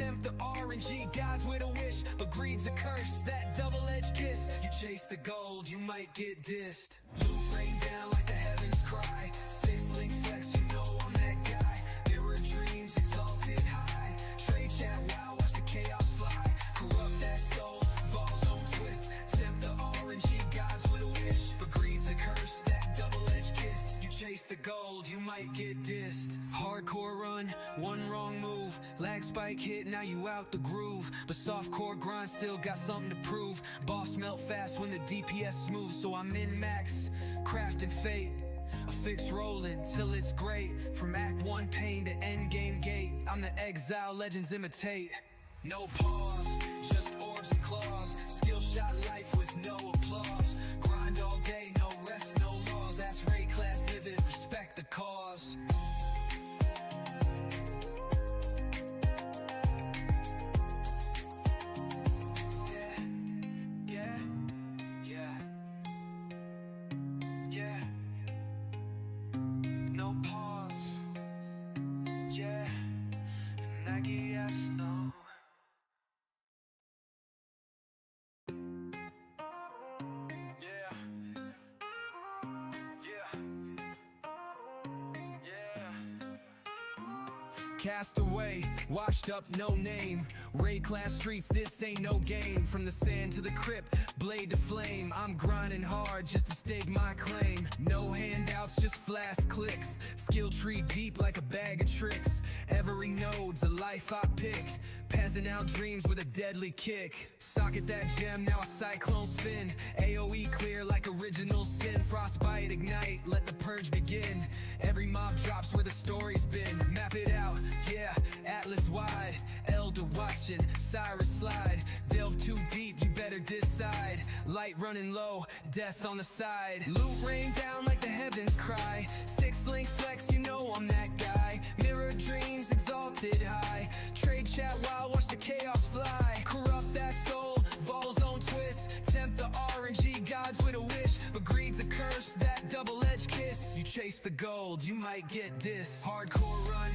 tempt the RNG gods with a wish, but greed's a curse, that double-edged kiss. You chase the gold, you might get dissed. Loot rain down like the heavens cry. Six-link flex, you know I'm that guy. Mirror dreams exalted high. Trade chat, wow, watch the chaos fly. Corrupt that soul, Vol zone twist. Tempt the RNG gods with a wish, but greed's a curse, that double-edged kiss. You chase the gold, you might get dissed. Hardcore run, one wrong move. Lag spike hit, now you out the groove. But softcore grind still got something to prove. Boss melt fast when the DPS smooth, so I'm in max, crafting fate. A fix rolling till it's great. From Act 1 pain to endgame gate, I'm the exile legends imitate. No pause, just orbs and claws. Skill shot life with no applause. Grind all day, no rest, no laws. That's raid class living, respect the cause. No pause, yeah, and I guess no. Yeah, cast away, washed up, no name. Raid class streets, this ain't no game. From the sand to the crypt, blade to flame. I'm grinding hard just to stake my claim. No handouts, just flash clicks. Skill tree deep like a bag of tricks. Every node's a life I pick. Panthing out dreams with a deadly kick. Socket that gem, now a cyclone spin. AoE clear like original sin. Frostbite ignite, let the purge begin. Every mob drops where the story's been. Map it out, yeah, Atlas wide. Elder watching, Cyrus slide. Delve too deep, you better decide. Light running low, death on the side. Loot rain down like the heavens cry. Six-link flex, you know I'm that guy. Mirror dreams exalted high. Trade chat wild, watch the chaos fly. Corrupt that soul, Vol zone twist. Tempt the RNG gods with a wish, but greed's a curse, that double-edged kiss. You chase the gold, you might get dissed. Hardcore run,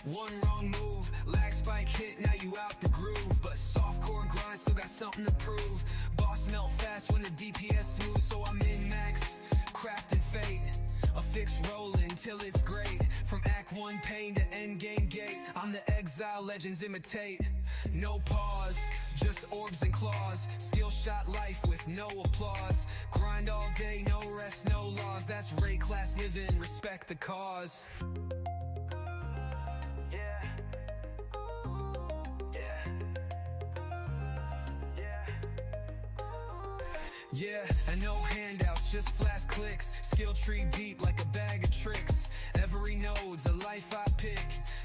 one wrong move. Lag spike hit, now you out the groove. But softcore grind, still got something to prove. Boss melt fast when the DPS smooth, so I'm in max, crafting fate. A fix rolling till it's great. From Act 1 pain to endgame gate, I'm the exile legends imitate. No pause, just orbs and claws. Skill shot life with no applause. Grind all day, no rest, no laws. That's raid class living, respect the cause. Yeah, and no handouts, just flash clicks. Skill tree deep like a bag of tricks. Every node's a life I pick.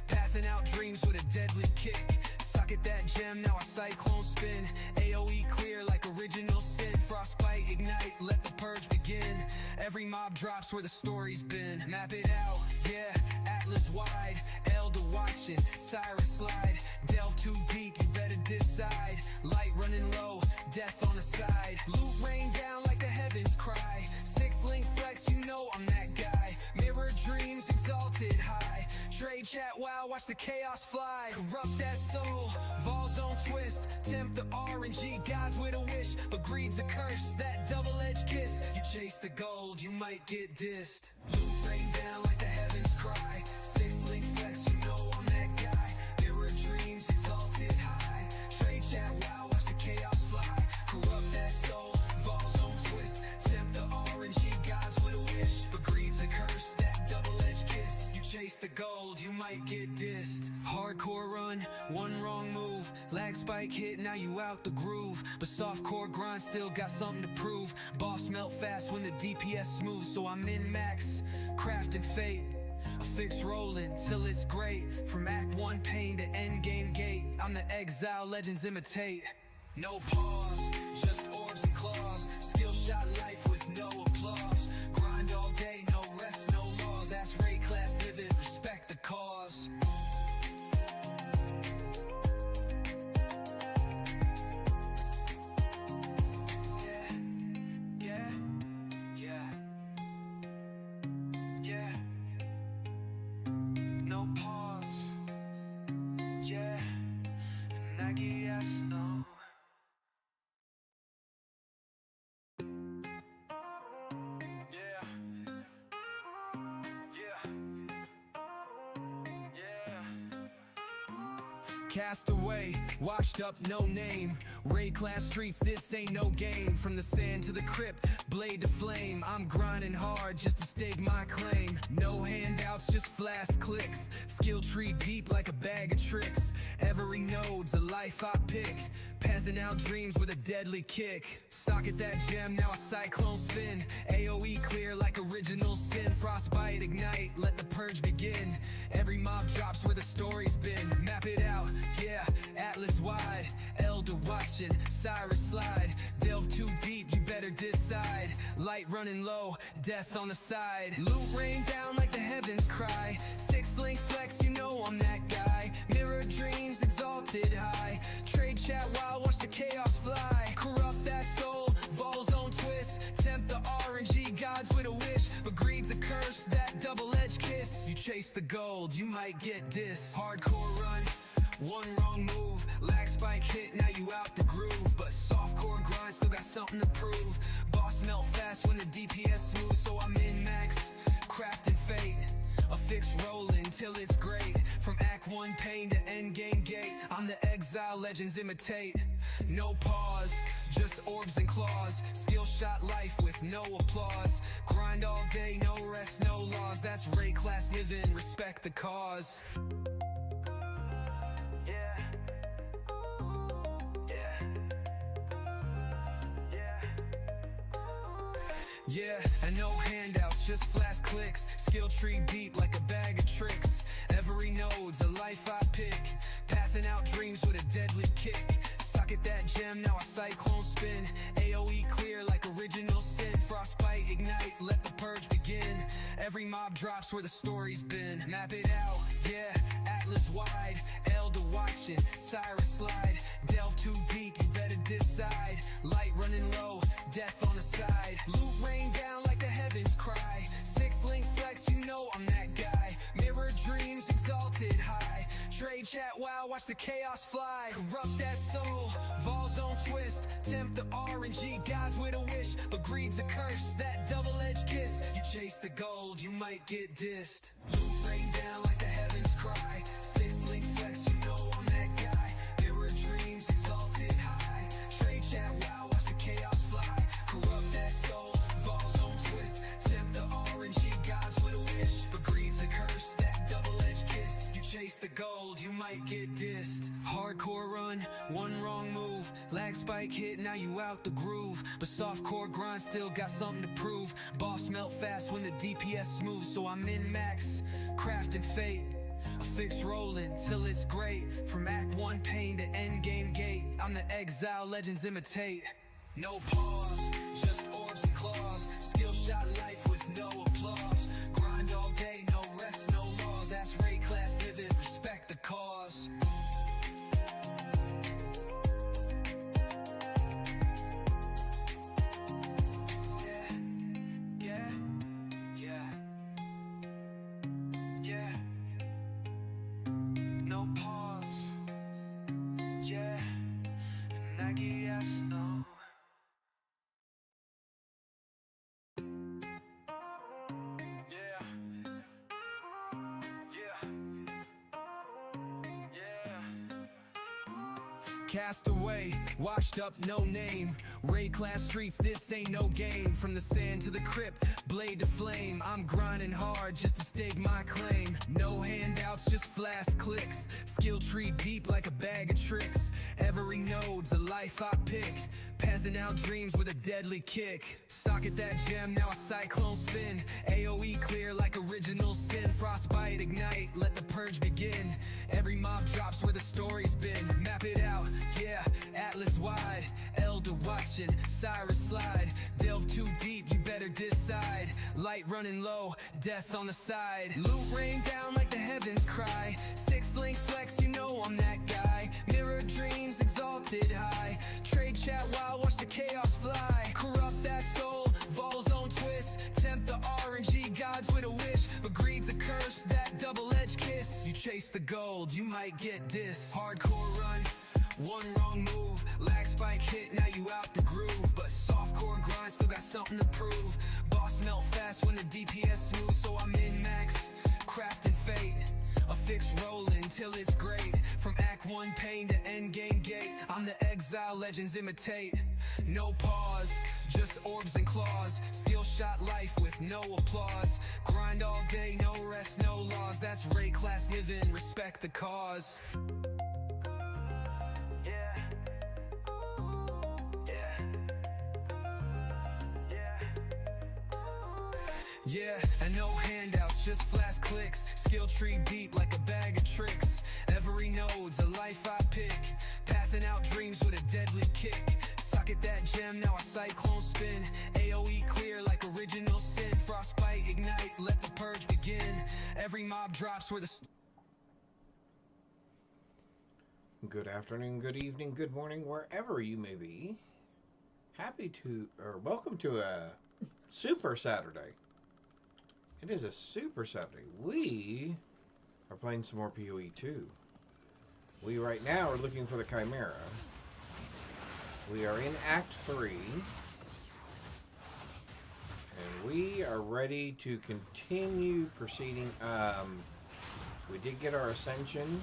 Pathing out dreams with a deadly kick. Socket that gem, now a cyclone spin. AoE clear like original sin. Frostbite ignite, let the purge begin. Every mob drops where the story's been. Map it out, yeah, Atlas wide. Elder watching, Cyrus slide. Delve too deep, you better decide. Light running low, death on the side. Loot rain down like the heavens cry. Six-link flex, you know I'm that guy. Mirror dreams exalted high. Trade chat wow, watch the chaos fly. Corrupt that soul, Vol zone twist. Tempt the RNG gods with a wish, but greed's a curse, that double-edged kiss. You chase the gold, you might get dissed. Loot rain down like the heavens cry. Six-link flex, you know I'm that guy. Mirror dreams exalted high. Trade chat wow, watch the chaos fly. Corrupt that soul, Vol zone twist. Tempt the RNG gods with a wish, but greed's a curse, that double-edged kiss. You chase the gold, you might get dissed. Hardcore run, one wrong move. Lag spike hit, now you out the groove. But softcore grind, still got something to prove. Boss melt fast when the DPS smooth, so I'm in max, crafting fate. A fix rolling till it's great. From Act 1 pain to endgame gate, I'm the exile legends imitate. No pause, just orbs and claws. Skill shot life with no applause. Grind all day, no rest, no laws. That's raid class living, respect the cause. No pause, yeah, Cast away, washed up, no name. Raid class streets, this ain't no game. From the sand to the crypt, blade to flame. I'm grinding hard just to stake my claim. No handouts, just flash clicks. Skill tree deep like a bag of tricks. Every node's a life I pick. Pathing out dreams with a deadly kick. Socket that gem, now a cyclone spin. AoE clear like original sin. Frostbite ignite, let the purge begin. Every mob drops where the story's been. Map it out, yeah, Atlas wide. Elder watching, Cyrus slide. Delve too deep, you better decide. Light running low, death on the side. Loot rain down like the heavens cry. Six link flex, you know I'm that guy. Mirror dreams, exalted high. Trade chat wild, watch the chaos fly. Corrupt that soul, Vol zone twist. Tempt the RNG gods with a wish. But greed's a curse, that double-edged kiss. You chase the gold, you might get dissed. Hardcore run, one wrong move. Lag spike hit, now you out the groove. But softcore grind, still got something to prove. Boss melt fast when the DPS smooth. So I'm in max, crafting fate. A fix rolling till it's great. From Act 1 pain to endgame gate, I'm the exile legends imitate. No pause, just orbs and claws. Skill shot life with no applause. Grind all day, no rest, no laws. That's raid class living, respect the cause. Yeah, and no handouts, just flash clicks. Skill tree deep like a bag of tricks. Every node's a life I pick. Pathing out dreams with a deadly kick. Socket that gem, now a cyclone spin. AoE clear like original sin. Frostbite ignite, let the purge begin. Every mob drops where the story's been. Map it out, yeah, Atlas wide. Elder watching, Cyrus slide. Delve too deep, you better decide. Light running low, death on the side. Loot rain down like the heavens cry. Six link flex, you know I'm that guy. Mirror dreams, exalted high. Trade chat wow, watch the chaos fly. Corrupt that soul, Vol zone twist. Tempt the RNG gods with a wish. But greed's a curse, that double-edged kiss. You chase the gold, you might get dissed. Loot rain down like the heavens cry. Six link flex, you know I'm that guy. Mirror dreams, exalted high. Trade chat wow, watch the chaos fly. Corrupt that soul, Vol zone twist. Tempt the RNG gods with a wish. But greed's a curse, that double-edged kiss. You chase the gold, you might get dissed. Hardcore run, one wrong move. Lag spike hit, now you out the groove. But softcore grind, still got something to prove. Boss melt fast when the DPS smooth. So I'm in max, crafting fate. A fix rolling till it's great. From Act 1 pain to endgame gate, I'm the exile legends imitate. No pause, just orbs and claws. Skill shot life with no applause. Grind all day, no rest, no laws. That's raid class living, respect the cause. No pause, yeah, and I guess no. Cast away, washed up, no name. Raid class streets, this ain't no game. From the sand to the crypt, blade to flame. I'm grinding hard just to stake my claim. No handouts, just flash clicks. Skill tree deep like a bag of tricks. Every node's a life I pick. Pathing out dreams with a deadly kick. Socket that gem, now a cyclone spin. AoE clear like original sin. Frostbite ignite, let the purge begin. Every mob drops where the story's been. Map it out, yeah, Atlas wide. Elder watching, Cyrus slide. Delve too deep, you better decide. Light running low, death on the side. Loot rain down like the heavens cry. Six link flex, you know I'm that guy. Mirror dreams, exalted high. Trade chat wild, watch the chaos fly. Corrupt that soul, Vol zone twist. Tempt the RNG gods with a wish. But greed's a curse, that double-edged kiss. You chase the gold, you might get dissed. Hardcore run, one wrong move. Lag spike hit, now you out the groove. But softcore grind, still got something to prove. Boss melt fast when the DPS smooth. So I'm in max, crafting fate. A fix rolling till it's great. From Act one pain to endgame gate. I'm the exile legends imitate. No pause, just orbs and claws. Skill shot life with no applause. Grind all day, no rest, no laws. That's rate class living, respect the cause. Yeah, and no handouts, just flash clicks. Skill tree deep like a bag of tricks. Every node's a life I pick. Pathing out dreams with a deadly kick. Socket that gem, now a cyclone spin. AoE clear like original sin. Frostbite ignite, let the purge begin. Every mob drops where the... Good afternoon, good evening, good morning, wherever you may be. Welcome to a Super Saturday. It is a Super Saturday. We are playing some more PoE 2. We right now are looking for the Chimera. We are in Act 3. And we are ready to continue proceeding. We did get our Ascension.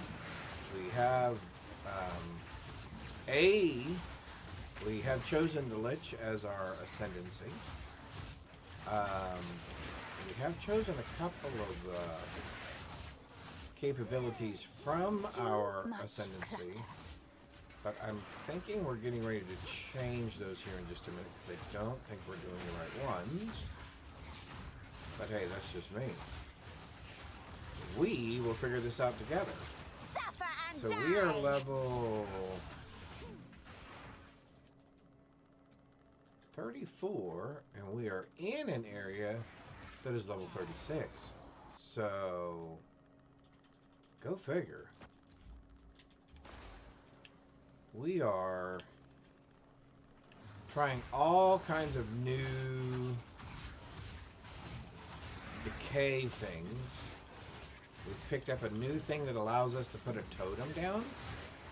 We have we have chosen the Lich as our Ascendancy. We have chosen a couple of capabilities from our Ascendancy, but I'm thinking we're getting ready to change those here in just a minute because I don't think we're doing the right ones. But hey, that's just me. We will figure this out together. So we are level 34, and we are in an area that is level 36. So, go figure. We are trying all kinds of new decay things. We've picked up a new thing that allows us to put a totem down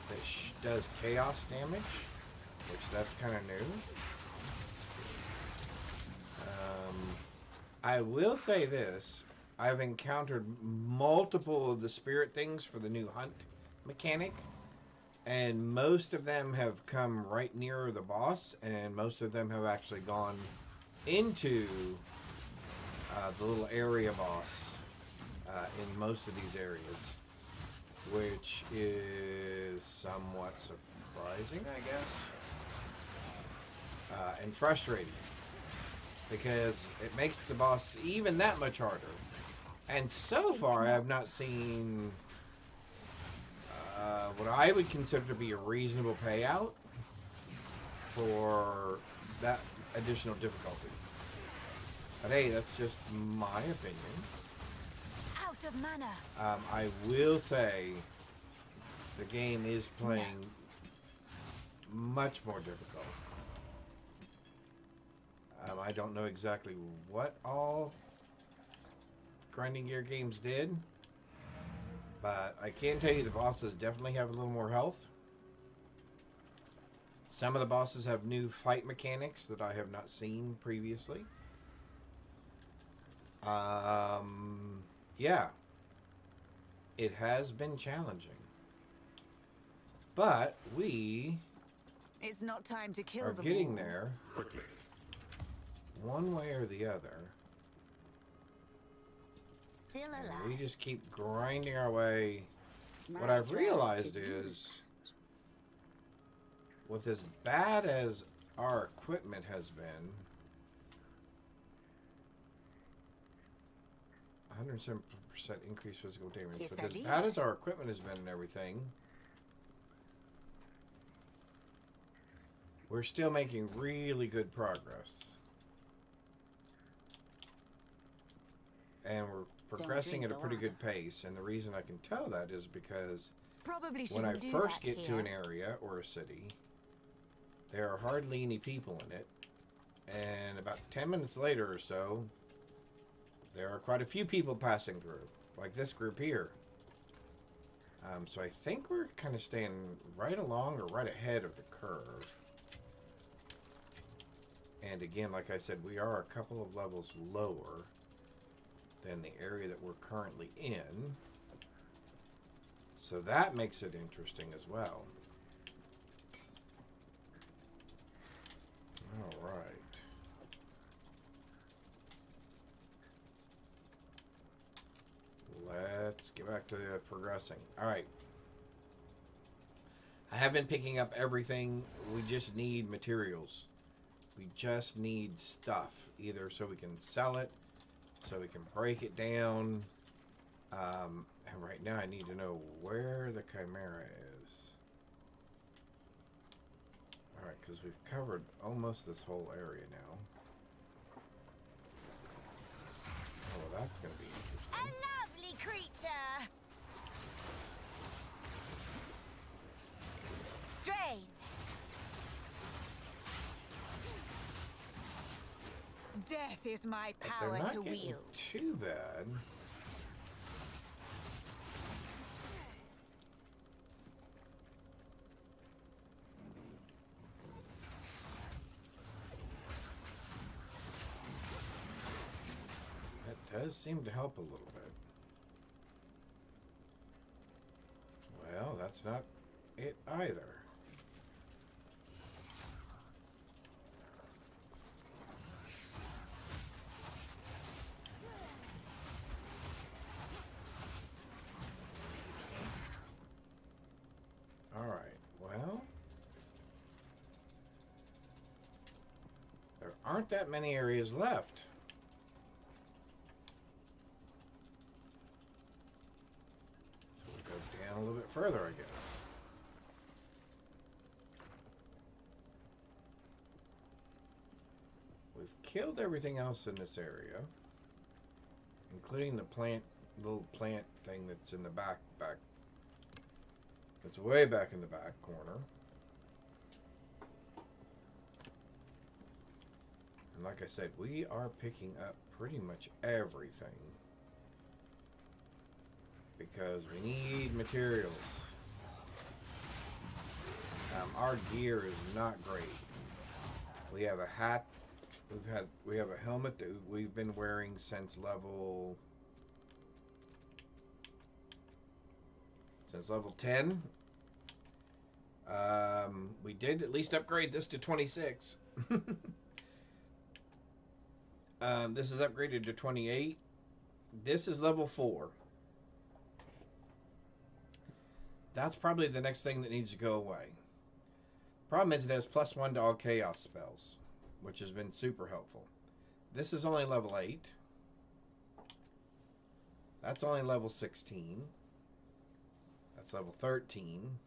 that does chaos damage, which that's kind of new. I will say this, I've encountered multiple of the spirit things for the new hunt mechanic, and most of them have come right near the boss, and most of them have actually gone into the little area boss in most of these areas, which is somewhat surprising, I guess, and frustrating. Because it makes the boss even that much harder. And so far, I have not seen what I would consider to be a reasonable payout for that additional difficulty. But hey, that's just my opinion. Out of mana. I will say the game is playing much more difficult. I don't know exactly what all grinding gear games did, but I can tell you the bosses definitely have a little more health. Some of the bosses have new fight mechanics that I have not seen previously. Yeah, it has been challenging, but it's not time to kill are them getting all. there. One way or the other. Still alive. We just keep grinding our way. What I've realized is, with as bad as our equipment has been, 107% increased physical damage. But as bad as our equipment has been and everything, we're still making really good progress. And we're progressing at a pretty good pace, and the reason I can tell that is because when I first get to an area or a city, there are hardly any people in it, and about 10 minutes later or so, there are quite a few people passing through, like this group here. So I think we're kind of staying right along or right ahead of the curve. And again, like I said, we are a couple of levels lower than the area that we're currently in. So that makes it interesting as well. All right. Let's get back to progressing. All right. I have been picking up everything. We just need materials. We just need stuff. Either so we can sell it, so we can break it down. And right now I need to know where the Chimera is. Alright, because we've covered almost this whole area now. Oh, well, that's going to be interesting. A lovely creature. Drain. Death is my But power they're not to getting wield. too bad. That does seem to help a little bit. Well, that's not it either. Alright, well, there aren't that many areas left. So we'll go down a little bit further, I guess. We've killed everything else in this area, including the little plant thing that's in the back. It's way back in the back corner. And like I said, we are picking up pretty much everything because we need materials. Our gear is not great. We have a hat. We have a helmet that we've been wearing since level 10. We did at least upgrade this to 26. This is upgraded to 28. This is level 4. That's probably the next thing that needs to go away. Problem is it has +1 to all chaos spells, which has been super helpful. This is only level 8. That's only level 16. That's level 13.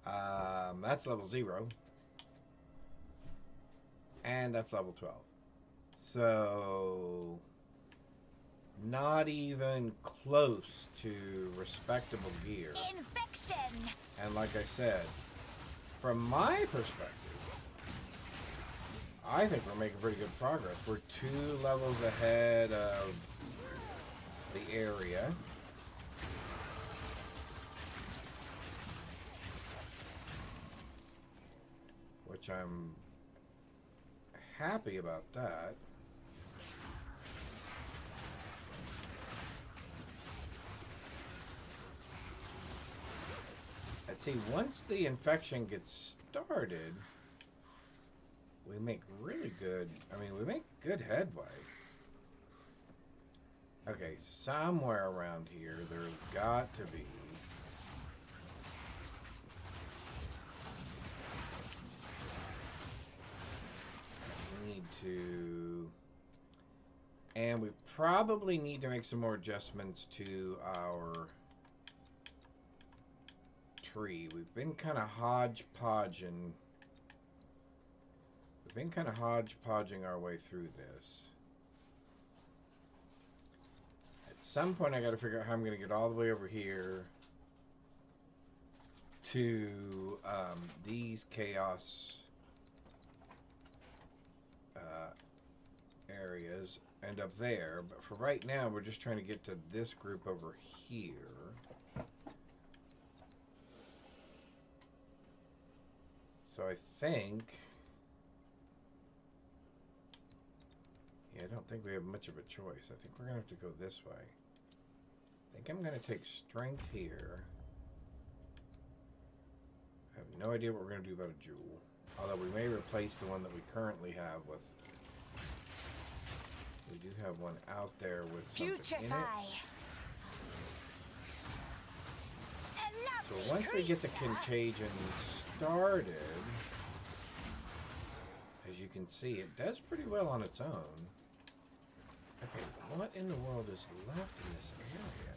That's level 0. And that's level 12. So, not even close to respectable gear. Infection. And like I said, from my perspective, I think we're making pretty good progress. We're 2 levels ahead of the area. Which I'm happy about that. And see, once the infection gets started, we make really good, we make good headway. Okay, somewhere around here, there's got to be and we probably need to make some more adjustments to our tree. We've been kind of hodgepodging our way through this. At some point I got to figure out how I'm going to get all the way over here to these chaos areas and up there, but for right now we're just trying to get to this group over here. So I think, I don't think we have much of a choice. I think we're gonna have to go this way. I think I'm going to take strength here. I have no idea what we're going to do about a jewel. Although we may replace the one that we currently have with... We do have one out there with something in it. So once we get the contagion started, as you can see, it does pretty well on its own. Okay, what in the world is left in this area?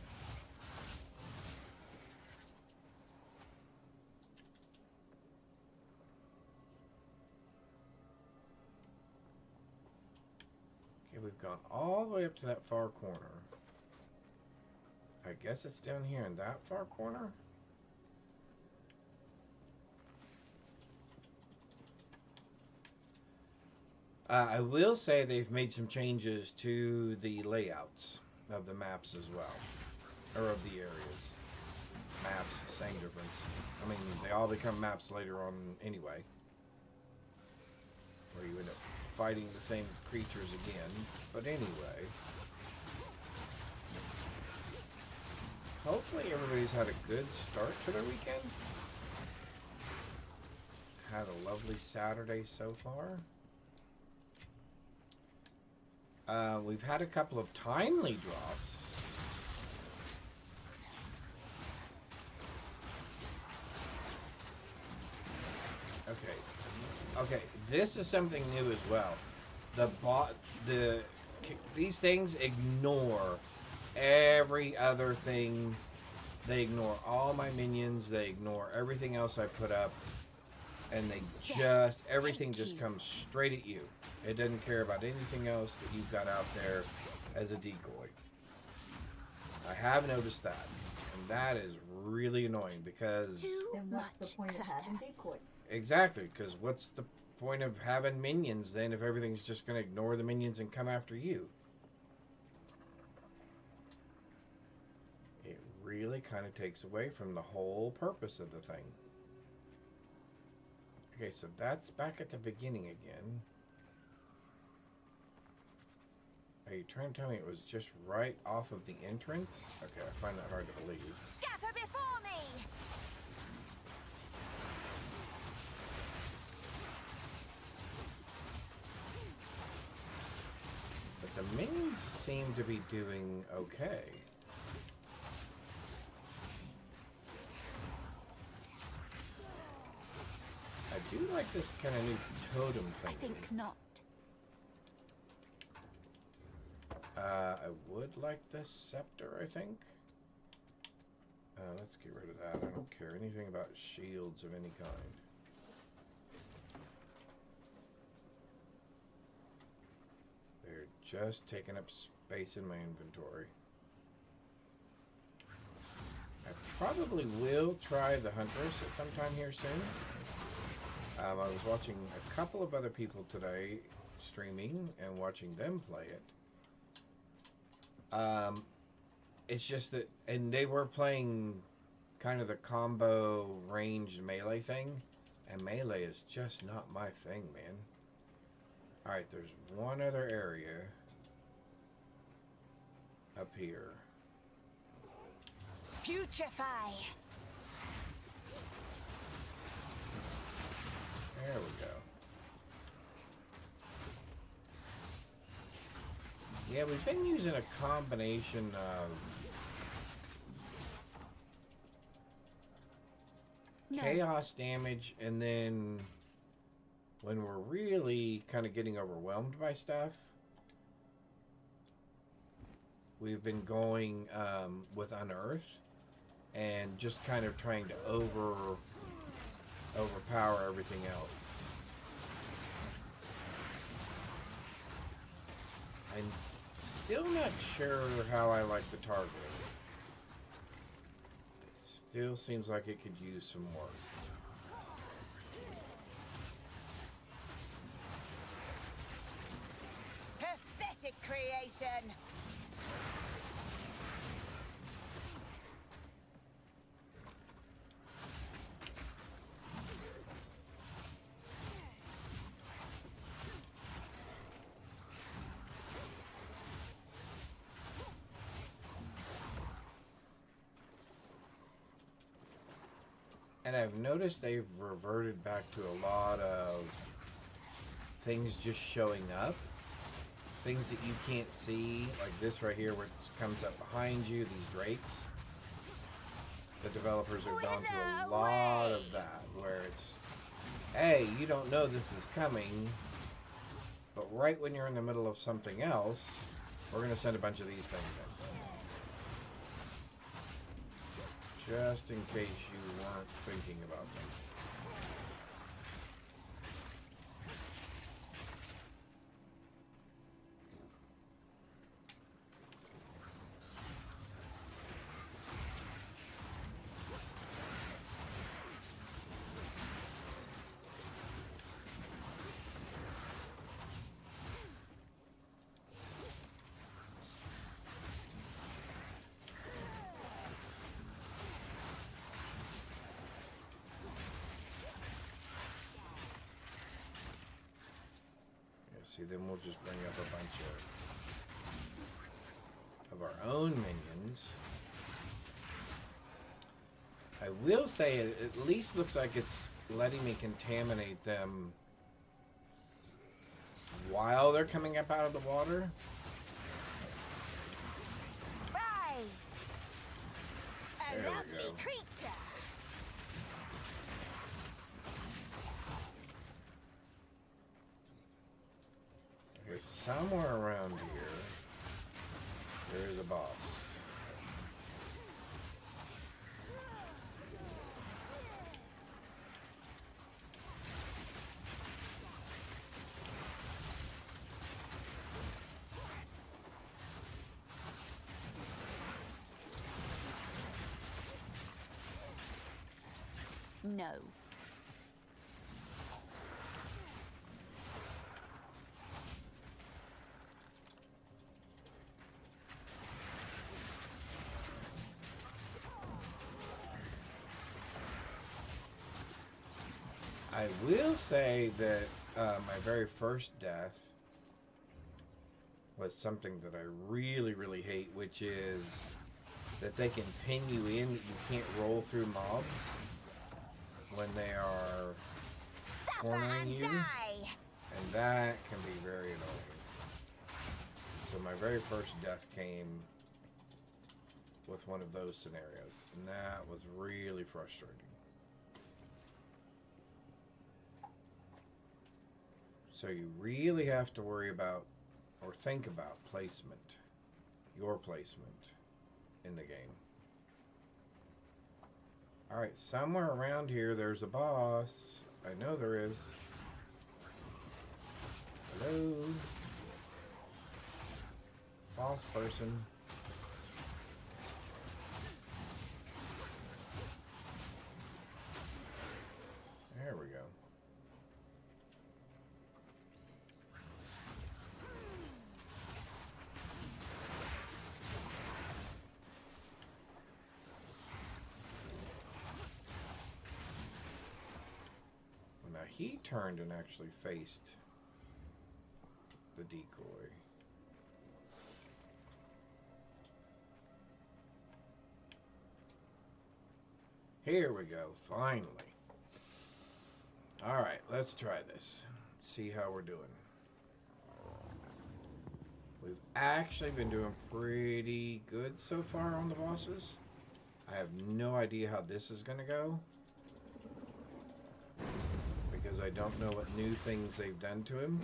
Okay, we've gone all the way up to that far corner. I guess it's down here in that far corner. I will say they've made some changes to the layouts of the maps as well. Or of the areas. Maps, same difference. I mean, they all become maps later on anyway. Where you end up fighting the same creatures again. But anyway. Hopefully everybody's had a good start to their weekend. Had a lovely Saturday so far. We've had a couple of timely drops. Okay, this is something new as well. These things ignore every other thing. They ignore all my minions. They ignore everything else I put up. And everything just comes straight at you. It doesn't care about anything else that you've got out there as a decoy. I have noticed that. And that is really annoying because... Then what's the point of having decoys? Exactly, because what's the point of having minions then if everything's just going to ignore the minions and come after you? It really kind of takes away from the whole purpose of the thing. Okay, so that's back at the beginning again. Are you trying to tell me it was just right off of the entrance? Okay, I find that hard to believe. Scatter before me! But the minions seem to be doing okay. I do like this kind of new totem thing. I think not. I would like this scepter, I think. Let's get rid of that. I don't care anything about shields of any kind. They're just taking up space in my inventory. I probably will try the Huntress at some time here soon. I was watching a couple of other people today streaming and watching them play it. It's just that, and they were playing kind of the combo ranged melee thing, and melee is just not my thing, man. Alright, there's one other area up here. Putrefy! There we go. Yeah, we've been using a combination of chaos damage, and then when we're really kind of getting overwhelmed by stuff, we've been going with Unearth and just kind of trying to overpower everything else. I'm still not sure how I like the target. It still seems like it could use some work. Pathetic creation! And I've noticed they've reverted back to a lot of things just showing up. Things that you can't see, like this right here where it comes up behind you, these drakes. The developers have gone to a lot of that, where it's, hey, you don't know this is coming, but right when you're in the middle of something else, we're going to send a bunch of these things in. Just in case you weren't thinking about them. See, then we'll just bring up a bunch of our own minions. I will say it at least looks like it's letting me contaminate them while they're coming up out of the water. Rise! A There we lovely go. creature. It's somewhere around here. There is a boss. No. I will say that my very first death was something that I really, really hate, which is that they can pin you in. You can't roll through mobs when they are Suffer cornering and you, die. and that can be very annoying. So my very first death came with one of those scenarios, and that was really frustrating. So you really have to worry about or think about placement, your placement in the game. Alright, somewhere around here there's a boss. I know there is. Hello? Boss person. There we go. Now he turned and actually faced the decoy. Here we go, finally. Alright, let's try this. See how we're doing. We've actually been doing pretty good so far on the bosses. I have no idea how this is going to go, because I don't know what new things they've done to him.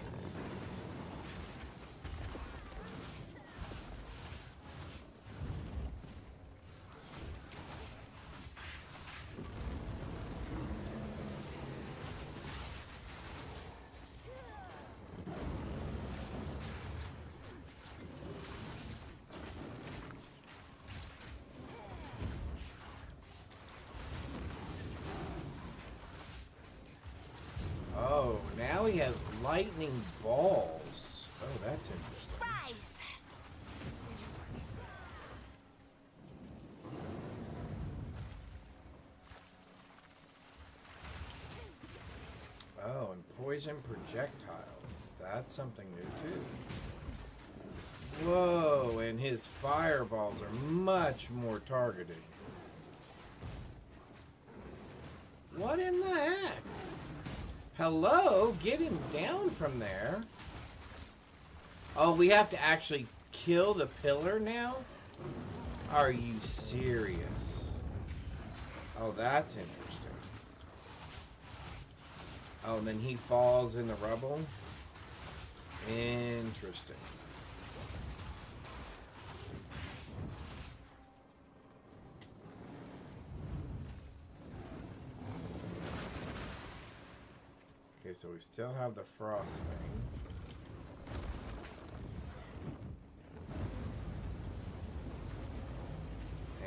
Oh, now he has lightning balls. Oh, that's interesting. Rise! Oh, and poison projectiles. That's something new too. Whoa, and his fireballs are much more targeted. What in the heck? Hello? Get him down from there. Oh, we have to actually kill the pillar now? Are you serious? Oh, that's interesting. Oh, and then he falls in the rubble? Interesting. Okay, so we still have the frost thing.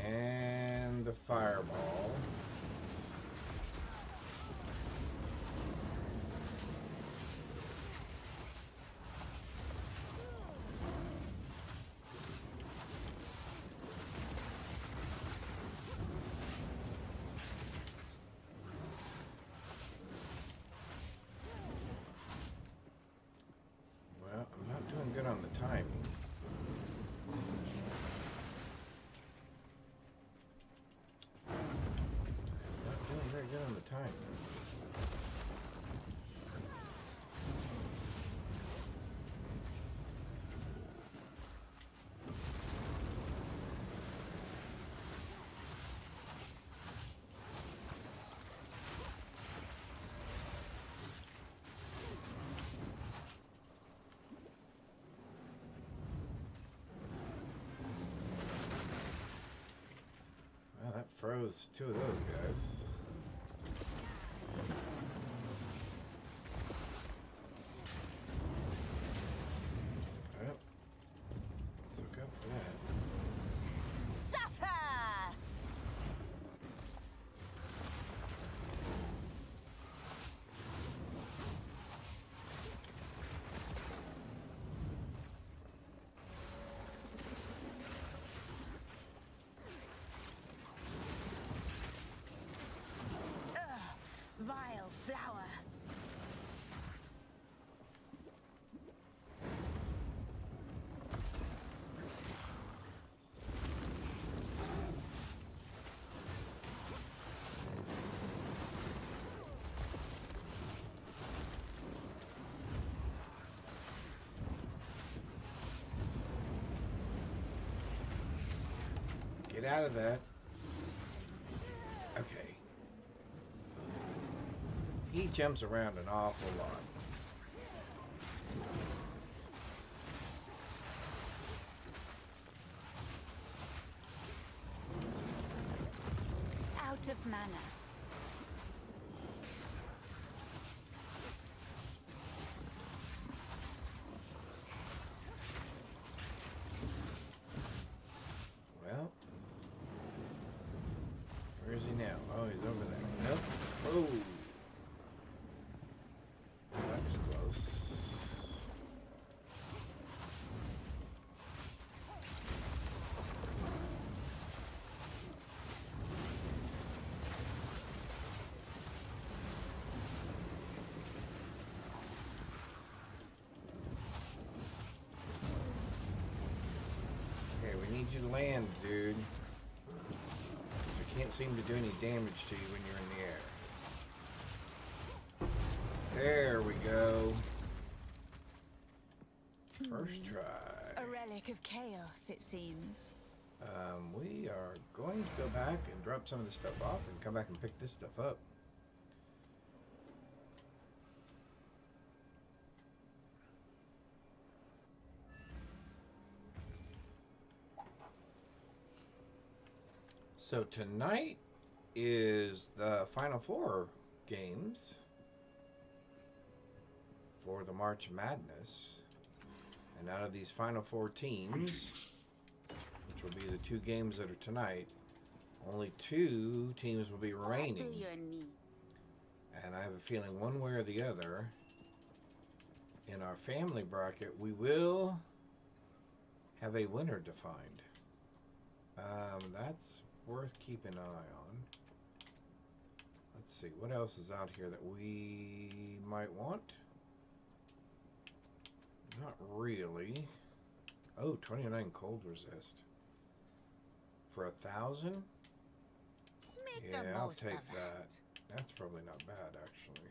And the fireball. Well, I'm not doing good on the timing. Not doing very good on the timing. Well, that froze two of those guys. Well, let's look up for that. Suffer! Vile flower. Get out of that. Okay. He jumps around an awful lot. Out of mana. Well, where is he now? Oh, he's over there. Nope. Oh. That was close. Okay, we need you to land, dude. I can't seem to do any damage to you when you're in the air. There we go. First try. A relic of chaos, it seems. We are going to go back and drop some of this stuff off and come back and pick this stuff up. So tonight is the Final Four games for the March Madness. And out of these Final Four teams, which will be the two games that are tonight, only two teams will be remaining. And I have a feeling one way or the other, in our family bracket, we will have a winner defined. That's worth keeping an eye on. Let's see, what else is out here that we might want? Not really. Oh, 29 cold resist. For 1,000? Make Yeah, the I'll most take of that. it. That's probably not bad, actually.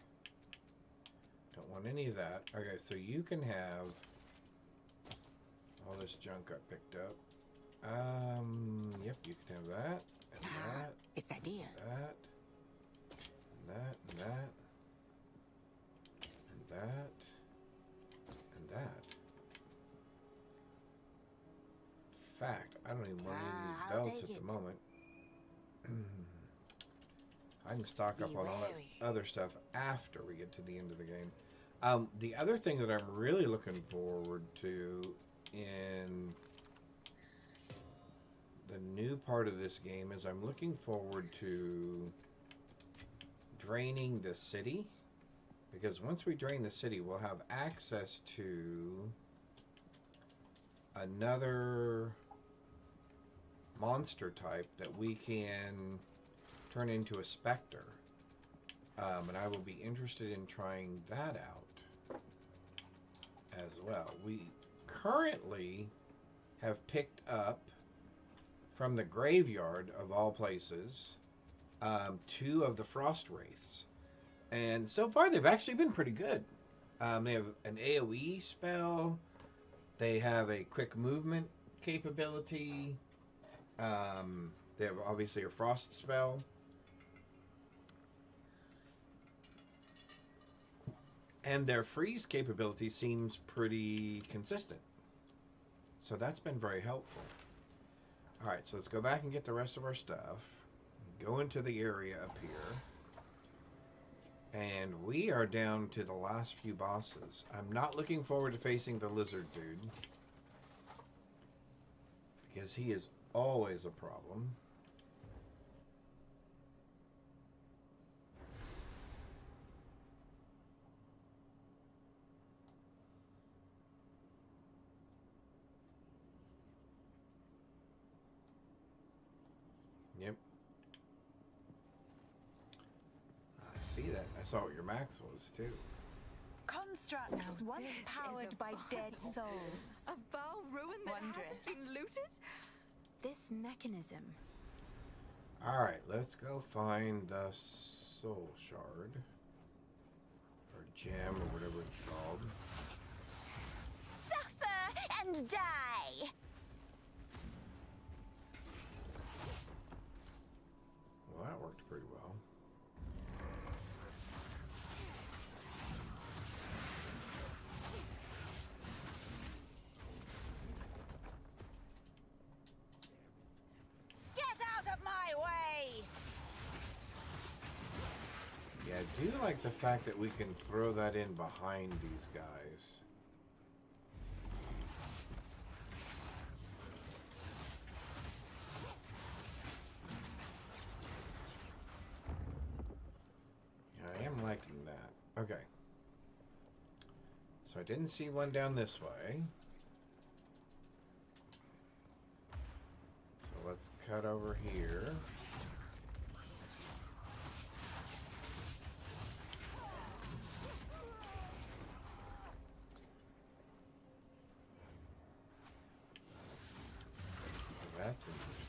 Don't want any of that. Okay, so you can have all this junk I picked up. Yep, you can have that, and that, It's idea. that, and that, and that, and that, and that. In fact, I don't even want any of these I'll belts take at the it. moment. I can stock up Be on all wary. that other stuff after we get to the end of the game. The other thing that I'm really looking forward to in the new part of this game is I'm looking forward to draining the city, because once we drain the city, we'll have access to another monster type that we can turn into a specter. And I will be interested in trying that out as well. We currently have picked up from the graveyard, of all places, 2 of the frost wraiths. And so far they've actually been pretty good. They have an AoE spell. They have a quick movement capability. They have obviously a frost spell. And their freeze capability seems pretty consistent. So that's been very helpful. Alright, so let's go back and get the rest of our stuff. Go into the area up here. And we are down to the last few bosses. I'm not looking forward to facing the lizard dude, because he is always a problem. Yep. I see that. I saw what your max was, too. Constructs once this is powered a by dead Bible. souls. A bow ruin that Wondrous. hasn't been looted? This mechanism. Alright, let's go find the soul shard. Or gem, or whatever it's called. Suffer and die! Well, that worked pretty well. Get out of my way! Yeah, I do like the fact that we can throw that in behind these guys. I am liking that. Okay. So I didn't see one down this way. So let's cut over here. That's interesting.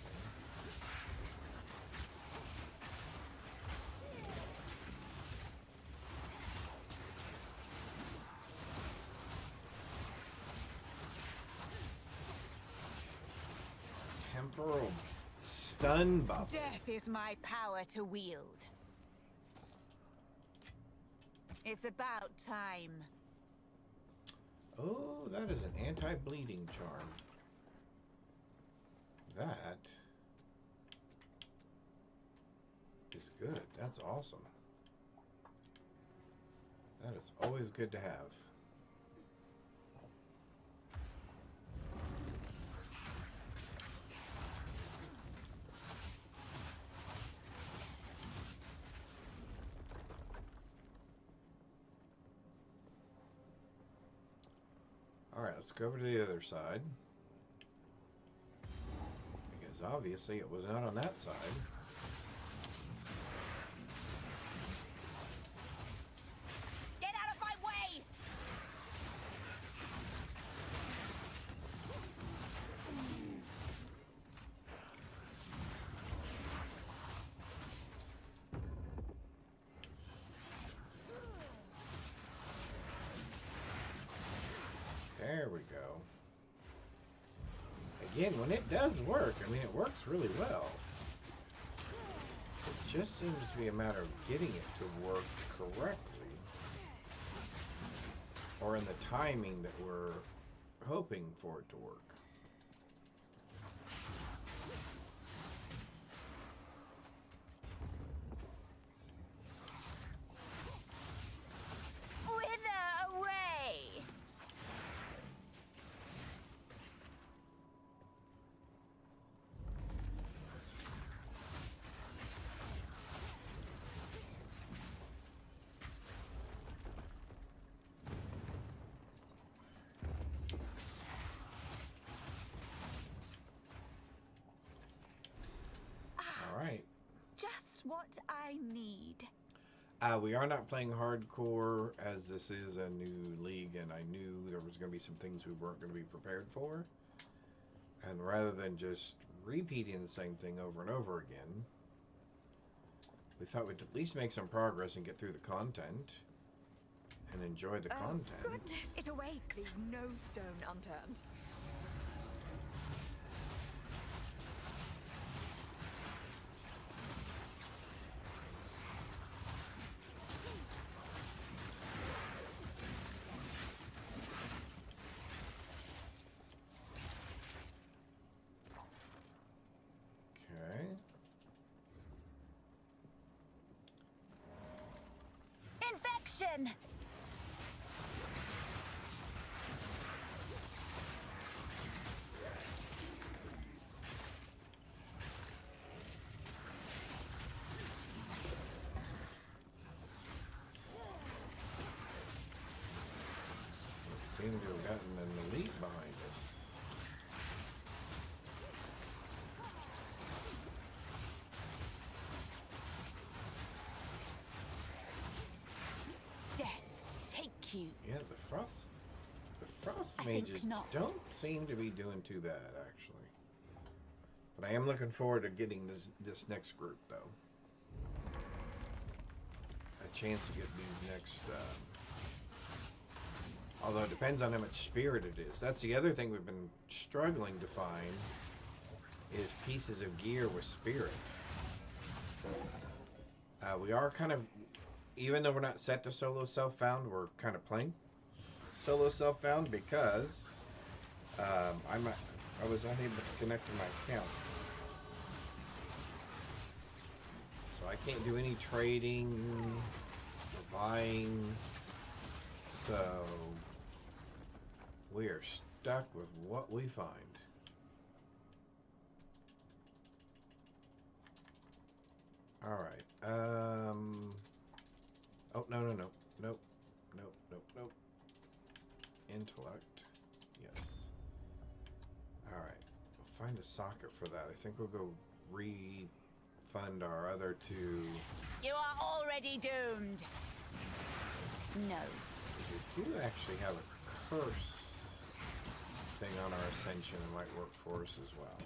Temporal stun bubble. Death is my power to wield. It's about time. Oh, that is an anti-bleeding charm. That is good. That's awesome. That is always good to have. Alright, let's go over to the other side. Because obviously it was not on that side. Get out of my way! again, when it does work, I mean, it works really well. It just seems to be a matter of getting it to work correctly. Or in the timing that we're hoping for it to work. Wither away! Alright. Just what I need. We are not playing hardcore, as this is a new league, and I knew there was going to be some things we weren't going to be prepared for. And rather than just repeating the same thing over and over again, we thought we'd at least make some progress and get through the content and enjoy the content. Goodness. It awakes. Leave no stone unturned. Okay. Infection! Seem to have gotten an elite behind us. Death, take you. Yeah, the frost I think mages not. don't seem to be doing too bad, actually. But I am looking forward to getting this next group, though. A chance to get these next. Although it depends on how much spirit it is. That's the other thing we've been struggling to find, is pieces of gear with spirit. We are kind of, even though we're not set to solo self-found, we're kind of playing solo self-found because I was unable to connect to my account. So I can't do any trading or buying. So we are stuck with what we find. All right. Oh, no. Nope. Intellect. Yes. All right. We'll find a socket for that. I think we'll go refund our other two. You are already doomed. No. We do actually have a curse thing on our ascension and might work for us as well.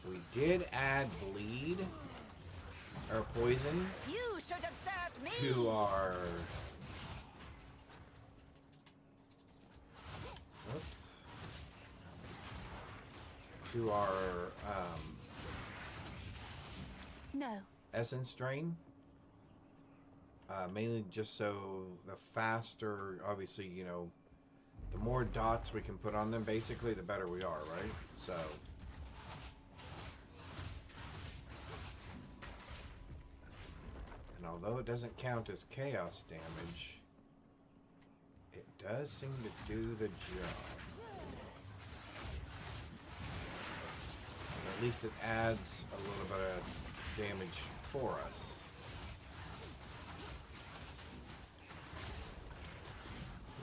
We did add bleed or poison You should have served me. to our No. essence drain. Mainly just so the faster, obviously, you know, the more dots we can put on them, basically, the better we are, right? So. And although it doesn't count as chaos damage, it does seem to do the job. And at least it adds a little bit of damage for us.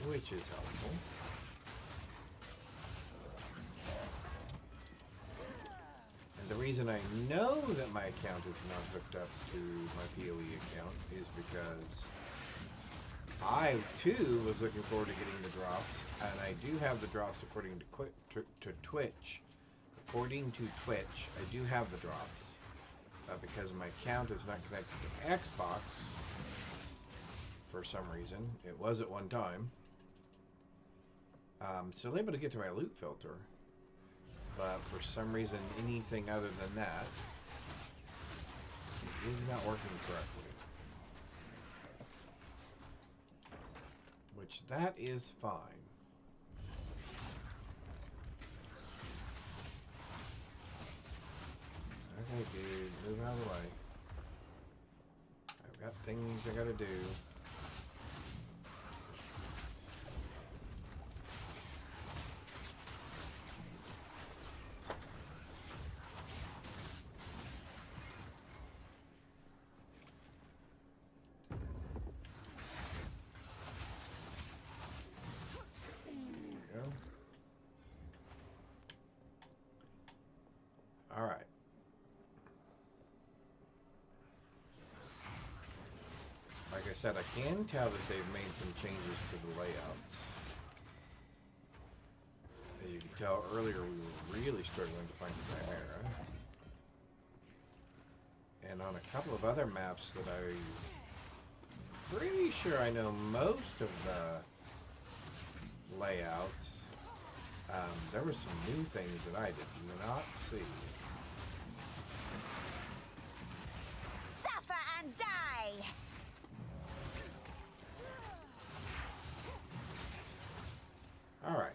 Which is helpful. And the reason I know that my account is not hooked up to my PoE account is because I too was looking forward to getting the drops, and I do have the drops according to Twitch. According to Twitch, I do have the drops. because my account is not connected to Xbox for some reason. It was at one time. Still able to get to my loot filter, but for some reason anything other than that is not working correctly. Which that is fine. Okay, dude, move out of the way. I've got things I gotta do. Alright. Like I said, I can tell that they've made some changes to the layouts. As you can tell earlier, we were really struggling to find the Chimera. And on a couple of other maps that I'm pretty sure I know most of the layouts, there were some new things that I did not see. Suffer and die! Alright.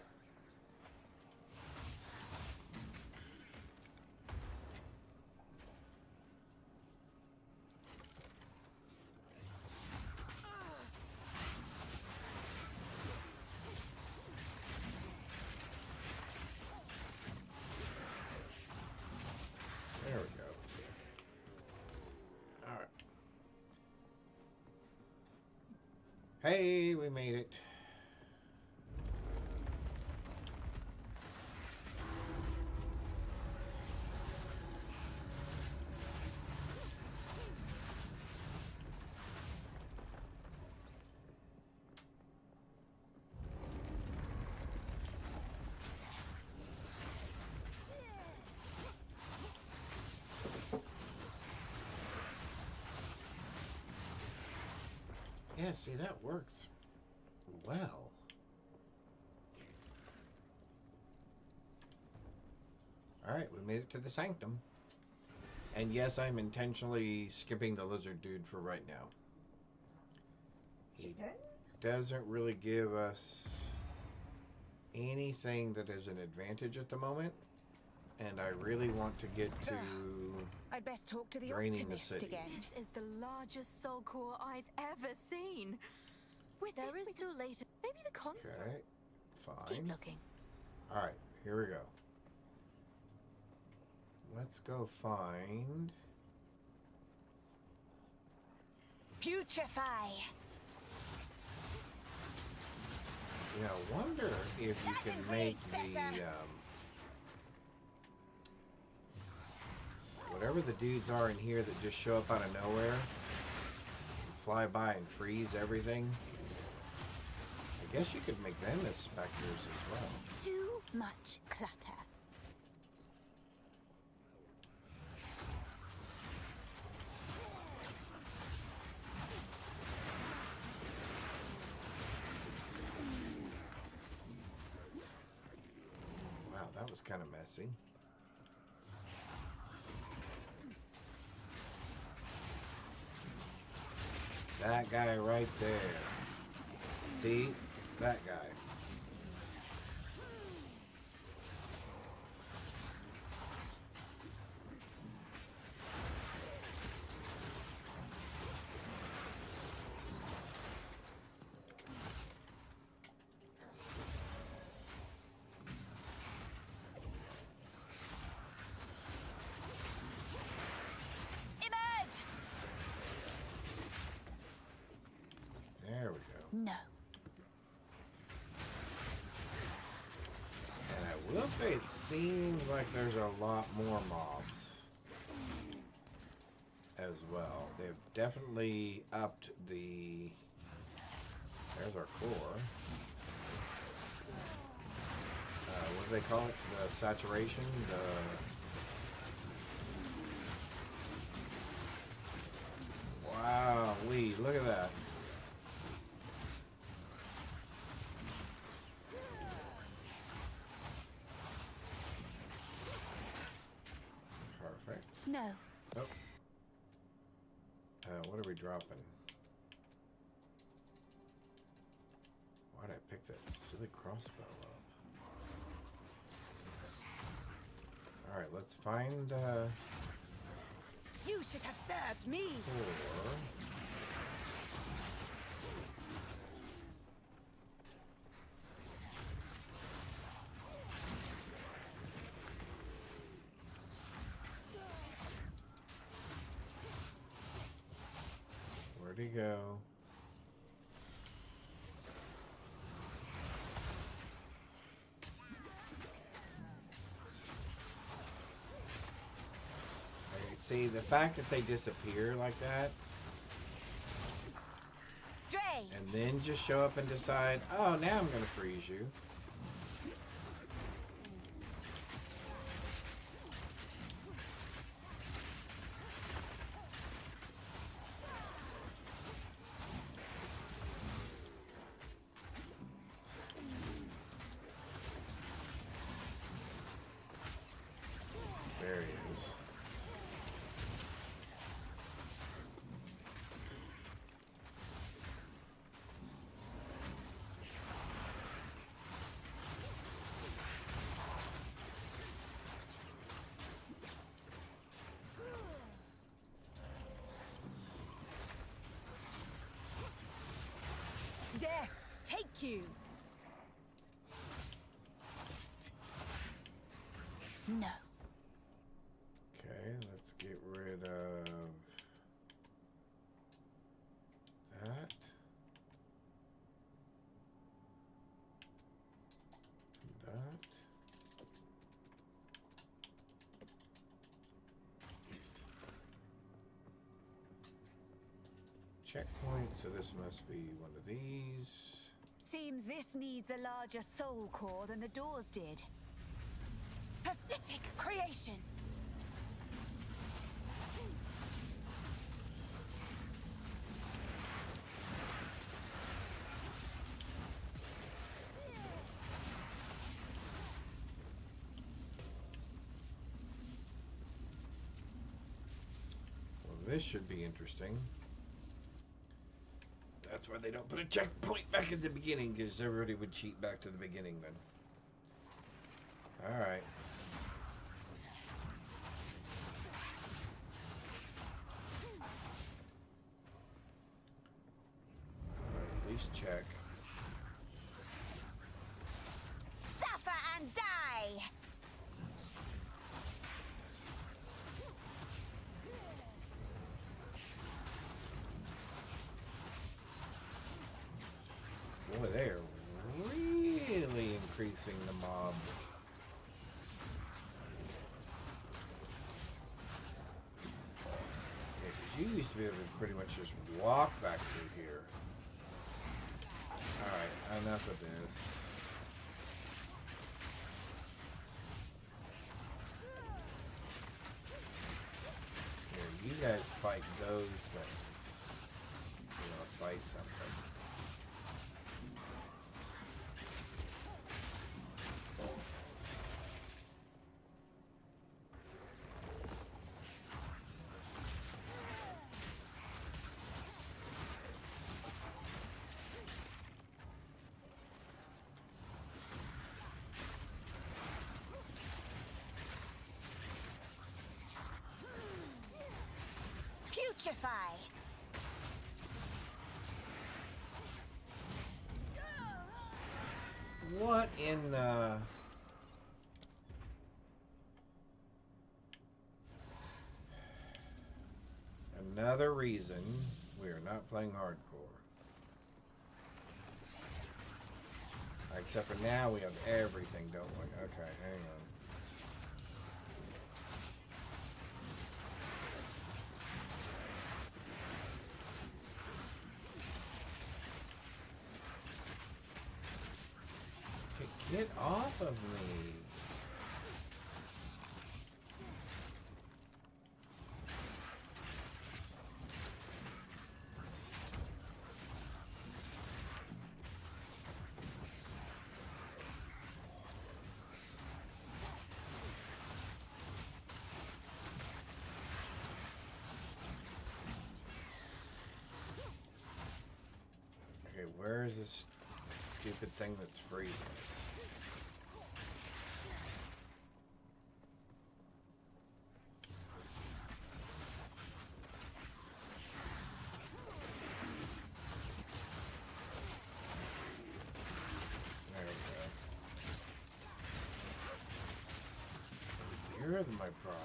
There we go. Alright. Hey, we made it. Yeah, see, that works well. Alright, we made it to the sanctum. And yes, I'm intentionally skipping the lizard dude for right now. He Chicken? doesn't really give us anything that is an advantage at the moment. And I really want to get to I'd best talk to the draining the optimist city. again. This is the largest soul core I've ever seen. With there is still later. Maybe the construct. Okay, Keep fine. looking. Alright, here we go. Let's go find... Putrefy! You know, I wonder if you can make the, whatever the dudes are in here that just show up out of nowhere, fly by and freeze everything. I guess you could make them as specters as well. Too much clutter. Wow, that was kind of messy. That guy right there. See? That guy. Emerge! There we go. No. And I will say it seems like there's a lot more mobs as well. They've definitely upped the... There's our core. What do they call it? The saturation? Wow, look at that. Perfect. No. Oh. What are we dropping? Why'd I pick that silly crossbow up? Alright, let's find, You should have served me. 4. Where'd he go? See, the fact that they disappear like that, Dre. and then just show up and decide, oh, now I'm going to freeze you. There he is. Death, take you. No. Okay, let's get rid of that. That. Checkpoint, so this must be one of these. Seems this needs a larger soul core than the doors did. Pathetic creation. Well, this should be interesting. That's why they don't put a checkpoint back at the beginning, because everybody would cheat back to the beginning then. Alright. At least check. Suffer and die. Boy, they are really increasing the mob. Yeah, 'cause you used to be able to pretty much just walk back through here. Alright, enough of this. Here, you guys fight those things. You know, fight something. Putrefy. What in the... Another reason we are not playing hardcore. Except for now we have everything, don't we? Okay, hang on. Get off of me. Okay, where is this stupid thing that's freezing us? There we go. You're my problem.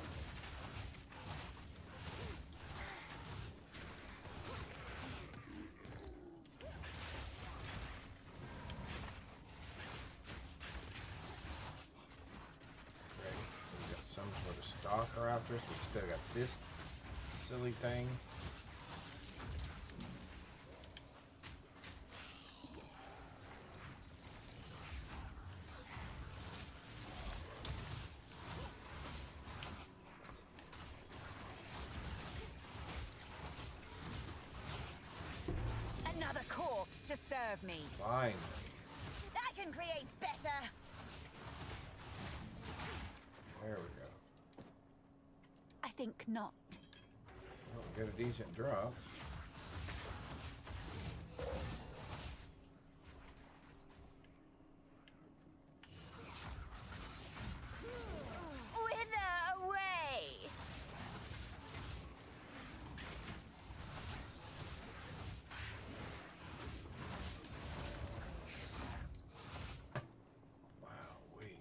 Stalker after us. We still got this silly thing. Another corpse to serve me. Fine. I can create better. There we go. I think not. Well, we got a decent drop. Wither away! Wow-wee.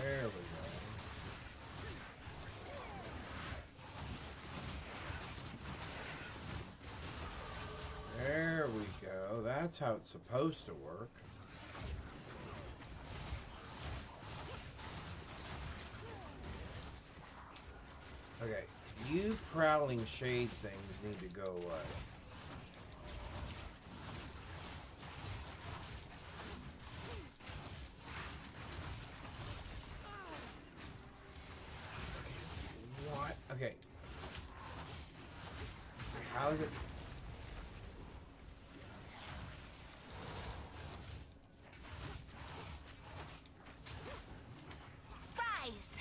There we go. There we go. That's how it's supposed to work. Okay, you prowling shade things need to go away. What? Okay. How is it? Rise!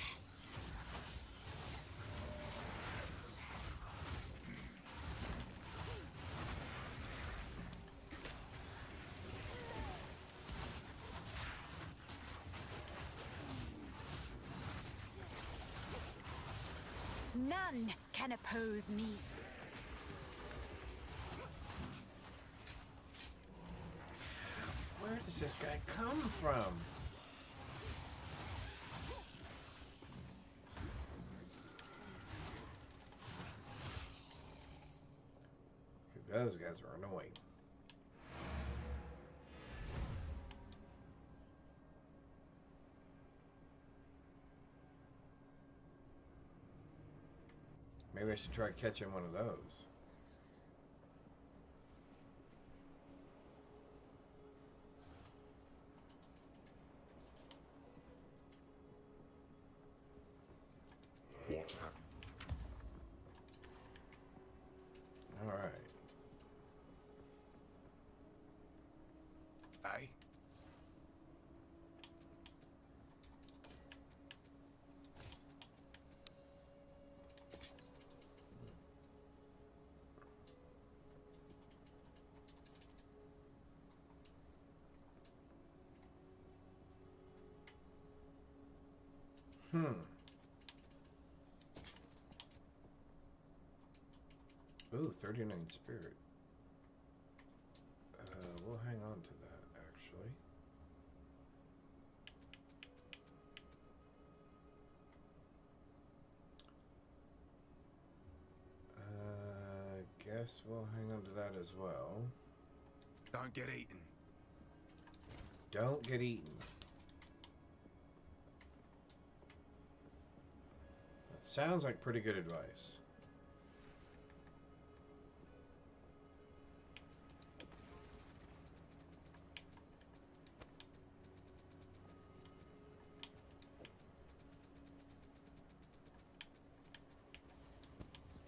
None can oppose me. Where does this guy come from? Those guys are annoying. Maybe I should try catching one of those. All right. Aye. Ooh, 39 spirit. We'll hang on to that, actually. Guess we'll hang on to that as well. Don't get eaten. Don't get eaten. That sounds like pretty good advice.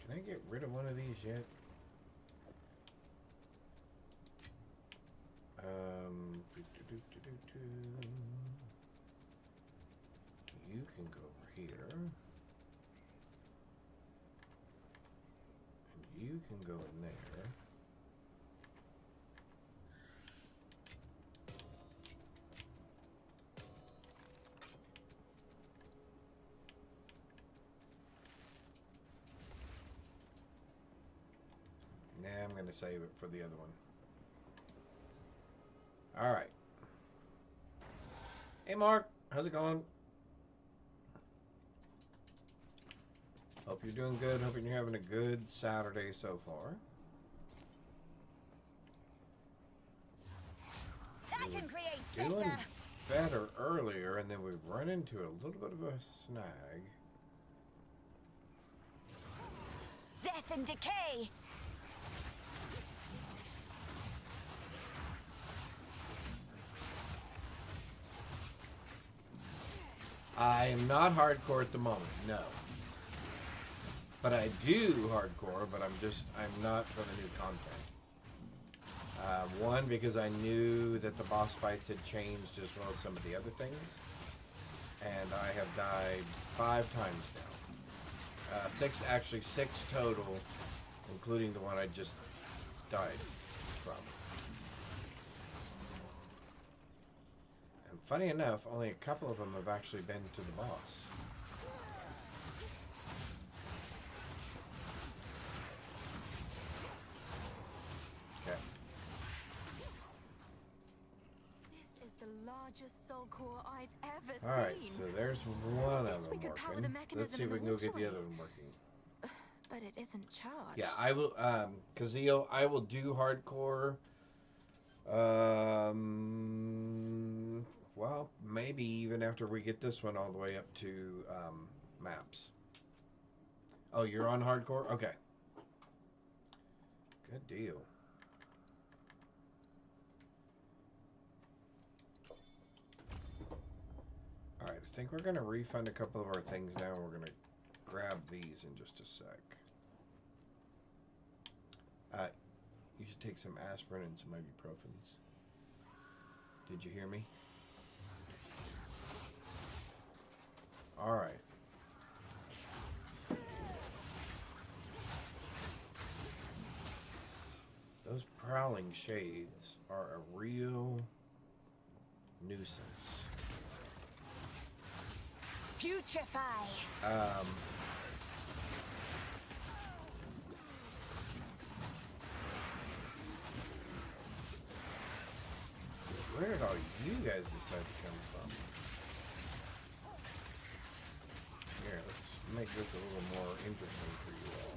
Can I get rid of one of these yet? You can go over here. And you can go in there. Nah, I'm going to save it for the other one. All right. Hey, Mark. How's it going? Hope you're doing good. Hoping you're having a good Saturday so far. I can create Doing better. better earlier, and then we've run into a little bit of a snag. Death and decay. I am not hardcore at the moment, no. But I do hardcore, but I'm not for the new content. One, because I knew that the boss fights had changed as well as some of the other things. And I have died 5 times now. Actually 6 total, including the one I just died from. And funny enough, only a couple of them have actually been to the boss. Okay. This is the largest soul core I've ever Alright, seen. so there's one Guess of we them could power the working. mechanism Let's see if in we the can go get the other waterways. one working. But it isn't charged. Yeah, I will, Kazeel, I will do hardcore. Well, maybe even after we get this one all the way up to, maps. Oh, you're on hardcore? Okay. Good deal. Alright, I think we're going to refund a couple of our things now, and we're going to grab these in just a sec. You should take some aspirin and some ibuprofens. Did you hear me? Alright. Those prowling shades are a real nuisance. Putrefy. Where did all you guys decide to come from? Here, let's make this a little more interesting for you all.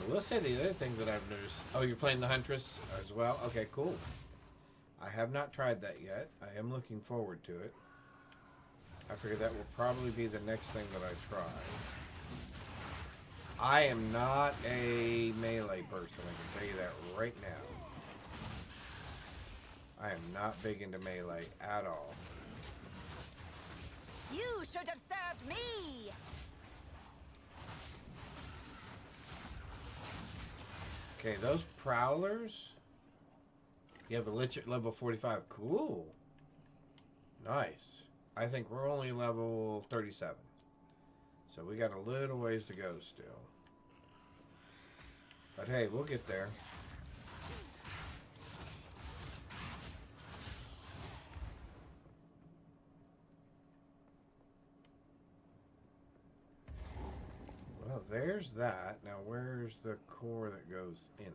I will say the other thing that I've noticed... Oh, you're playing the Huntress as well? Okay, cool. I have not tried that yet. I am looking forward to it. I figure that will probably be the next thing that I try. I am not a melee person, I can tell you that right now. I am not big into melee at all. You should have served me. Okay, those prowlers. You have a Lichin level 45. Cool. Nice. I think we're only level 37. So we got a little ways to go still. But hey, we'll get there. Well, there's that. Now, where's the core that goes in it?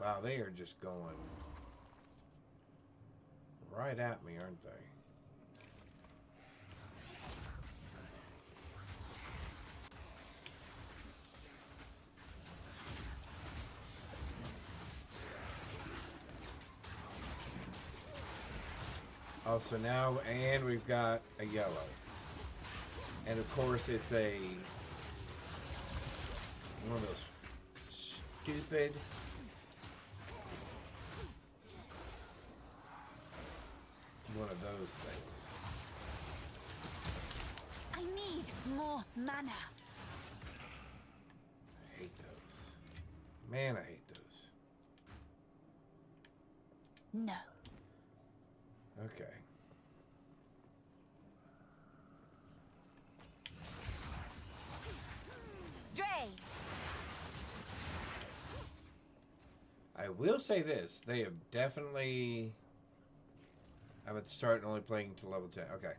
Wow, they are just going right at me, aren't they? Oh, so now, and we've got a yellow. And of course, it's one of those stupid one of those things. I need more mana. I hate those. Man, I hate those. No. Okay. Drain. I will say this. They have definitely... I'm at the start and only playing to level 10. Okay.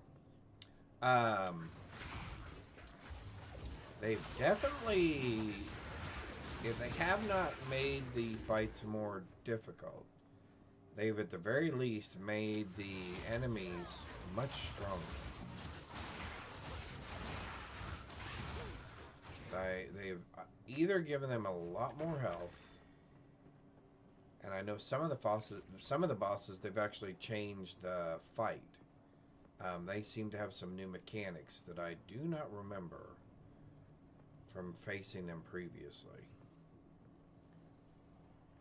They've definitely... If they have not made the fights more difficult, they've at the very least made the enemies much stronger. They've either given them a lot more health, and I know some of the bosses they've actually changed the fight. They seem to have some new mechanics that I do not remember from facing them previously.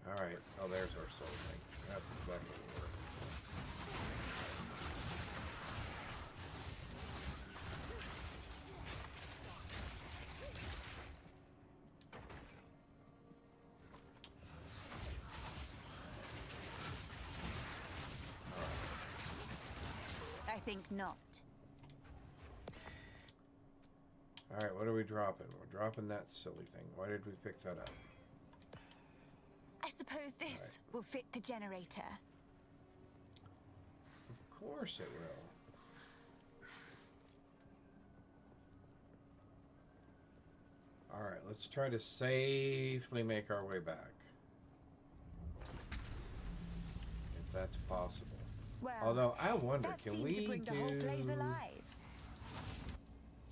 Alright, oh there's our soul thing. That's exactly what we're... I think not. Alright, what are we dropping? We're dropping that silly thing. Why did we pick that up? I suppose this Right. will fit the generator. Of course it will. Alright, let's try to safely make our way back. If that's possible. Well, Although, I wonder, that can seemed we to bring the whole place alive.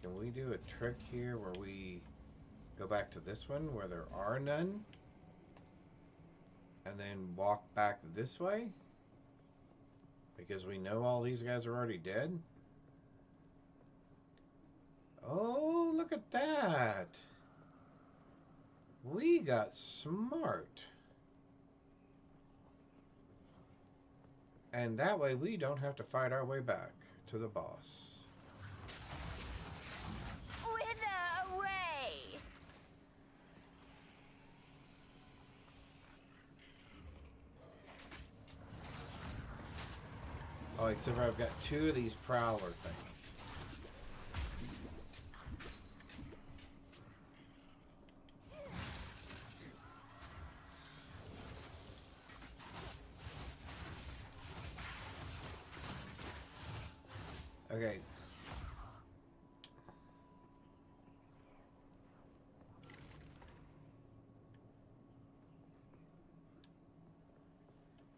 Can we do a trick here where we go back to this one where there are none? And then walk back this way? Because we know all these guys are already dead? Oh, look at that! We got smart. And that way we don't have to fight our way back to the boss. Wither away! Oh, except for I've got two of these prowler things. Okay.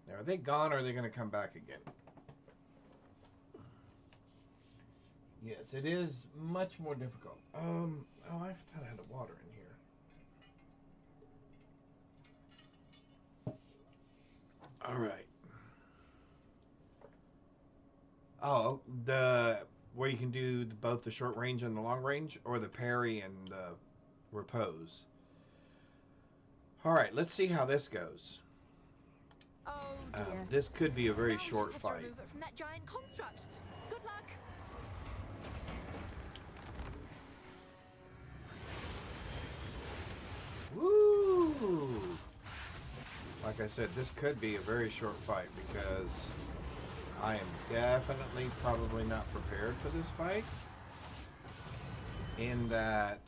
Now, are they gone or are they going to come back again? Yes, it is much more difficult. Oh, I thought I had a water in here. All right. Oh, where you can do both the short range and the long range, or the parry and the repose. All right, let's see how this goes. Oh dear. This could be a very Now we short just have to fight. remove it from that giant construct. Good luck. Woo! Like I said, this could be a very short fight because I am definitely probably not prepared for this fight. In that...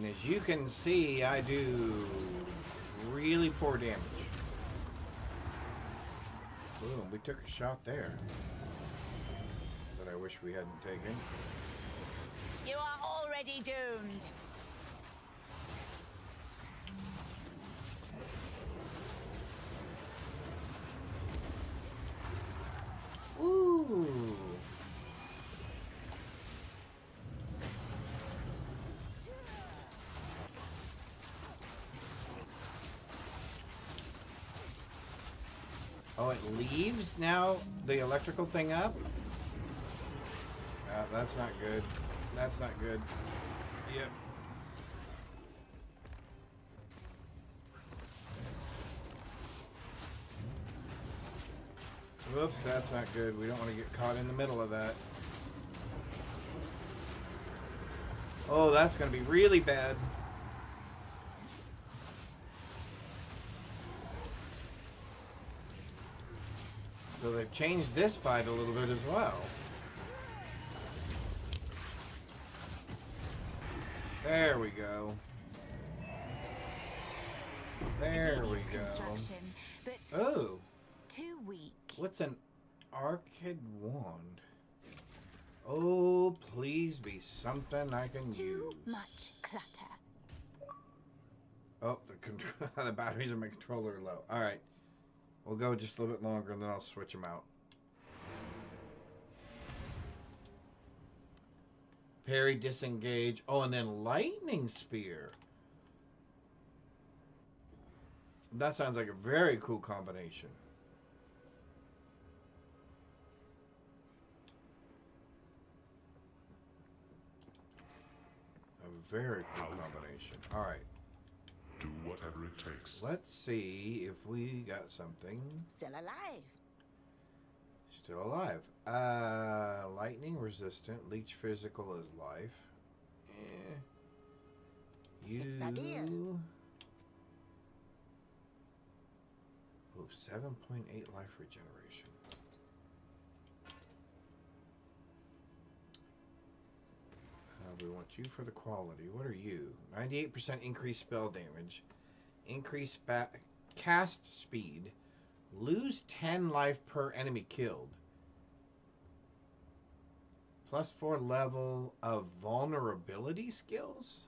And as you can see, I do really poor damage. Boom, we took a shot there that I wish we hadn't taken. You are already doomed. Ooh. Oh, it leaves now the electrical thing up? That's not good. That's not good. Yep. Whoops, that's not good. We don't want to get caught in the middle of that. Oh, that's going to be really bad. So they've changed this fight a little bit as well. There we go. There we go. But Oh, too weak. what's an arcade wand? Oh, please be something I can Too use. much clutter. Oh, the batteries in my controller are low. All right, we'll go just a little bit longer, and then I'll switch them out. Parry, disengage. Oh, and then lightning spear. That sounds like a very cool combination. A very cool combination. All right. Do whatever it takes. Let's see if we got something. Still alive. Still alive. Lightning resistant. Leech physical is life. You. Oh, 7.8 life regeneration. We want you for the quality. What are you? 98% increased spell damage. Increased cast speed. Lose 10 life per enemy killed. +4 level of vulnerability skills?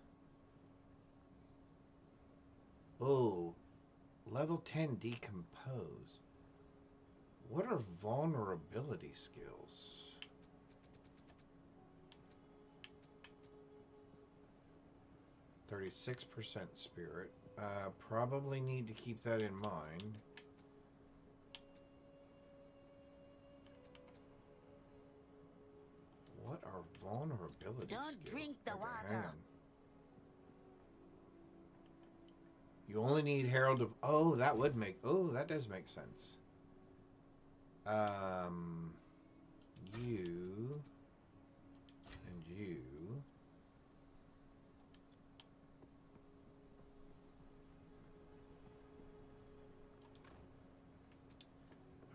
Oh. Level 10 decompose. What are vulnerability skills? %36% spirit. Probably need to keep that in mind. What are vulnerability skills? Don't drink the Okay, water. hang on. You only need Herald of... Oh, that would make... Oh, that does make sense. You... And you...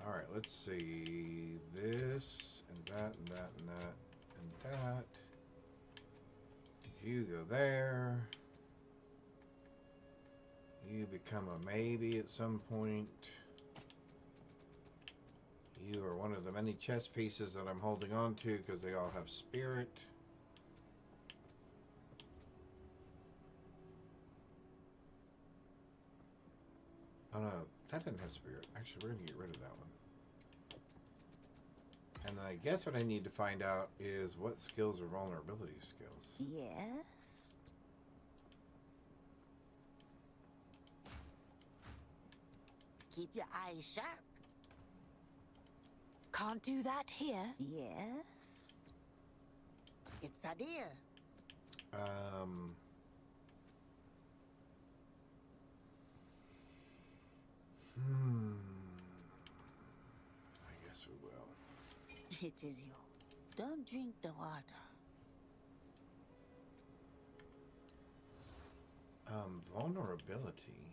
Alright, let's see. This, and that, and that, and that, and that. You go there. You become a maybe at some point. You are one of the many chess pieces that I'm holding on to because they all have spirit. Oh no, that didn't have spirit. Actually, we're going to get rid of that one. And then I guess what I need to find out is what skills are vulnerability skills. Yes. Keep your eyes sharp. Can't do that here. Yes. It's a deal. I guess we will. It is you. Don't drink the water. Vulnerability.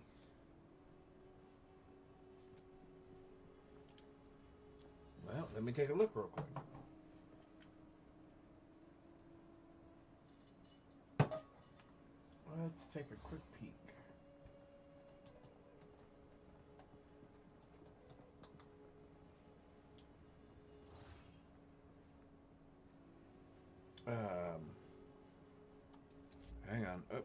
Well, let me take a look real quick. Let's take a quick peek. Hang on. Oh.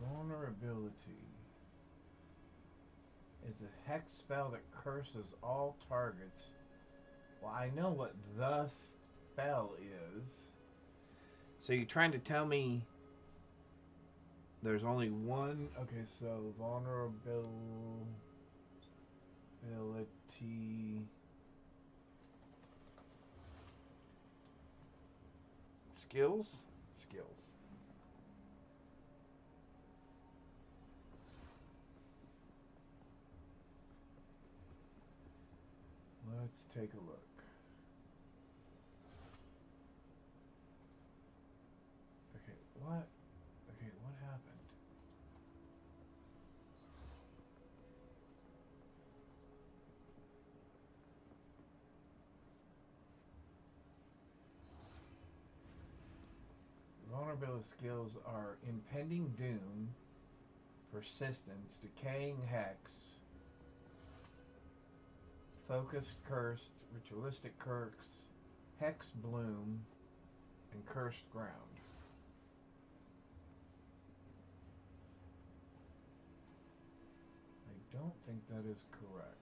Vulnerability is a hex spell that curses all targets. Well, I know what the spell is. So you're trying to tell me there's only one? Okay, so vulnerability. Skills? Skills. Let's take a look. Okay, what? Okay, what happened? Vulnerability skills are Impending Doom, Persistence, Decaying Hex, Focused Cursed, Ritualistic Curse, Hex Bloom, and Cursed Ground. I don't think that is correct.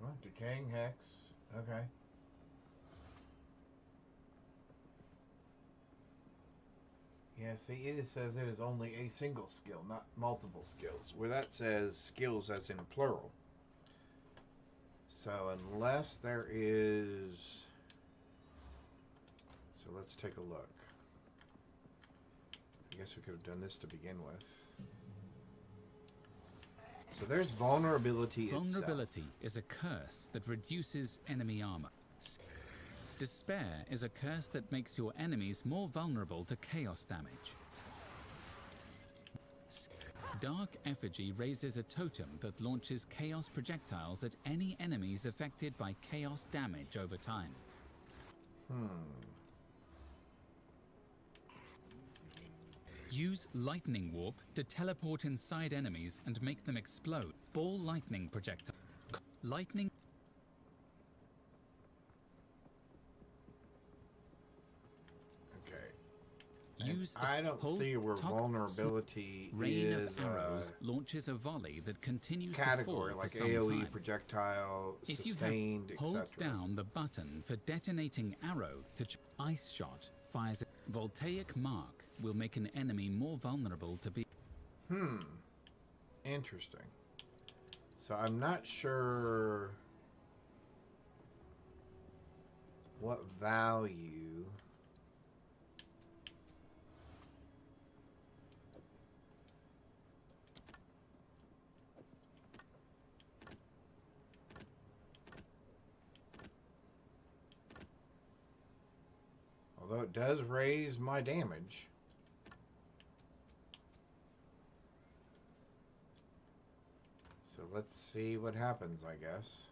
Well, Decaying Hex. Okay. Yeah, see, it says it is only a single skill, not multiple skills. Where that says skills as in plural. So unless there is... So let's take a look. I guess we could have done this to begin with. So there's vulnerability itself. Vulnerability is a curse that reduces enemy armor. Despair is a curse that makes your enemies more vulnerable to chaos damage. Dark Effigy raises a totem that launches chaos projectiles at any enemies affected by chaos damage over time. Use Lightning Warp to teleport inside enemies and make them explode. Ball lightning projectile. Lightning. Use I don't see where vulnerability Rain is of Arrows launches a volley that continues category, to fall like for some AoE time. projectile, If you sustained, have, hold etc. down the button for detonating arrow to Ice Shot fires. Voltaic Mark will make an enemy more vulnerable to be. Interesting. So I'm not sure what value. Although it does raise my damage. So let's see what happens, I guess.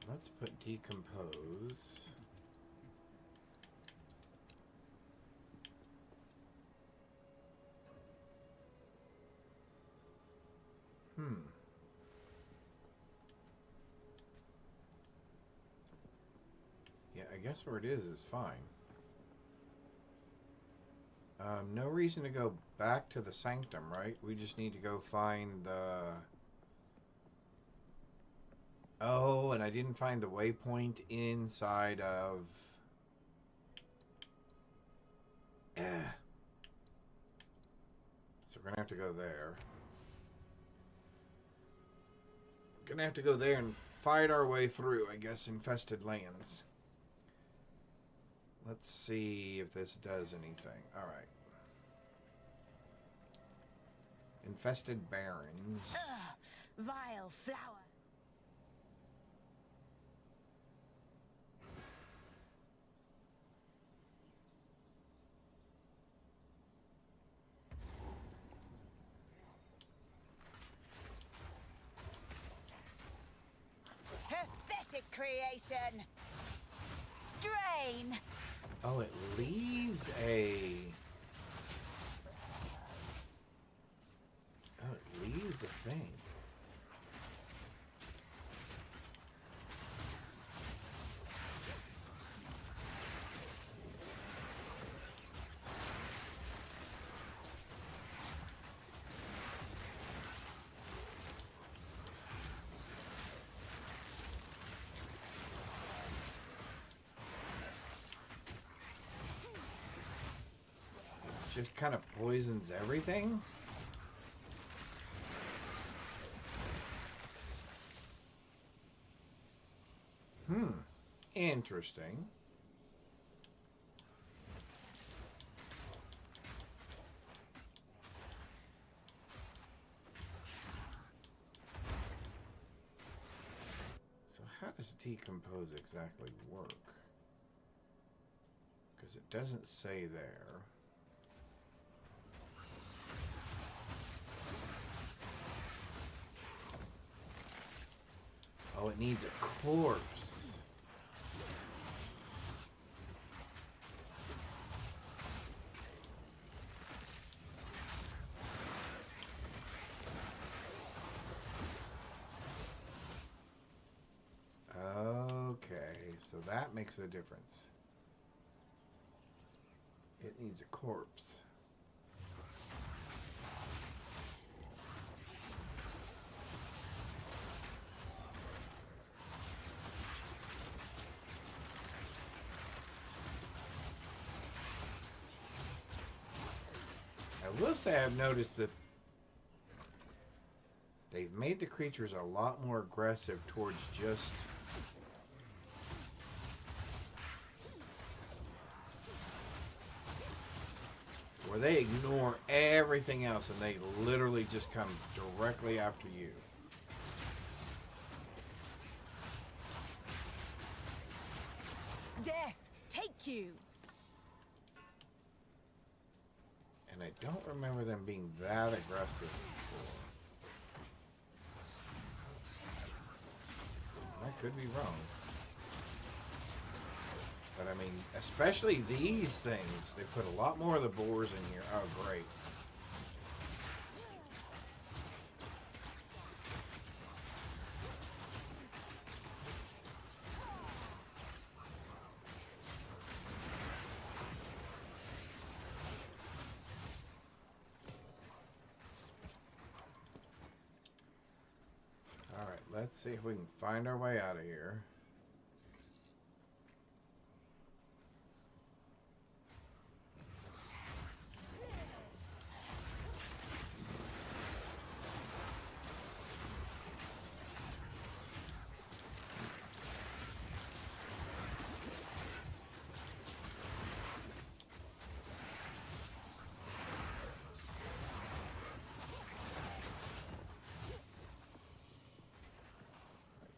Let's put decompose. guess where it is fine. No reason to go back to the sanctum, right? We just need to go find the... Oh, and I didn't find the waypoint inside of... So we're gonna have to go there. Gonna have to go there and fight our way through, I guess, infested lands. Let's see if this does anything. Alright. Infested barrens. Ugh, vile flower. Pathetic creation. Drain. Oh, it leaves a... Oh, it leaves a thing. Just kind of poisons everything. Interesting. So how does decompose exactly work? Because it doesn't say there. Oh, it needs a corpse. Okay, so that makes a difference. It needs a corpse. I will say I've noticed that they've made the creatures a lot more aggressive towards just where they ignore everything else and they literally just come directly after you. Death, take you. And I don't remember them being that aggressive before. I could be wrong. But I mean, especially these things, they put a lot more of the boars in here. Oh, great. Alright, let's see if we can find our way out of here.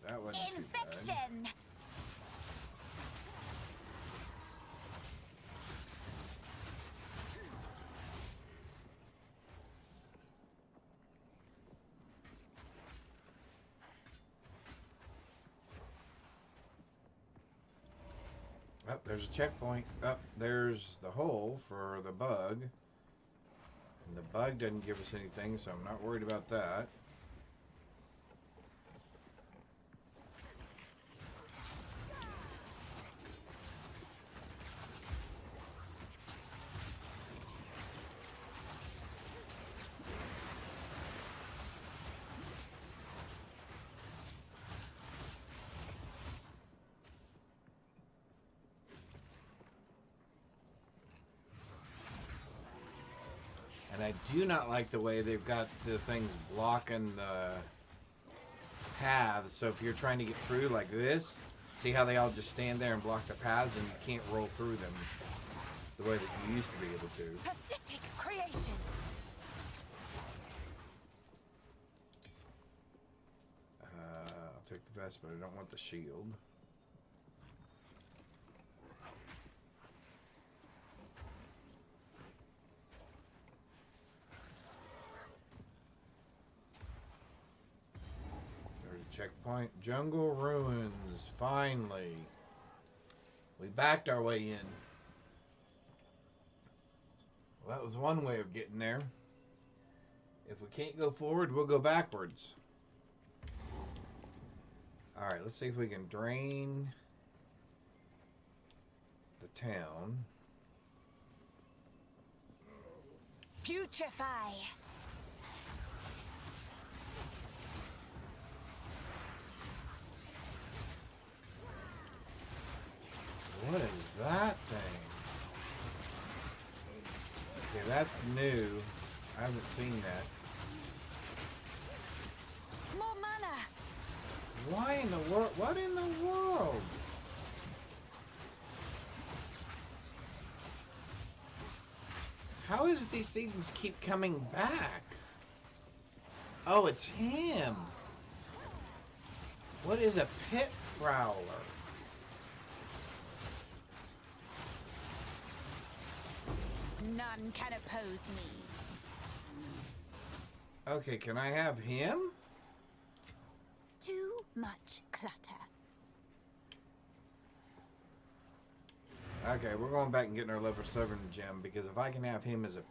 That wasn't too bad. Infection. Oh, there's a checkpoint. Oh, there's the hole for the bug. And the bug doesn't give us anything, so I'm not worried about that. I do not like the way they've got the things blocking the paths. So if you're trying to get through like this, see how they all just stand there and block the paths and you can't roll through them the way that you used to be able to. Pathetic creation. I'll take the vest, but I don't want the shield. Checkpoint. Jungle ruins. Finally. We backed our way in. Well, that was one way of getting there. If we can't go forward, we'll go backwards. Alright, let's see if we can drain the town. Putrefy. What is that thing? Okay, that's new. I haven't seen that. More mana. Why in the world? What in the world? How is it these things keep coming back? Oh, it's him. What is a pit prowler? None can oppose me. Okay, can I have him? Too much clutter. Okay, we're going back and getting our level 7 gem, because if I can have him as a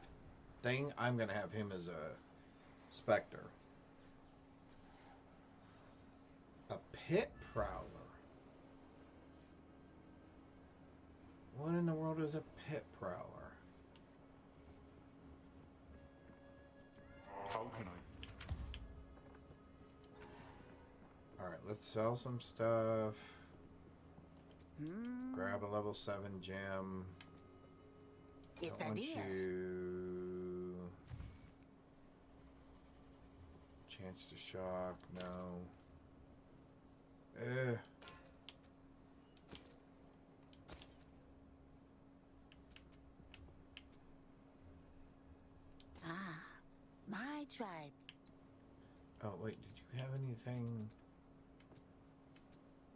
thing, I'm going to have him as a specter. A pit prowler. What in the world is a pit prowler? How can I? Alright, let's sell some stuff. Grab a level 7 gem. It's Don't a want deal. you. Chance to shock, no. Ah, my tribe. Oh, wait, did you have anything?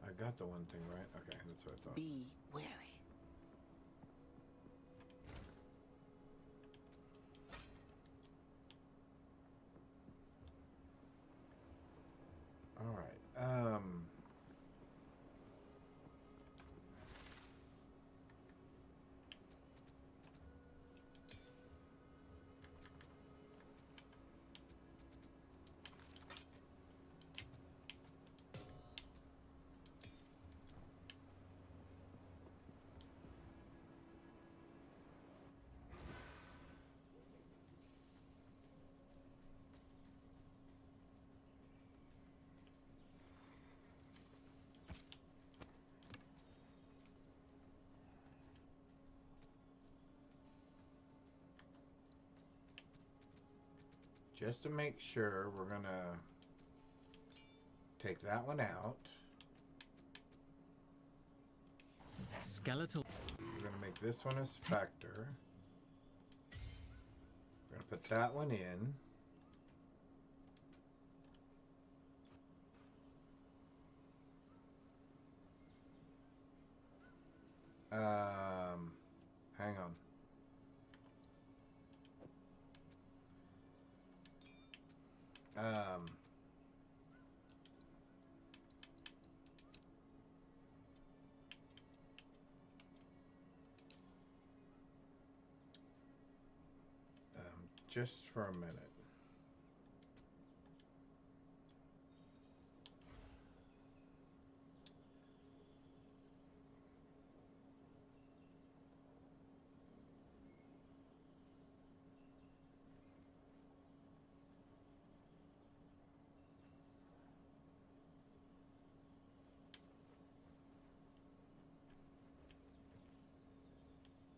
I got the one thing, right? Okay, that's what I thought. Be wary. Alright, just to make sure, we're gonna take that one out. Skeletal. We're gonna make this one a specter. We're gonna put that one in. Hang on. Just for a minute.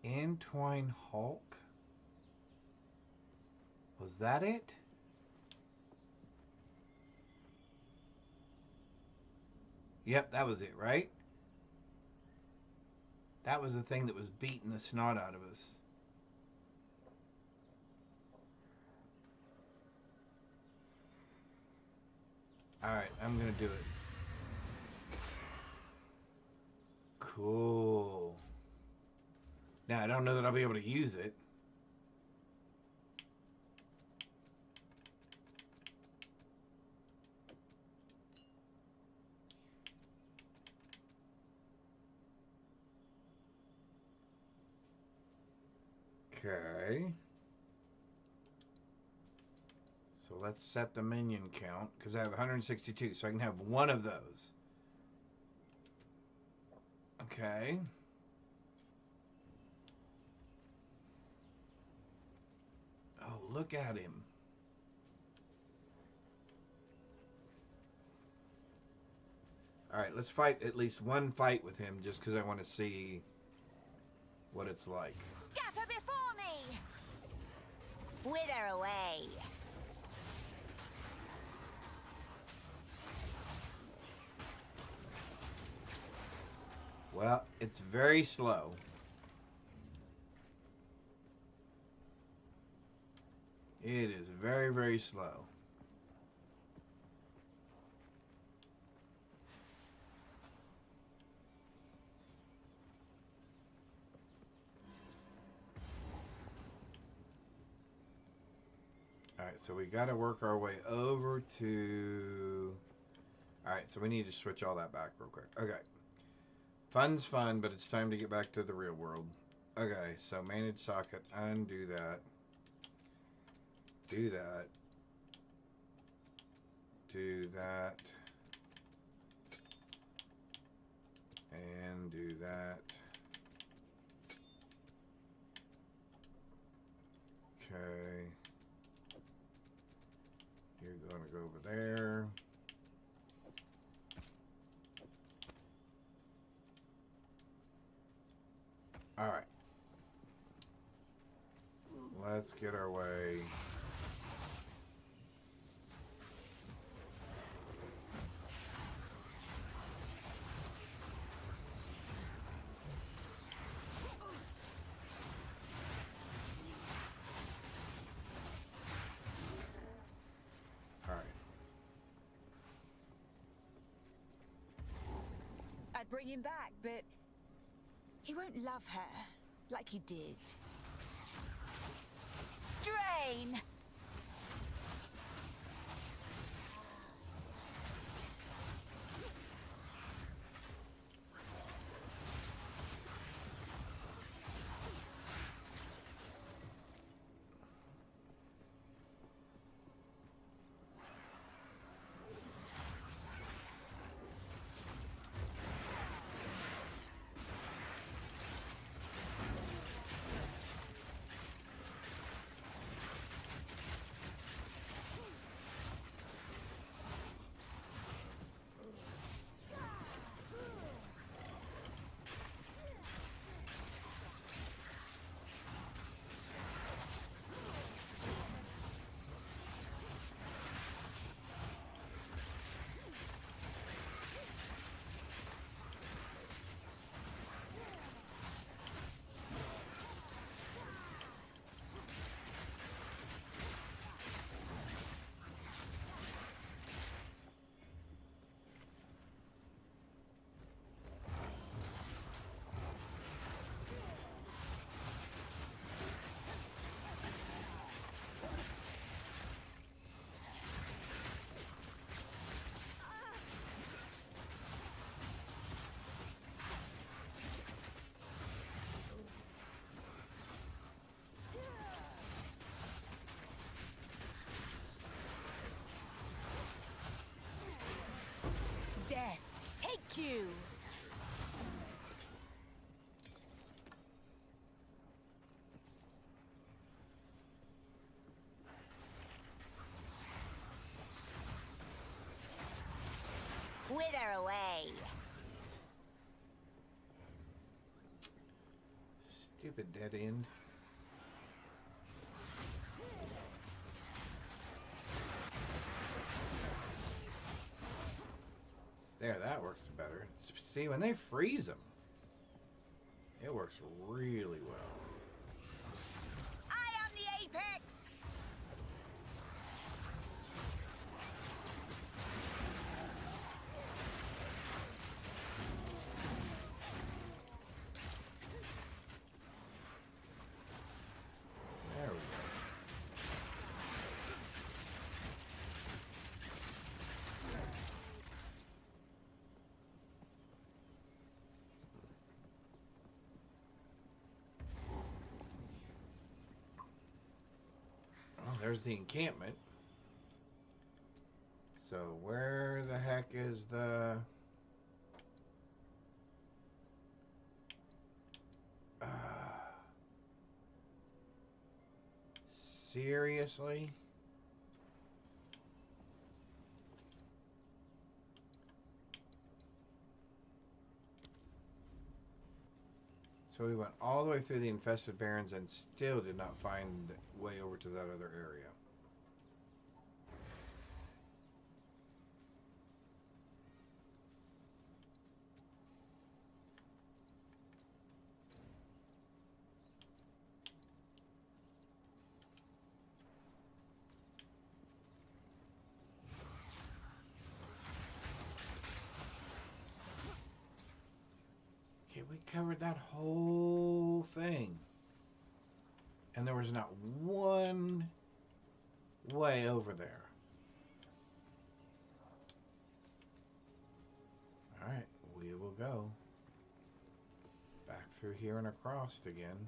Entwine Hulk. Was that it? Yep, that was it, right? That was the thing that was beating the snot out of us. Alright, I'm gonna do it. Cool. Now, I don't know that I'll be able to use it. Okay. So let's set the minion count, because I have 162, so I can have one of those. Okay. Oh, look at him. Alright, let's fight at least one fight with him, just because I want to see what it's like. Scatter before me! Wither away! Well, it's very slow. It is very, very slow. Alright, so we got to work our way over to... Alright, so we need to switch all that back real quick. Okay. Fun's fun, but it's time to get back to the real world. Okay, so manage socket, undo that. Do that. Do that. And do that. Okay. You're going to go over there. All right. Let's get our way. All right. I'd bring him back, but he won't love her like he did. Drain! Death, take you! Wither away! Stupid dead end. See, when they freeze them, it works really well. I am the apex! There we go. There's the encampment. So where the heck is the... seriously? So we went all the way through the infested barrens and still did not find the way over to that other area. Okay, we covered that whole thing. And there was not one way over there. Alright, we will go back through here and across again.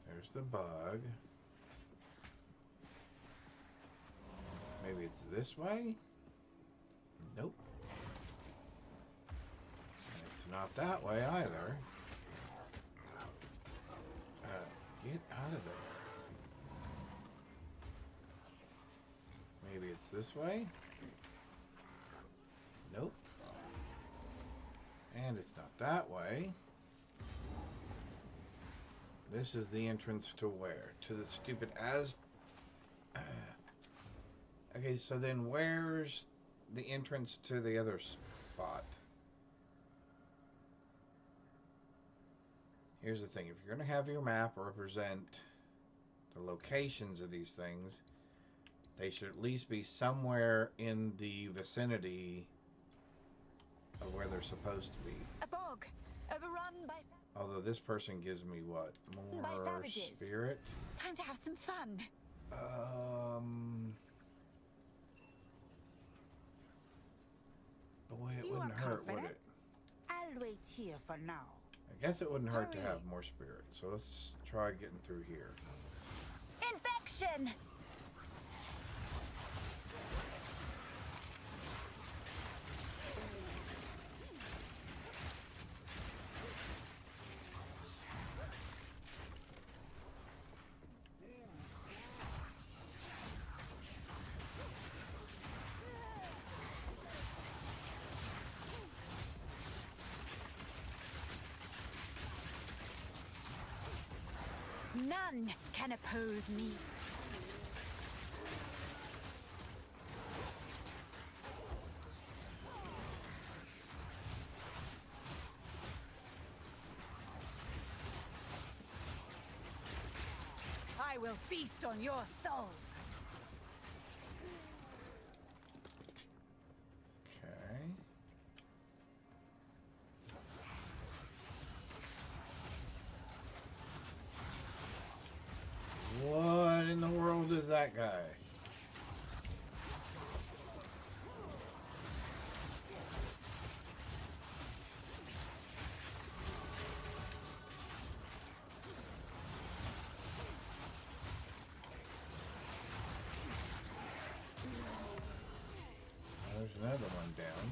There's the bug. Maybe it's this way? Nope. And it's not that way either. Get out of there. Maybe it's this way? Nope. And it's not that way. This is the entrance to where? To the stupid okay, so then where's the entrance to the other spot? Here's the thing. If you're going to have your map represent the locations of these things, they should at least be somewhere in the vicinity of where they're supposed to be. A bog, overrun by... Although this person gives me what? By More savages. spirit? Time to have some fun. Boy, it You wouldn't are hurt, would confident? it? I'll wait here for now. I guess it wouldn't hurt to Hurry. have more spirit. So let's try getting through here. Infection! None can oppose me. I will feast on your soul. Okay. What in the world is that guy? There's another one down.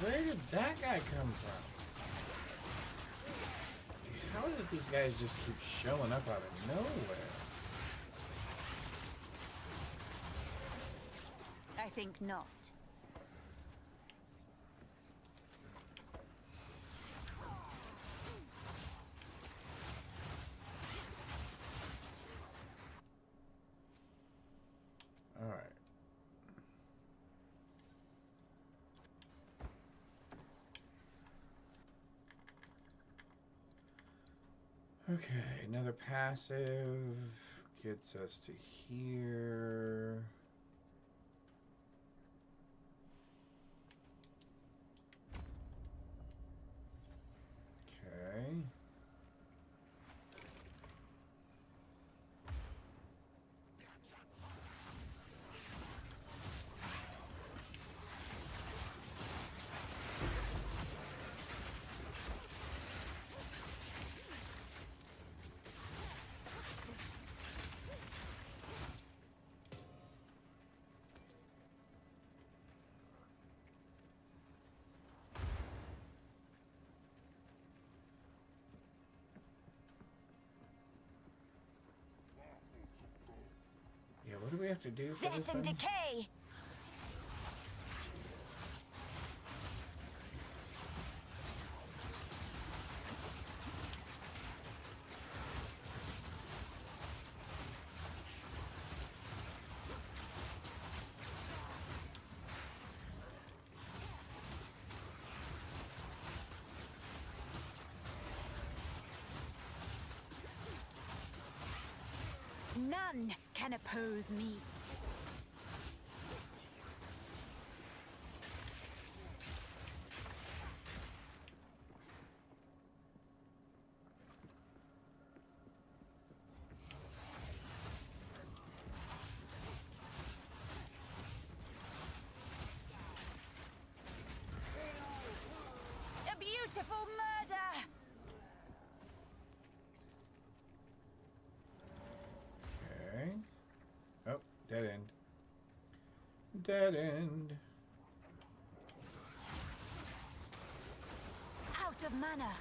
Where did that guy come from? How is it these guys just keep showing up out of nowhere? I think not. All right. Okay, another passive gets us to here. Okay. Yeah, what do we have to do for this Death and one? decay! None can oppose me. A beautiful murder! Okay. Oh, dead end. Dead end. Out of mana.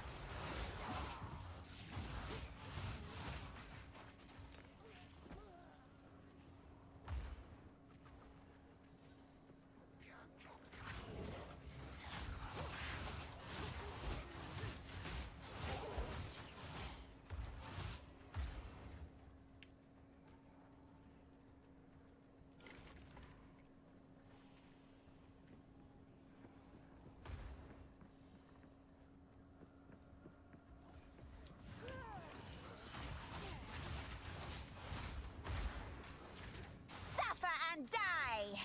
Suffer and die!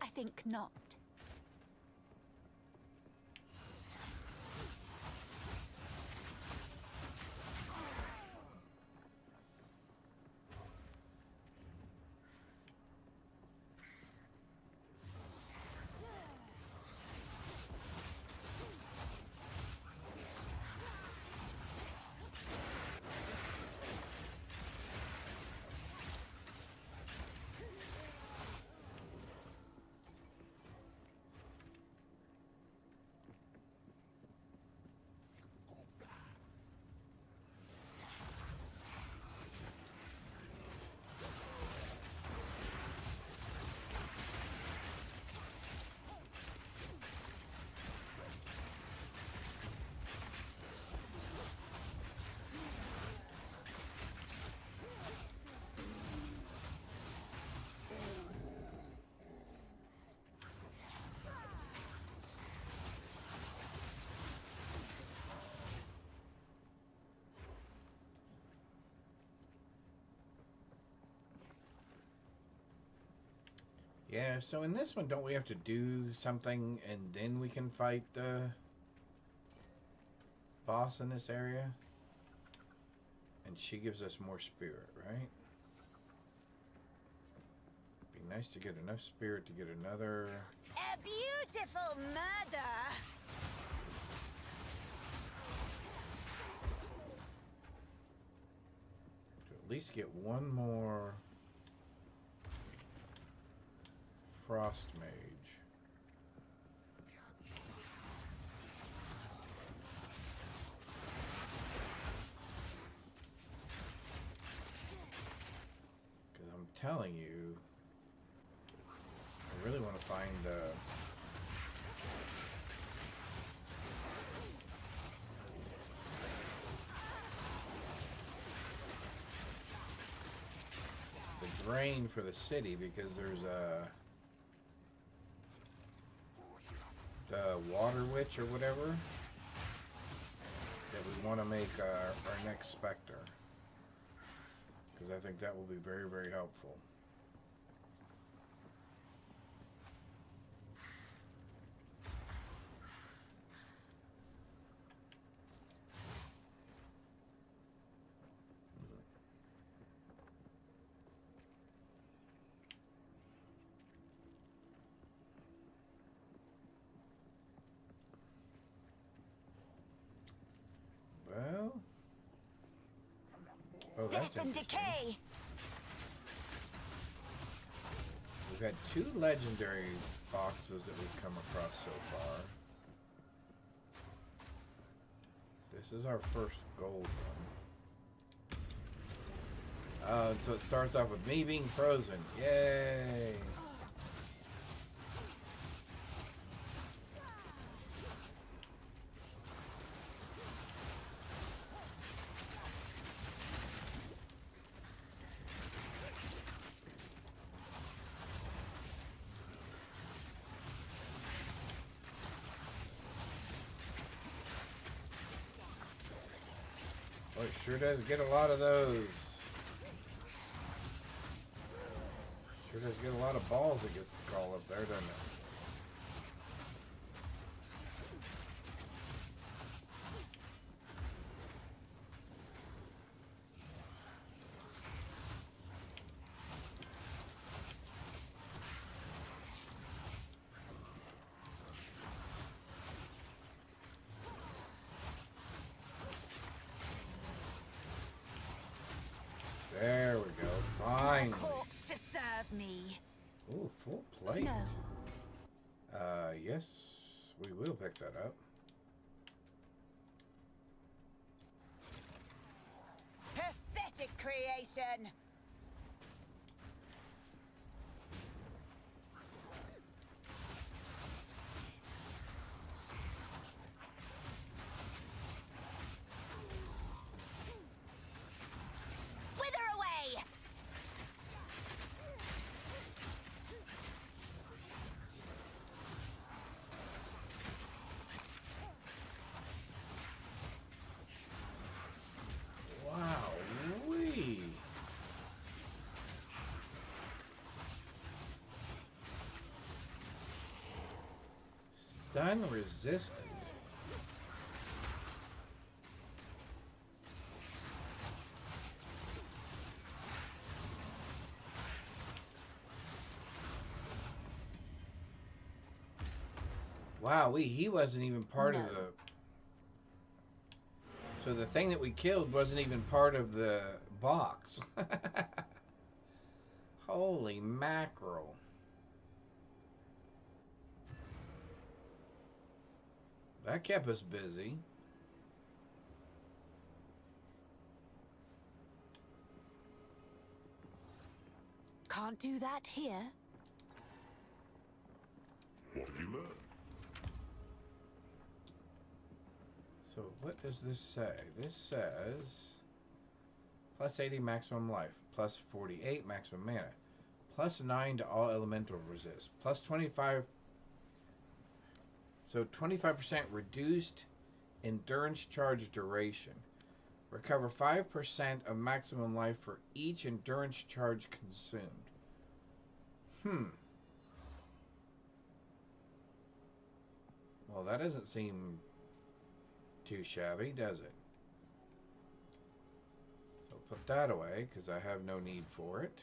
I think not. Yeah, so in this one, don't we have to do something and then we can fight the boss in this area? And she gives us more spirit, right? Be nice to get enough spirit to get another. A beautiful murder. To at least get one more frost mage. Because I'm telling you, I really want to find the drain for the city, because there's the water witch or whatever that we want to make our next specter, because I think that will be very, very helpful. Well, oh, that's Death and interesting. decay. We've had 2 legendary boxes that we've come across so far. This is our first gold one. So it starts off with me being frozen. Yay! Oh, it sure does get a lot of those. Sure does get a lot of balls that gets to call up there, doesn't it? There we go. Finally. Corpse to serve me. Ooh, full plate. No. Yes, we will pick that up. Pathetic creation. Wither away. Wow-wee. Stun resistant. Wow, he wasn't even part of No. the... So the thing that we killed wasn't even part of the box. Holy mackerel. That kept us busy. Can't do that here. What have you learned? So what does this say? This says plus 80 maximum life, plus 48 maximum mana, plus 9 to all elemental resist, plus 25. So 25% reduced endurance charge duration. Recover 5% of maximum life for each endurance charge consumed. Well, that doesn't seem too shabby, does it? So put that away, because I have no need for it.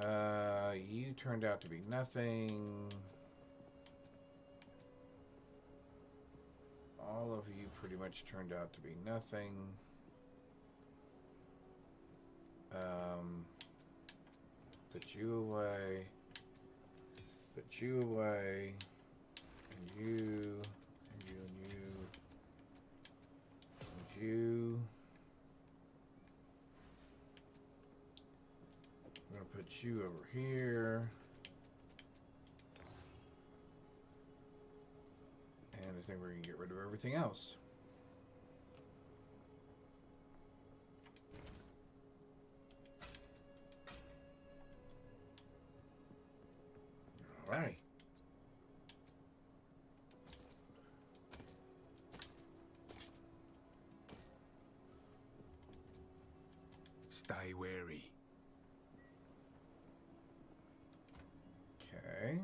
You turned out to be nothing. All of you pretty much turned out to be nothing. Put you away. Put you away. And you. And you and you. And you. I'm gonna put you over here. And I think we're gonna get rid of everything else. All right. Stay wary. Okay.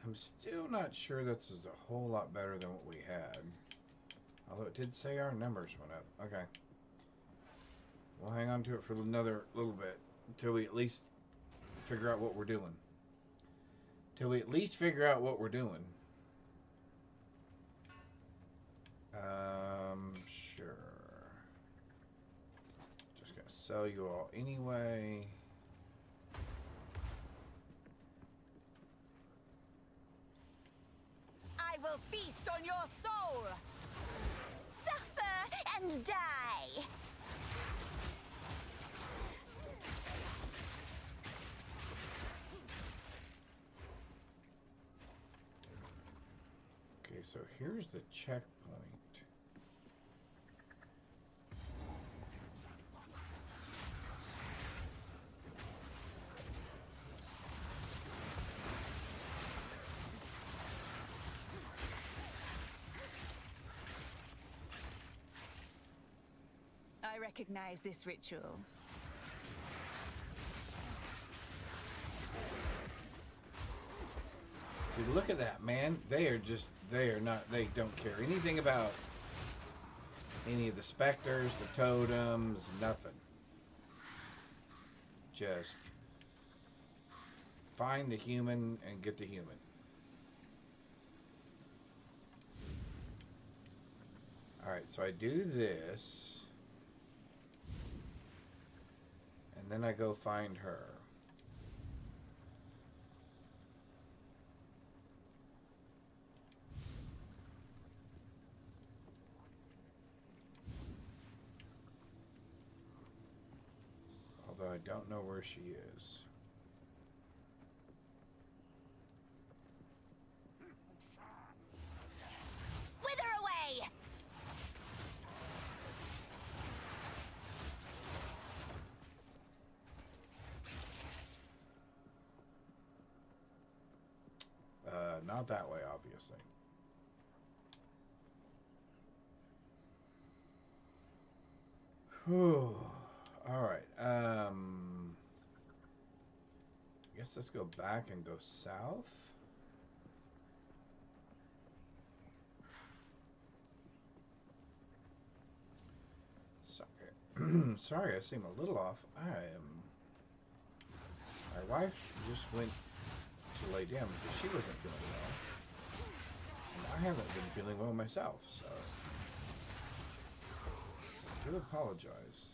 I'm still not sure this is a whole lot better than what we had. Although it did say our numbers went up. Okay. We'll hang on to it for another little bit until we at least figure out what we're doing. Till we at least figure out what we're doing. Sure. Just gonna sell you all anyway. I will feast on your soul! Suffer and die! Okay, so here's the checkpoint. I recognize this ritual. Dude, look at that, man. They are not, they don't care anything about any of the specters, the totems, nothing. Just find the human and get the human. Alright, so I do this. And then I go find her. Although I don't know where she is. Wither away! Not that way, obviously. Whew. All right. I guess let's go back and go south. Sorry. Sorry, I seem a little off. My wife just went to lay down because she wasn't feeling well. And I haven't been feeling well myself, so I do apologize.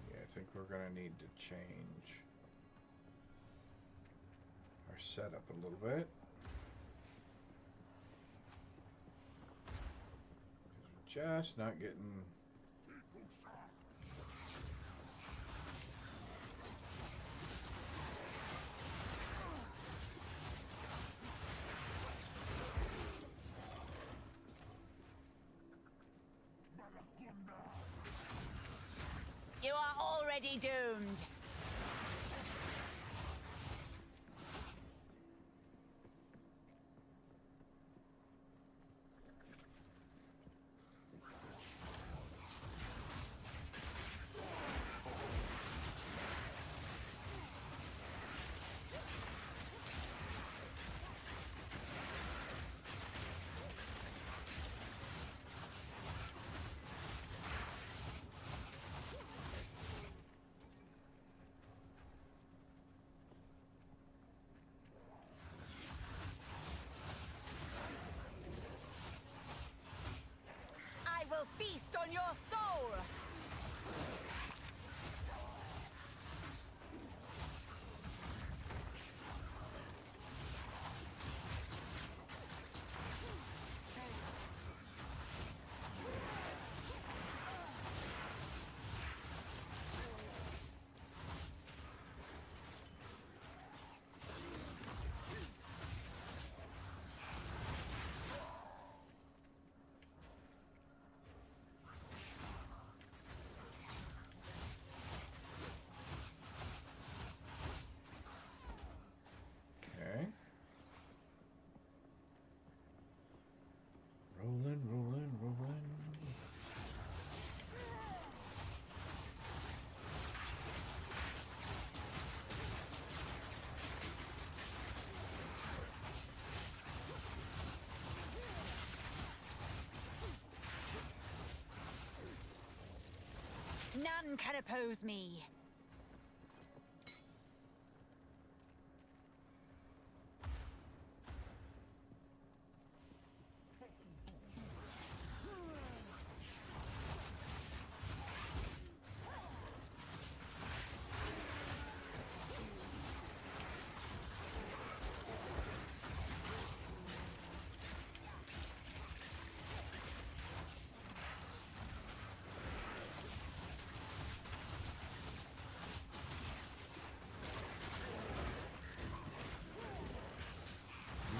I think we're going to need to change our setup a little bit. just not getting... You are already doomed. I will feast on your soul. Okay. Rolling, rolling, rolling. None can oppose me.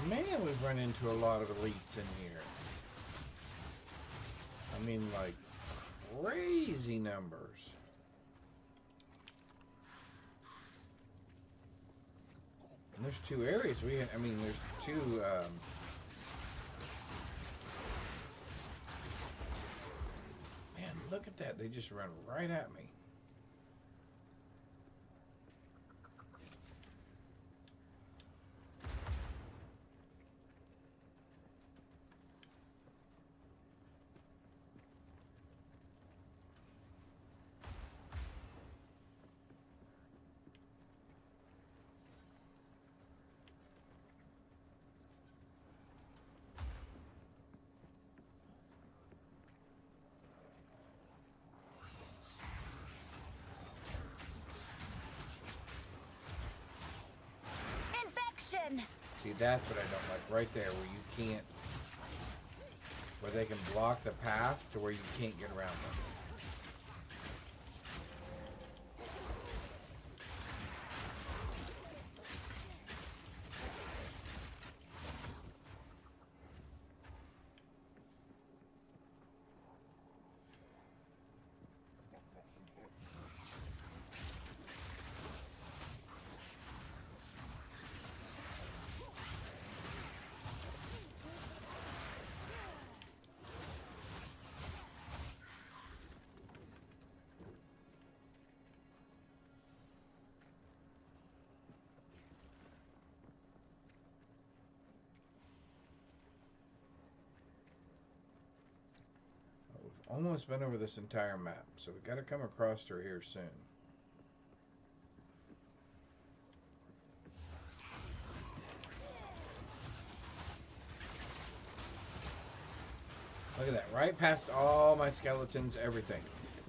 Man, we've run into a lot of elites in here. I mean, like, crazy numbers. And there's two areas there's two, man, look at that. They just run right at me. Infection. See, that's what I don't like right there, where you can't, where they can block the path to where you can't get around them. Almost been over this entire map, so we got to come across her here soon. Look at that, right past all my skeletons, everything.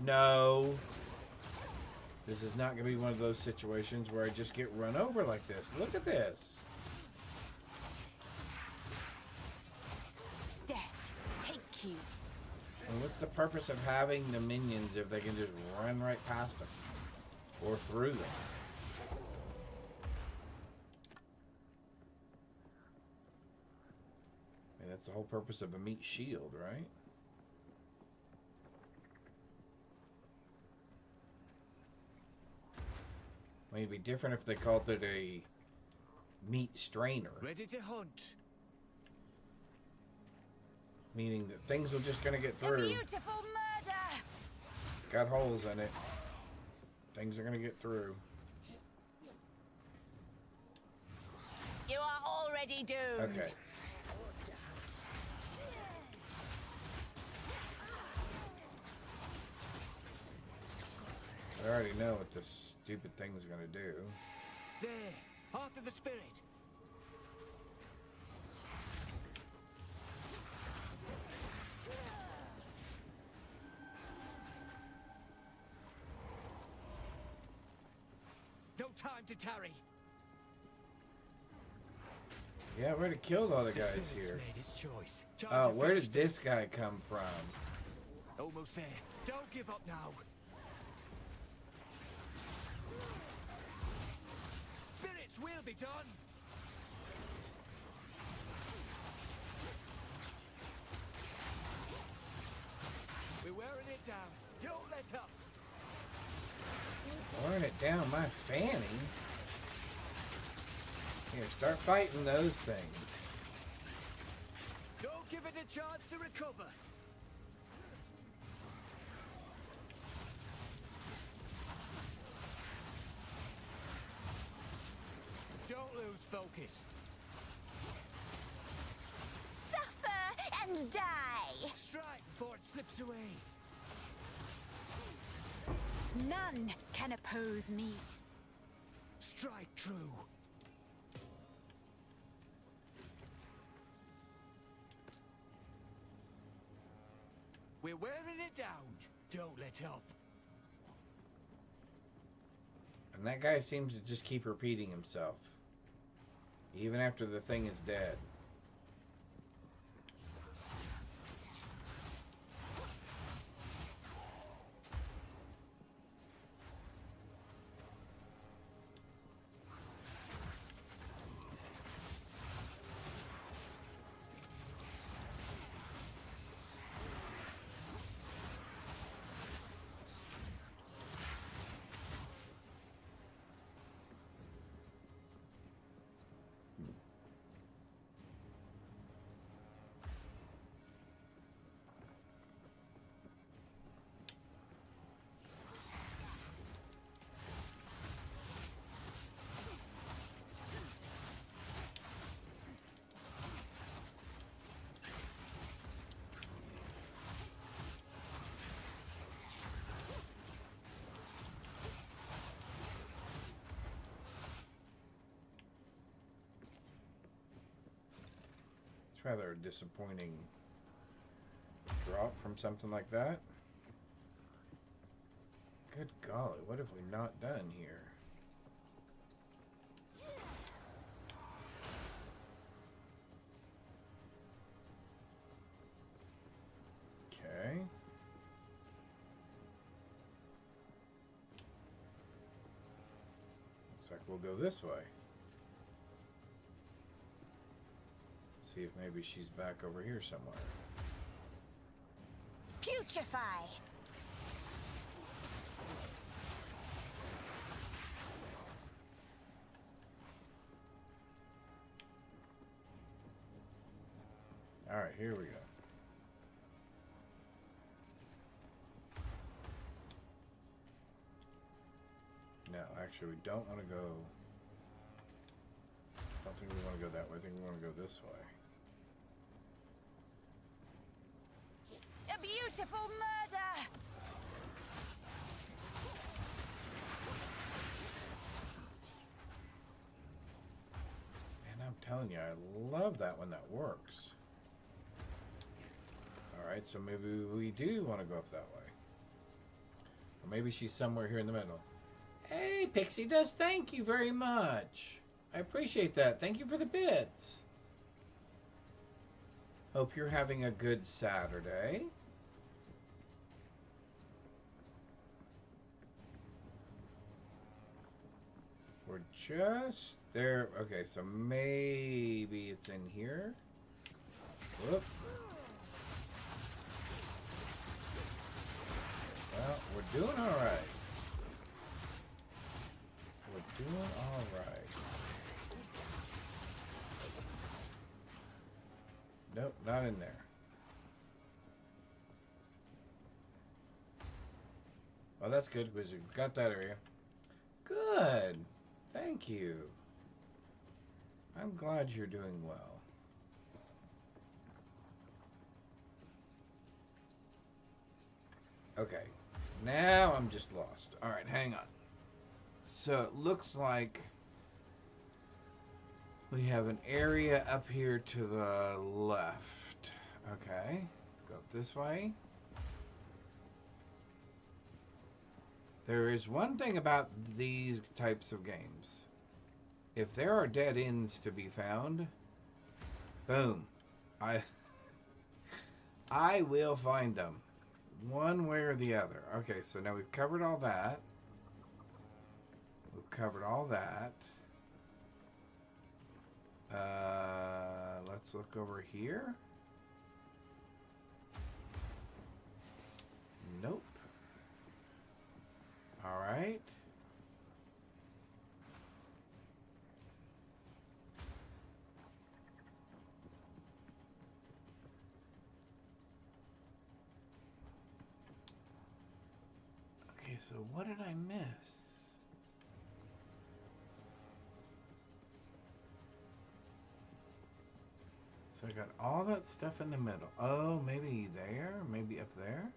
No, this is not going to be one of those situations where I just get run over like this. Look at this. Death, take you. And What's the purpose of having the minions if they can just run right past them? Or through them? And that's the whole purpose of a meat shield, right? I mean, it'd be different if they called it a meat strainer. Ready to hunt. Meaning that things are just gonna get A through. beautiful murder! Got holes in it. Things are gonna get through. You are already doomed. Okay. I already know what this stupid thing's gonna do. There. After the spirit. No time to tarry. Yeah, we already killed all the The guys spirit's here. made his choice. Time Oh, to where finish did this guy come from? Almost there. Don't give up now. Spirits will be done. We're wearing it down. Don't let up. Wearing it down my fanny. Here, start fighting those things. Don't give it a chance to recover. Don't lose focus. Suffer and die! Strike before it slips away. None can oppose me. Strike true. We're wearing it down. Don't let up. And that guy seems to just keep repeating himself. Even after the thing is dead. It's rather a disappointing drop from something like that. Good golly, what have we not done here? Okay. Looks like we'll go this way. See if maybe she's back over here somewhere. Putrefy! Alright, here we go. No, actually we don't want to go... I don't think we want to go that way. I think we want to go this way. A beautiful murder! And I'm telling you, I love that when that works. Alright, so maybe we do want to go up that way. Or maybe she's somewhere here in the middle. Hey, Pixie Dust, thank you very much. I appreciate that. Thank you for the bits. Hope you're having a good Saturday. just there. Okay, so maybe it's in here. Whoop. Well, we're doing all right. We're doing all right. Nope, not in there. Oh, that's good, Wizard. Got that area. Good. Thank you. I'm glad you're doing well. Okay. Now I'm just lost. Alright, hang on. So it looks like we have an area up here to the left. Okay. Let's go up this way. There is one thing about these types of games. If there are dead ends to be found, boom. I will find them. One way or the other. Okay, so now we've covered all that. We've covered all that. Let's look over here. Nope. All right. Okay, so what did I miss? So I got all that stuff in the middle. Oh, maybe there? Maybe up there?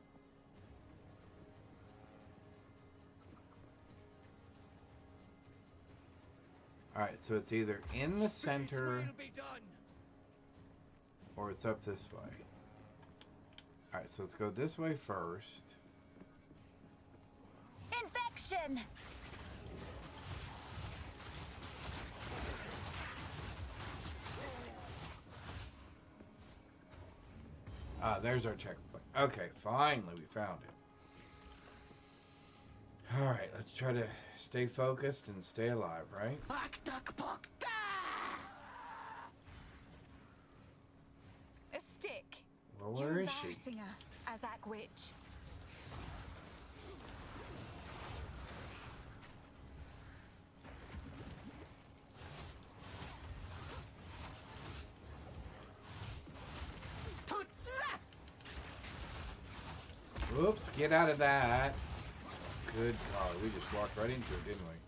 Alright, so it's either in the center or it's up this way. Alright, so let's go this way first. Infection! Ah, there's our checkpoint. Okay, finally we found it. Alright, let's try to stay focused and stay alive, right? A stick. Well, where is she? Embarrassing us, Azak Witch. Whoops, get out of that. Good God, we just walked right into it, didn't we?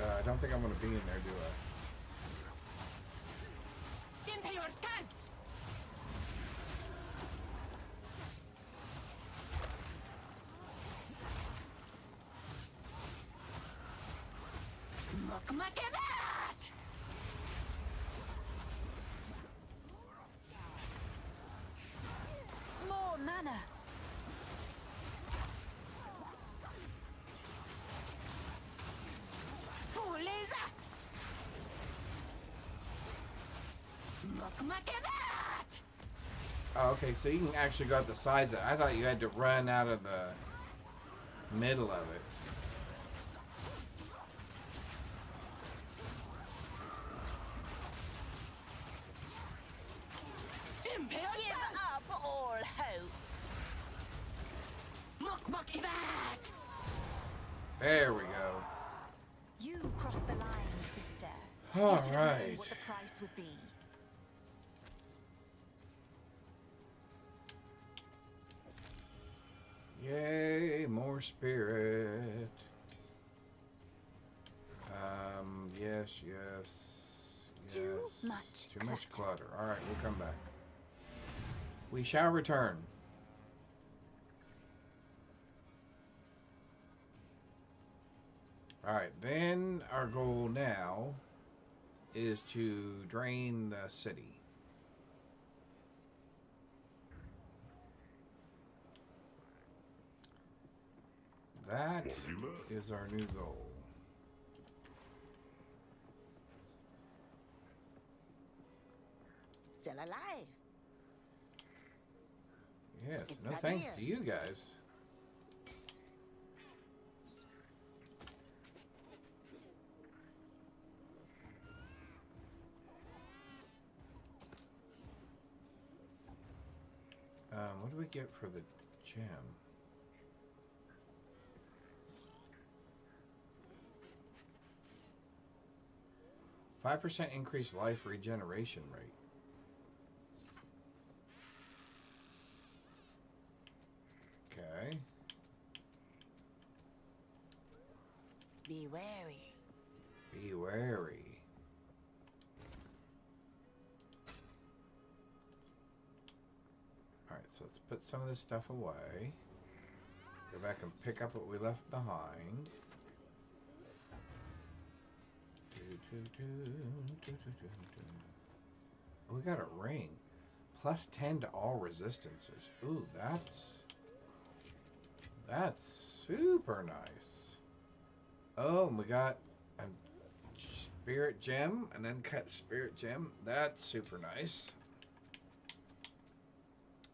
I don't think I'm going to be in there, do I? More mana. Oh, okay, so you can actually go out the sides. I thought you had to run out of the middle of it. Give up all hope. There we go. You crossed the line, sister. All You should have known right. what the price would be. Yay, more spirit. Yes, yes, yes. Too much Too much clutter. clutter. Alright, we'll come back. We shall return. Alright, then our goal now is to drain the city. That is our new goal. Still alive. Yes, It's no up thanks here. to you guys. What do we get for the gem? %5 increased life regeneration rate. Okay. Be wary. Be wary. Alright, so let's put some of this stuff away. Go back and pick up what we left behind. Oh, we got a ring. +10 to all resistances. Ooh, that's super nice. Oh, and we got a spirit gem, an uncut spirit gem. That's super nice.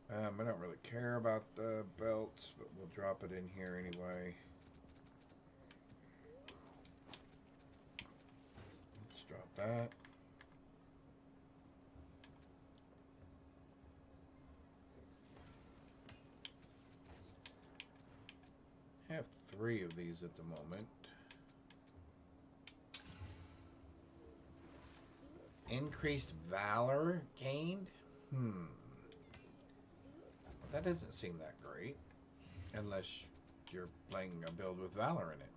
I don't really care about the belts, but we'll drop it in here anyway. Let's drop that. I have 3 of these at the moment. Increased valor gained? That doesn't seem that great. Unless you're playing a build with valor in it.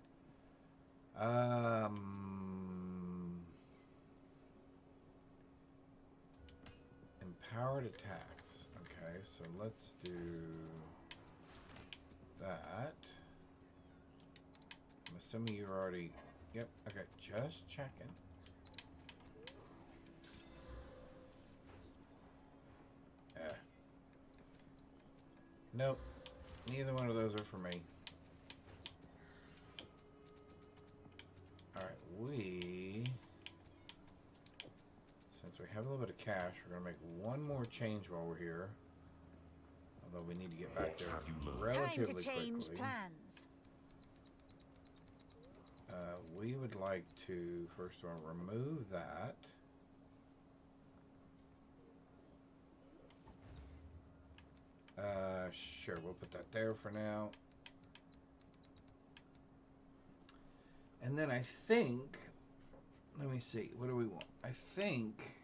Empowered attacks. Okay, so let's do that. I'm assuming you're already... Yep, okay, just checking. Nope, neither one of those are for me. Alright, since we have a little bit of cash, we're going to make one more change while we're here. Although we need to get back there relatively Time to change quickly. plans. We would like to, first of all, remove that. Sure, we'll put that there for now. And then I think, let me see, what do we want? I think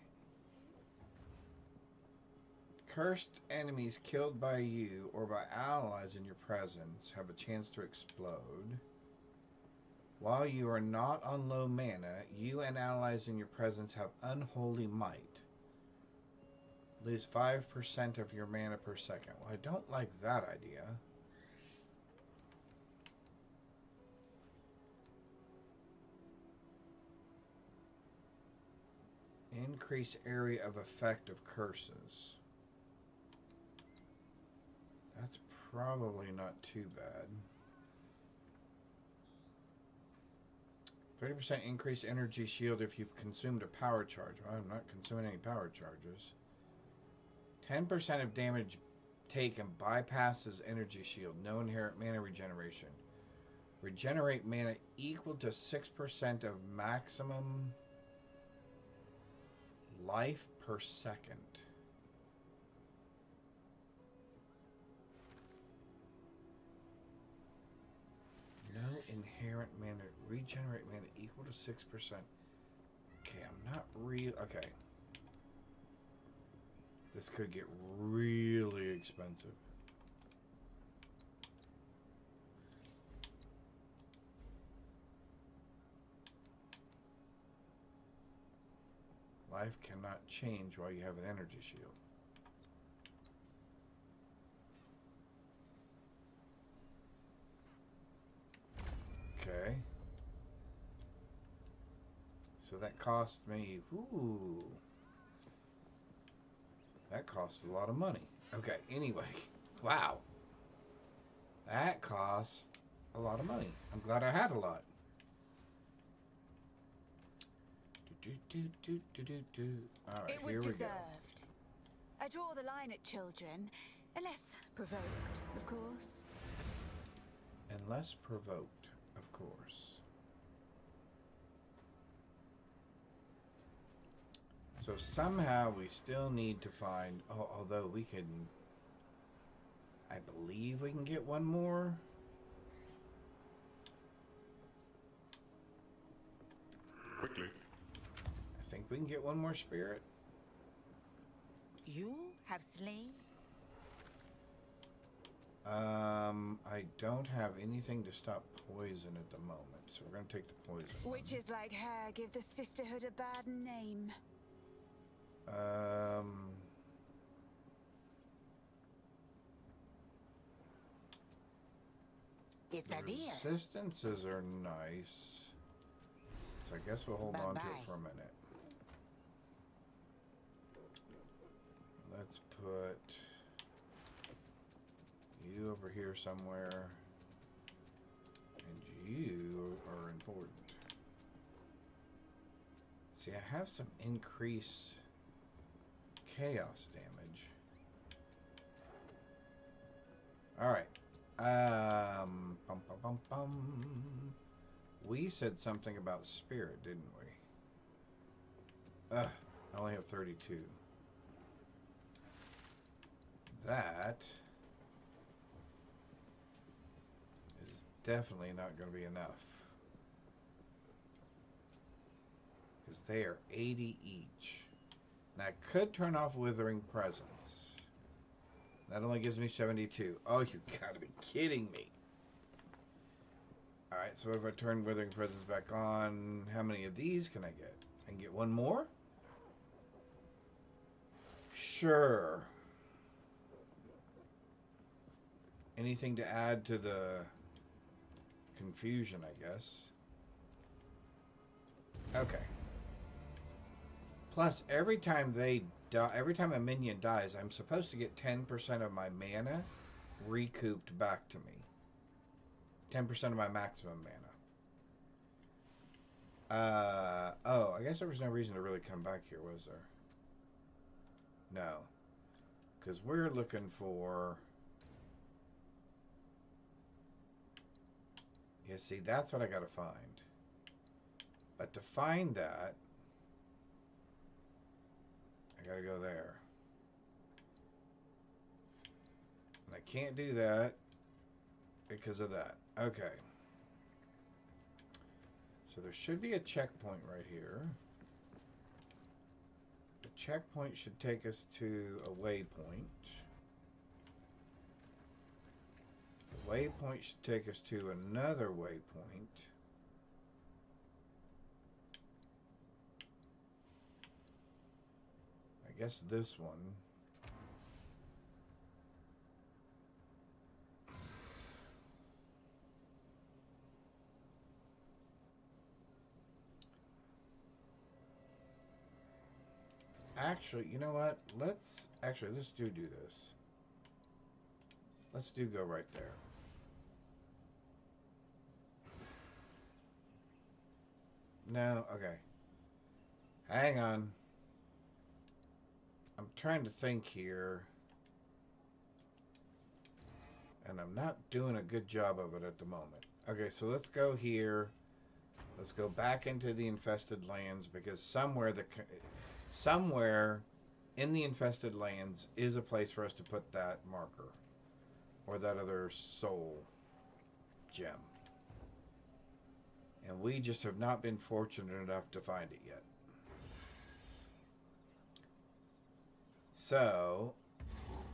cursed enemies killed by you or by allies in your presence have a chance to explode. While you are not on low mana, you and allies in your presence have unholy might. Lose 5% of your mana per second. Well, I don't like that idea. Increase area of effect of curses. That's probably not too bad. 30% increase energy shield if you've consumed a power charge. Well, I'm not consuming any power charges. 10% of damage taken bypasses energy shield. No inherent mana regeneration. Regenerate mana equal to 6% of maximum life per second. No inherent mana. Regenerate mana equal to 6%. Okay, I'm not real. Okay. This could get really expensive. Life cannot change while you have an energy shield. Okay. So that cost me, ooh. That cost a lot of money. Okay, anyway. Wow. That cost a lot of money. I'm glad I had a lot. Alright, It was here we go. deserved. I draw the line at children, unless provoked, of course. Unless provoked, of course. So somehow we still need to find, although we can, I believe we can get one more. Quickly. I think we can get one more spirit. You have slain? I don't have anything to stop poison at the moment, so we're gonna take the poison. Witches like her give the sisterhood a bad name. It's a deal. Resistances are nice. So I guess we'll hold on to it for a minute. Let's put you over here somewhere. And you are important. See, I have some increased chaos damage. Alright. Bum, bum, bum, bum. We said something about spirit, didn't we? I only have 32. That is definitely not going to be enough. Because they are 80 each. Now I could turn off Withering Presence. That only gives me 72. Oh, you gotta be kidding me. Alright, so if I turn Withering Presence back on, how many of these can I get? I can get one more? Sure. Anything to add to the confusion, I guess. Okay. Plus, every time they die, every time a minion dies, I'm supposed to get 10% of my mana recouped back to me. 10% of my maximum mana. Oh, I guess there was no reason to really come back here, was there? No. Because we're looking for... Yeah, see, that's what I gotta find. But to find that, I gotta go there. And I can't do that because of that. Okay. So there should be a checkpoint right here. The checkpoint should take us to a waypoint. The waypoint should take us to another waypoint. I guess this one. Actually, you know what? Let's do this. Let's go right there. No, okay. Hang on. I'm trying to think here. And I'm not doing a good job of it at the moment. Okay, so let's go here. Let's go back into the infested lands because somewhere in the infested lands is a place for us to put that marker. Or that other soul gem. And we just have not been fortunate enough to find it yet. So,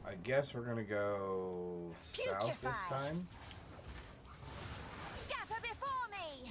I guess we're gonna go south this time. Scatter before me!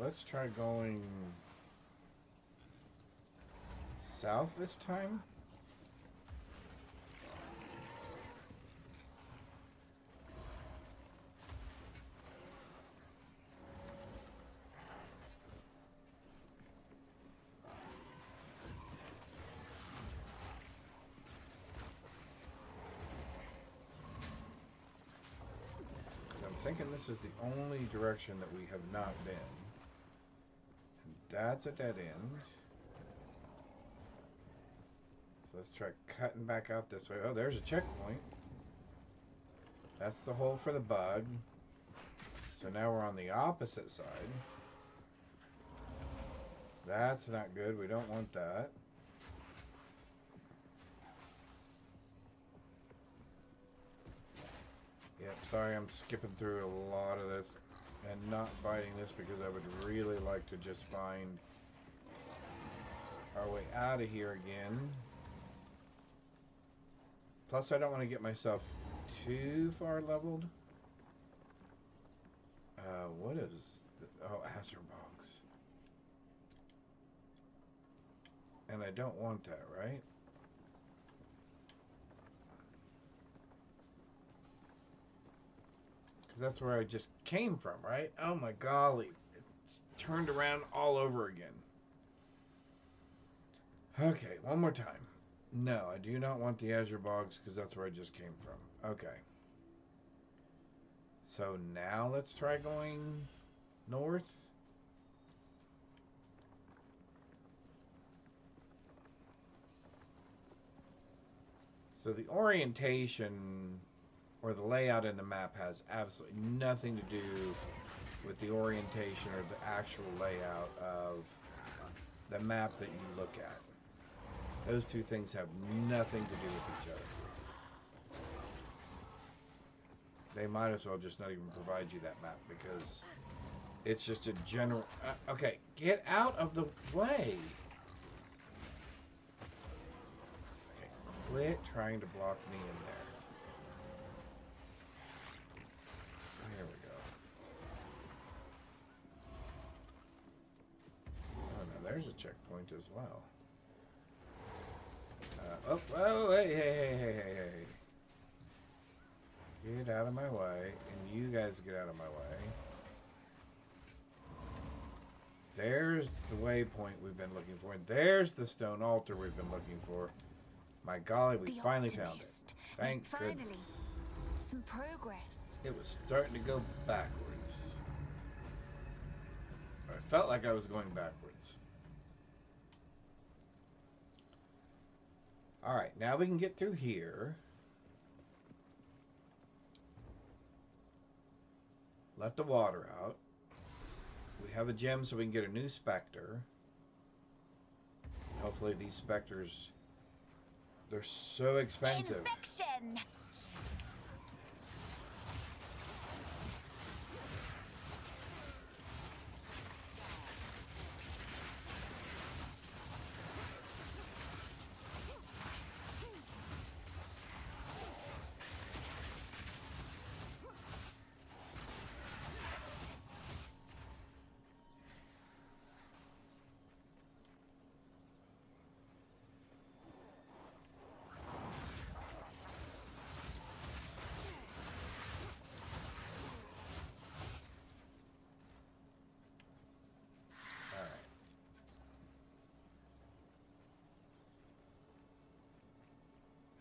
Let's try going south this time. I'm thinking this is the only direction that we have not been. And that's a dead end. So let's try cutting back out this way. Oh, there's a checkpoint. That's the hole for the bug. So now we're on the opposite side. That's not good. We don't want that. Yep, sorry I'm skipping through a lot of this and not fighting this because I would really like to just find our way out of here again. Plus I don't want to get myself too far leveled. What is oh, Azure Box. And I don't want that, right? That's where I just came from, right? Oh my golly. It's turned around all over again. Okay, one more time. No, I do not want the Azure Bogs because that's where I just came from. Okay. So now let's try going north. So the orientation or the layout in the map has absolutely nothing to do with the orientation or the actual layout of the map that you look at. Those two things have nothing to do with each other. They might as well just not even provide you that map because it's just a general... okay, get out of the way! Okay, quit trying to block me in there. There we go. Oh, no, there's a checkpoint as well. Oh, hey. Get out of my way, and you guys get out of my way. There's the waypoint we've been looking for, and there's the stone altar we've been looking for. My golly, we finally found it. Thank goodness. Some progress. It was starting to go backwards. I felt like I was going backwards. Alright, now we can get through here. Let the water out. We have a gem so we can get a new specter. Hopefully these specters, they're so expensive. Infection.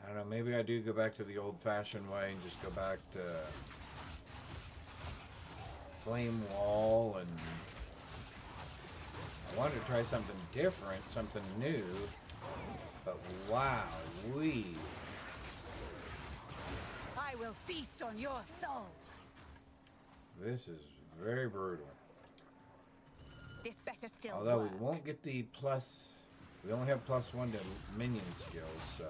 I don't know, maybe I do go back to the old-fashioned way and just go back to flame wall, and I wanted to try something different, something new, but wow, I will feast on your soul. this is very brutal. This better still Although work. we won't get the plus, we only have +1 to minion skills, so.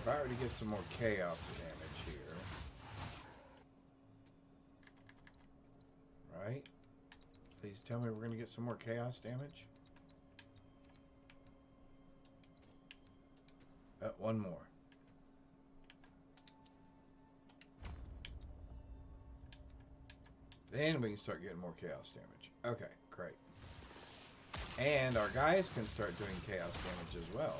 We're about to get some more chaos damage here. Right? Please tell me we're going to get some more chaos damage. one more. Then we can start getting more chaos damage. Okay, great. And our guys can start doing chaos damage as well.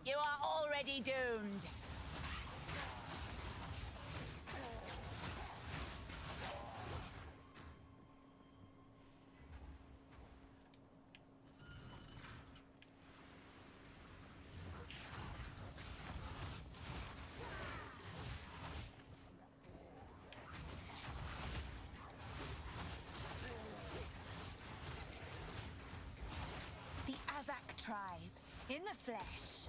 You are already doomed. The Azak tribe, in the flesh.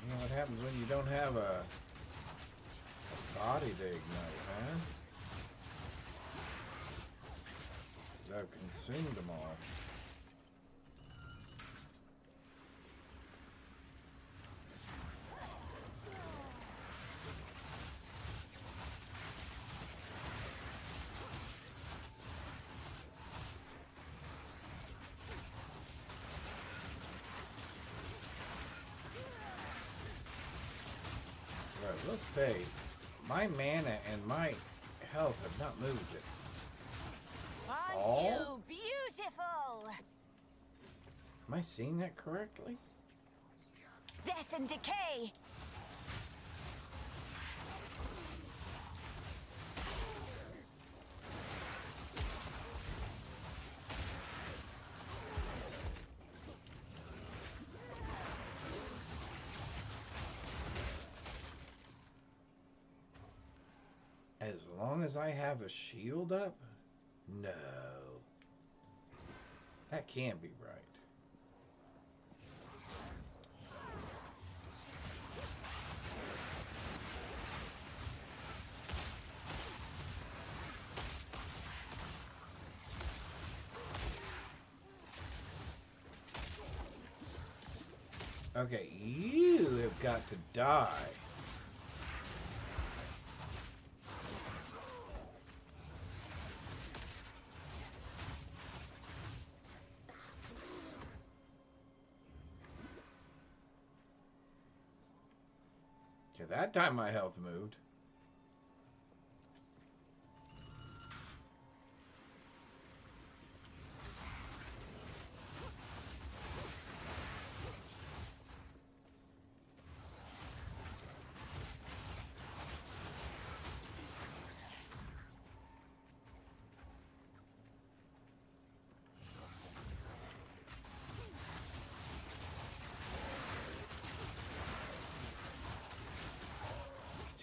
You know what happens when you don't have a body to ignite, huh? 'Cause I've consumed them all. Let's say my mana and my health have not moved it. Aren't All? you beautiful? Am I seeing that correctly? Death and decay. As long as I have a shield up? No. That can't be right. Okay, you have got to die. Okay, that time my health moved.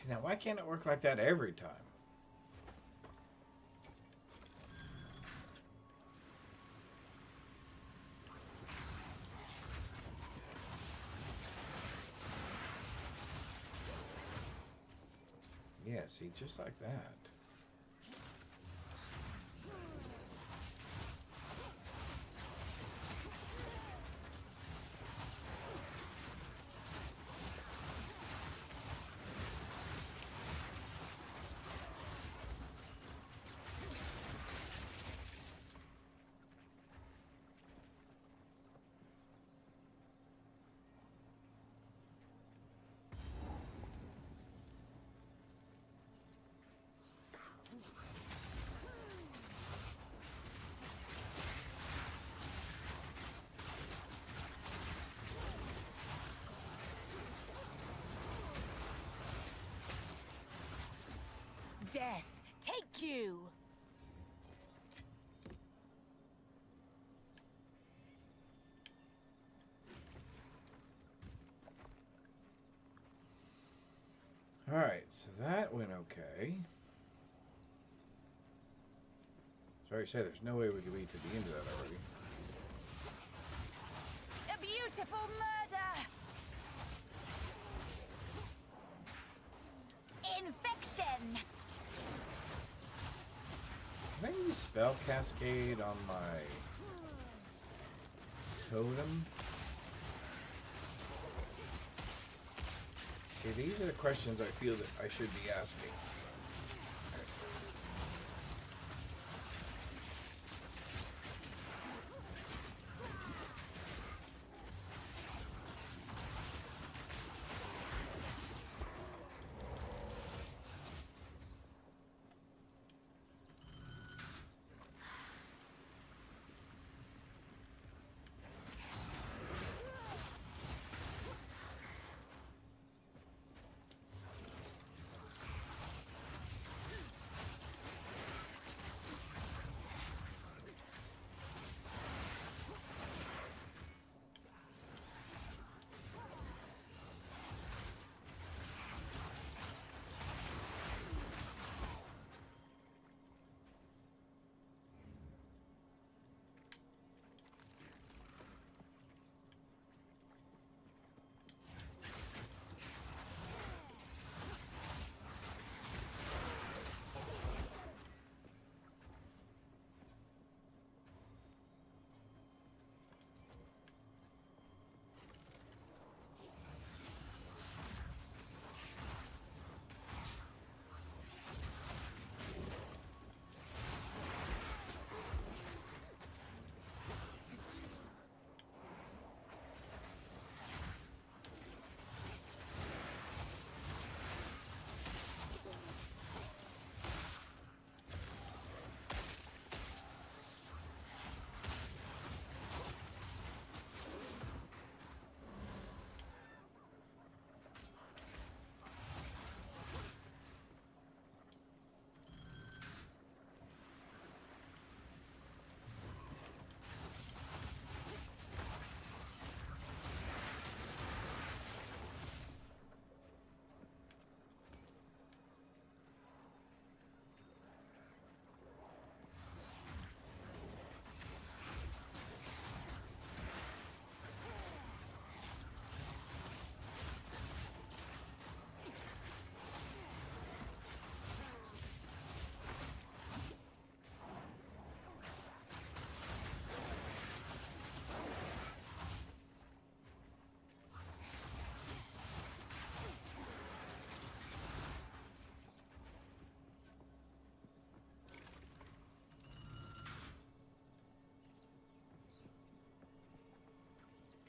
Now, why can't it work like that every time? Yeah, see, just like that. Death, take you! Alright, so that went okay. Sorry to say, there's no way we could beat to the end of that already. A beautiful murder! Can I use Spell Cascade on my totem? See, these are the questions I feel that I should be asking.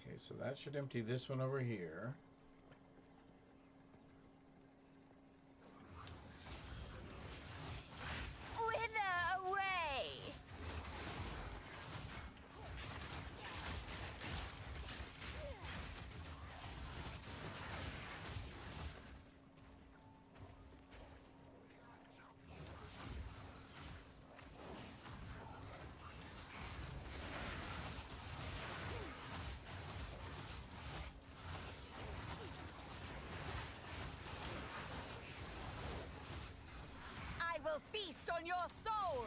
Okay, so that should empty this one over here. Wither away! I will feast on your soul!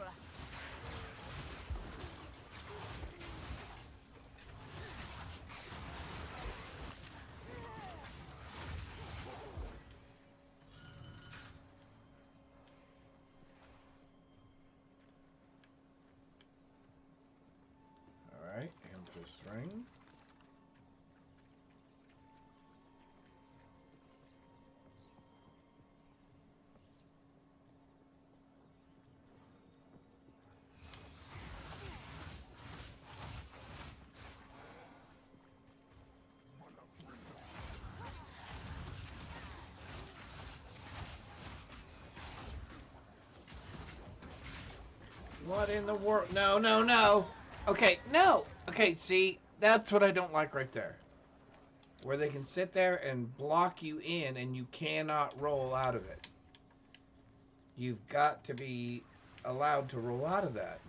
Alright, Amethyst Ring. What in the world? No, no, no. Okay, no. Okay, see, that's what I don't like right there. Where they can sit there and block you in and you cannot roll out of it. You've got to be allowed to roll out of that.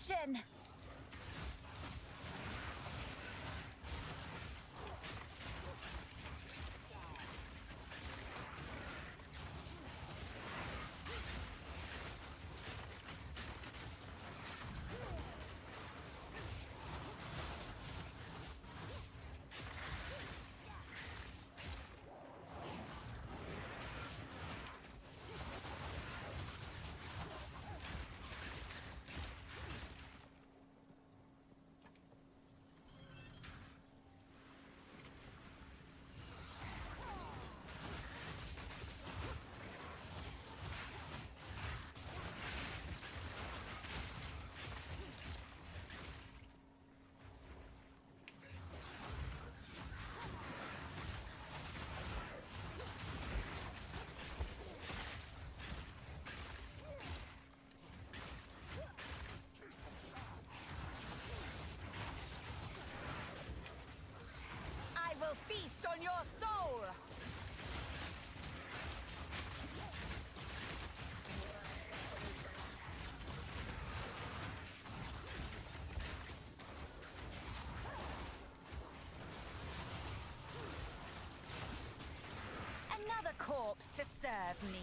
action! I will feast on your soul! Another corpse to serve me.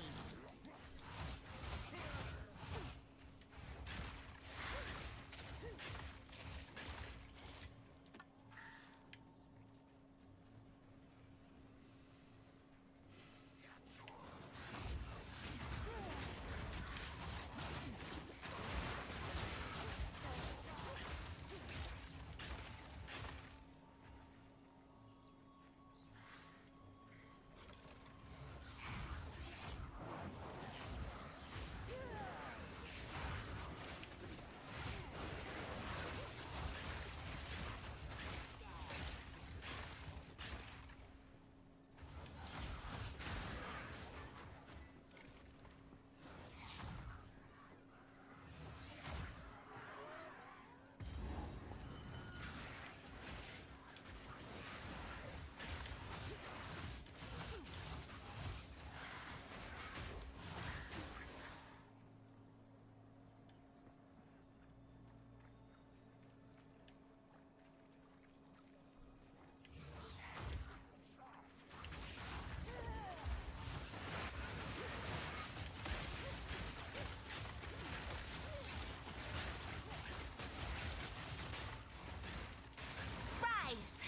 Rise!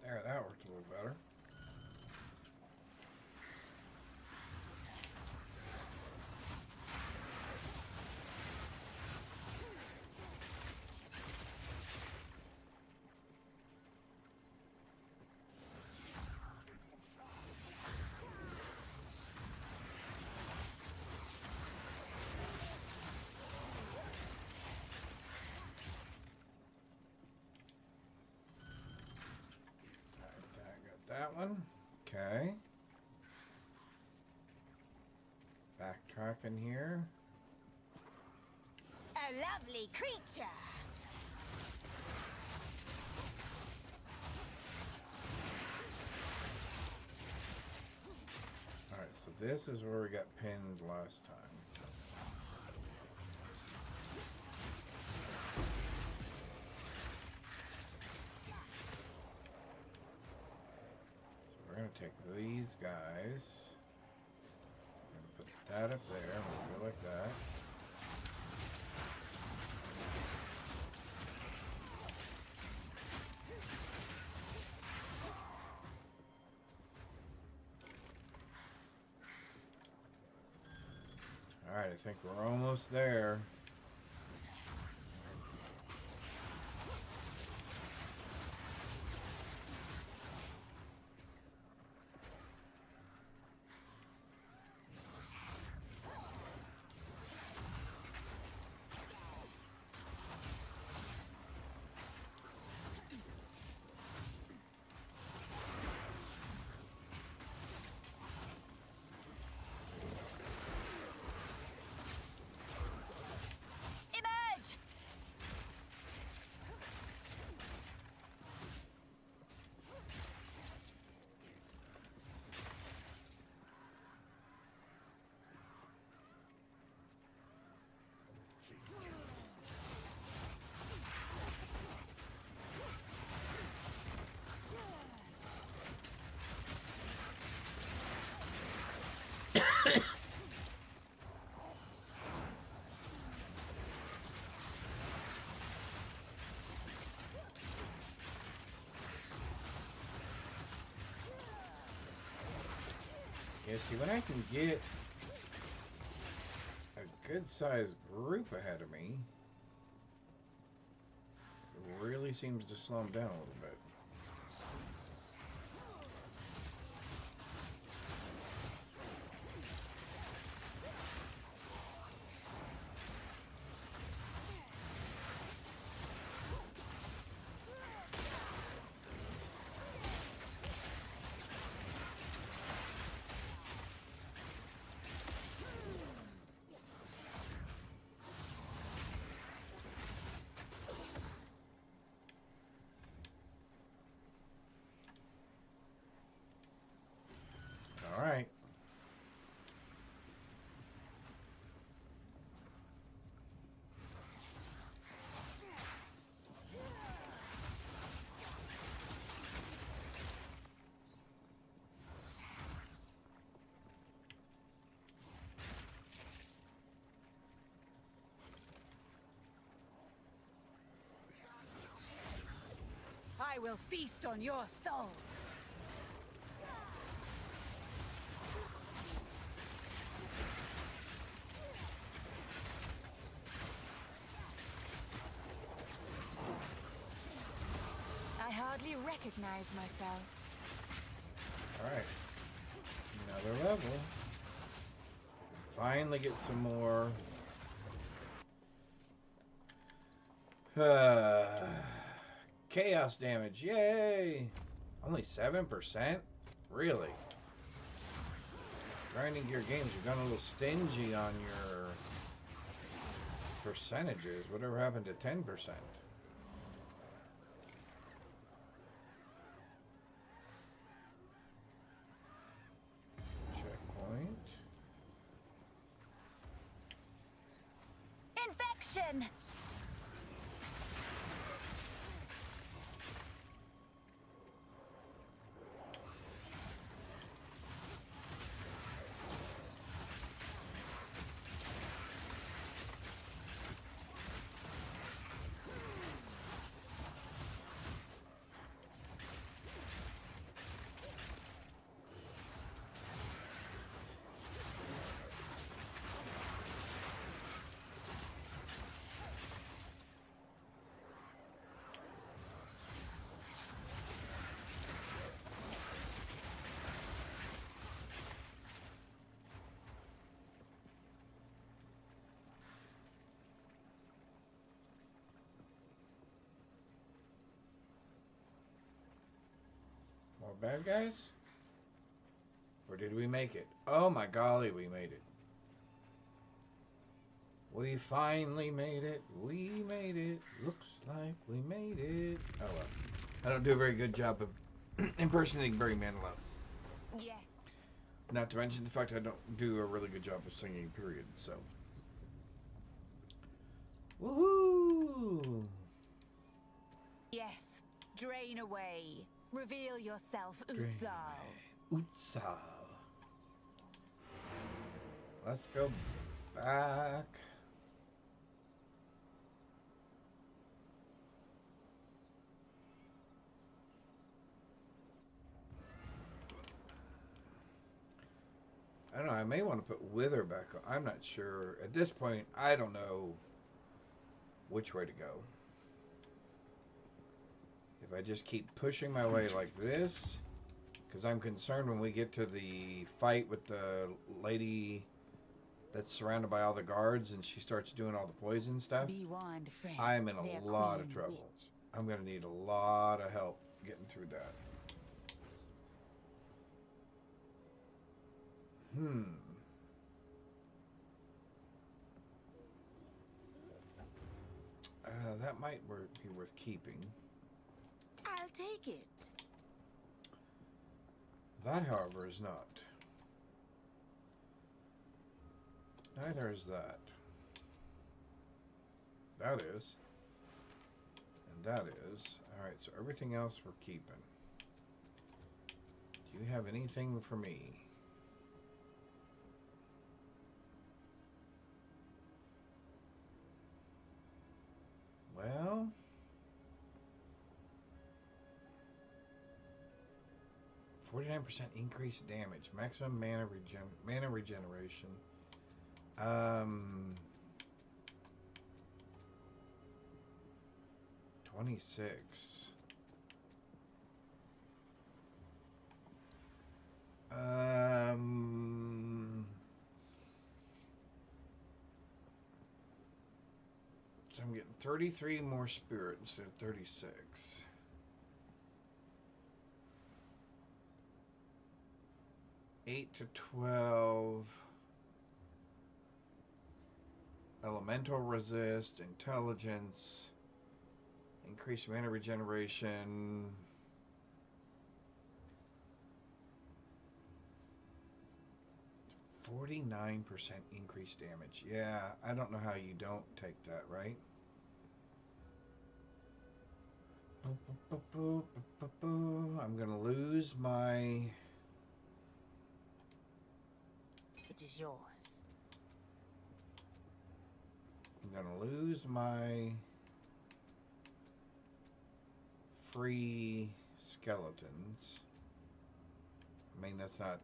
There, that worked a little better. That one. Okay. Backtracking here. A lovely creature! Alright, so this is where we got pinned last time. We're going to take these guys. We're going to put that up there. We'll go like that. Alright, I think we're almost there. Yeah, see, when I can get a good-sized group ahead of me, it really seems to slow them down a little bit. All right. I will feast on your soul. I hardly recognize myself. All right. Another level. Finally get some more. Chaos damage. Yay! Only 7%? Really? Grinding Gear Games, you've gone a little stingy on your percentages. Whatever happened to 10%? Checkpoint. Infection! More bad guys? Or did we make it? Oh my golly, we made it. We finally made it. We made it. Looks like we made it. Oh well. I don't do a very good job of impersonating Barry Manilow. Yes. Not to mention the fact I don't do a really good job of singing, period, so. Woohoo! Yes. Drain away. Reveal yourself, Utsal. Utsal. Let's go back. I don't know, I may want to put Wither back on. I'm not sure. At this point, I don't know which way to go. If I just keep pushing my way like this, because I'm concerned when we get to the fight with the lady that's surrounded by all the guards and she starts doing all the poison stuff, Be warned, friend. I'm in Their a lot of queen trouble. witch. I'm going to need a lot of help getting through that. That might be worth keeping. I'll take it. That, however, is not. Neither is that. That is. And that is. Alright, so everything else we're keeping. Do you have anything for me? Well, 49% increased damage. Maximum mana regeneration. 26. So I'm getting 33 more spirit instead of 36. 8 to 12. Elemental resist, intelligence, increased mana regeneration. $49% increased damage. Yeah, I don't know how you don't take that, right? I'm gonna lose my... It is yours. I'm gonna lose my free skeletons. I mean, that's not...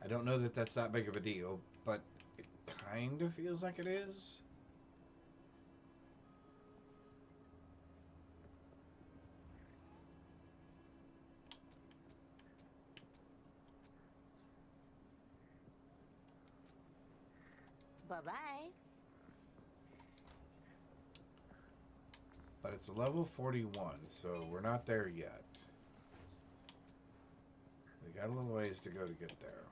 I don't know that that's that big of a deal, but it kind of feels like it is. Bye-bye. But it's a level 41, so we're not there yet. We got a little ways to go to get there.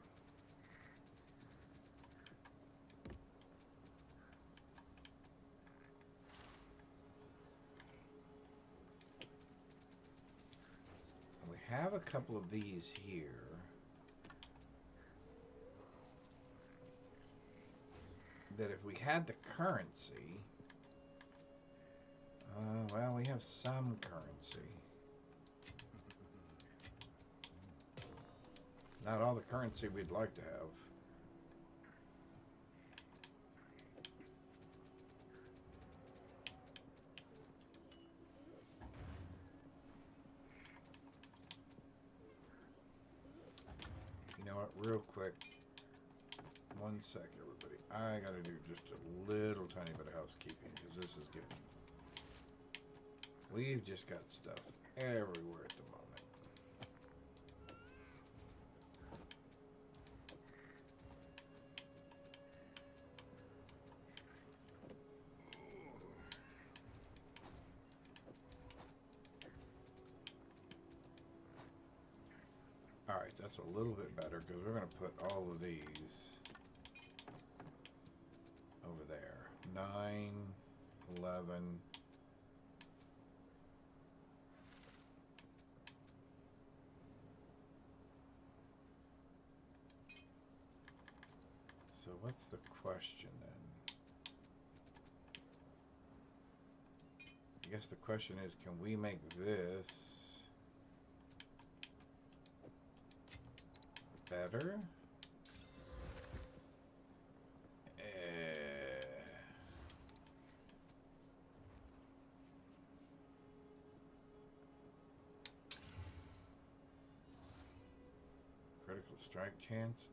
And we have a couple of these here. That if we had the currency, well, we have some currency. Not all the currency we'd like to have. You know what, real quick, one sec, everybody. I gotta do just a little tiny bit of housekeeping because this is getting... We've just got stuff everywhere at the moment. Alright, that's a little bit better because we're going to put all of these over there. 9, 11... So what's the question then? I guess the question is, can we make this better? Critical strike chance?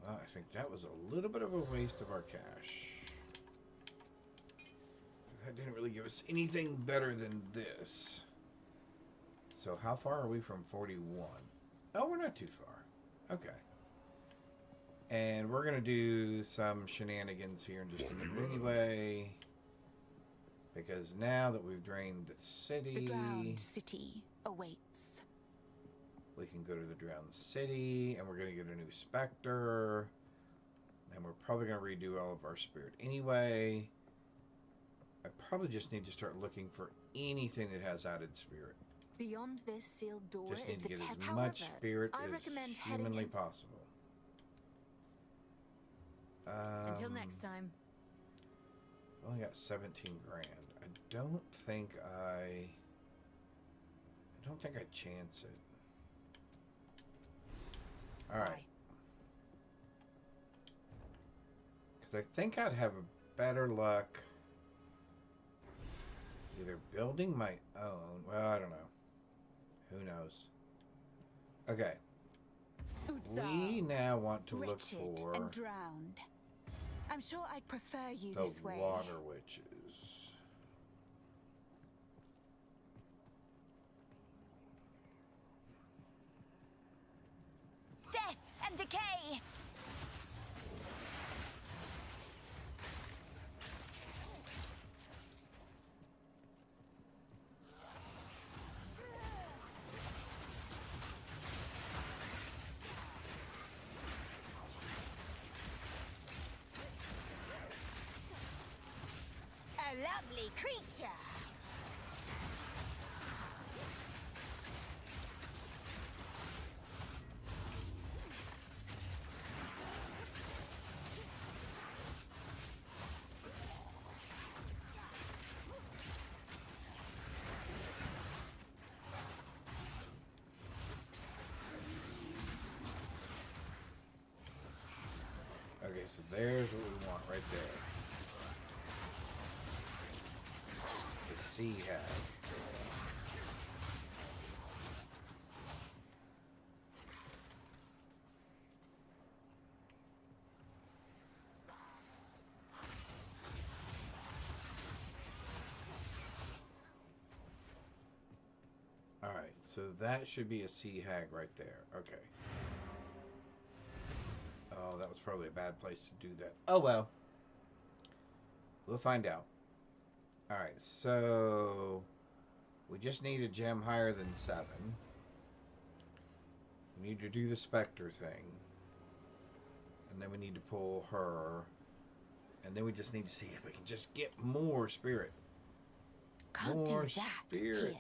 Well, I think that was a little bit of a waste of our cash. That didn't really give us anything better than this. So how far are we from 41? Oh, we're not too far. Okay. And we're going to do some shenanigans here in just a minute anyway. Because now that we've drained the city... The drowned city awaits. We can go to the drowned city, and we're going to get a new specter. And we're probably going to redo all of our spirit anyway. I probably just need to start looking for anything that has added spirit. Beyond this sealed door Just is need to the get temple. as much spirit I as recommend heading humanly into... possible. Until next time. I only got 17 grand. I don't think I chance it. Alright. Because I think I'd have a better luck Either building my own. Well, I don't know. Who knows? Okay. We now want to look Wretched for and drowned. I'm sure I'd prefer you the this way. water witches. Death and decay! A lovely creature! Okay, so there's what we want right there. The sea hag. Alright, so that should be a sea hag right there. Okay. Oh, that was probably a bad place to do that. Oh well. We'll find out. Alright, so we just need a gem higher than 7. We need to do the Spectre thing. And then we need to pull her. And then we just need to see if we can just get more spirit. Can't More do that spirit. here.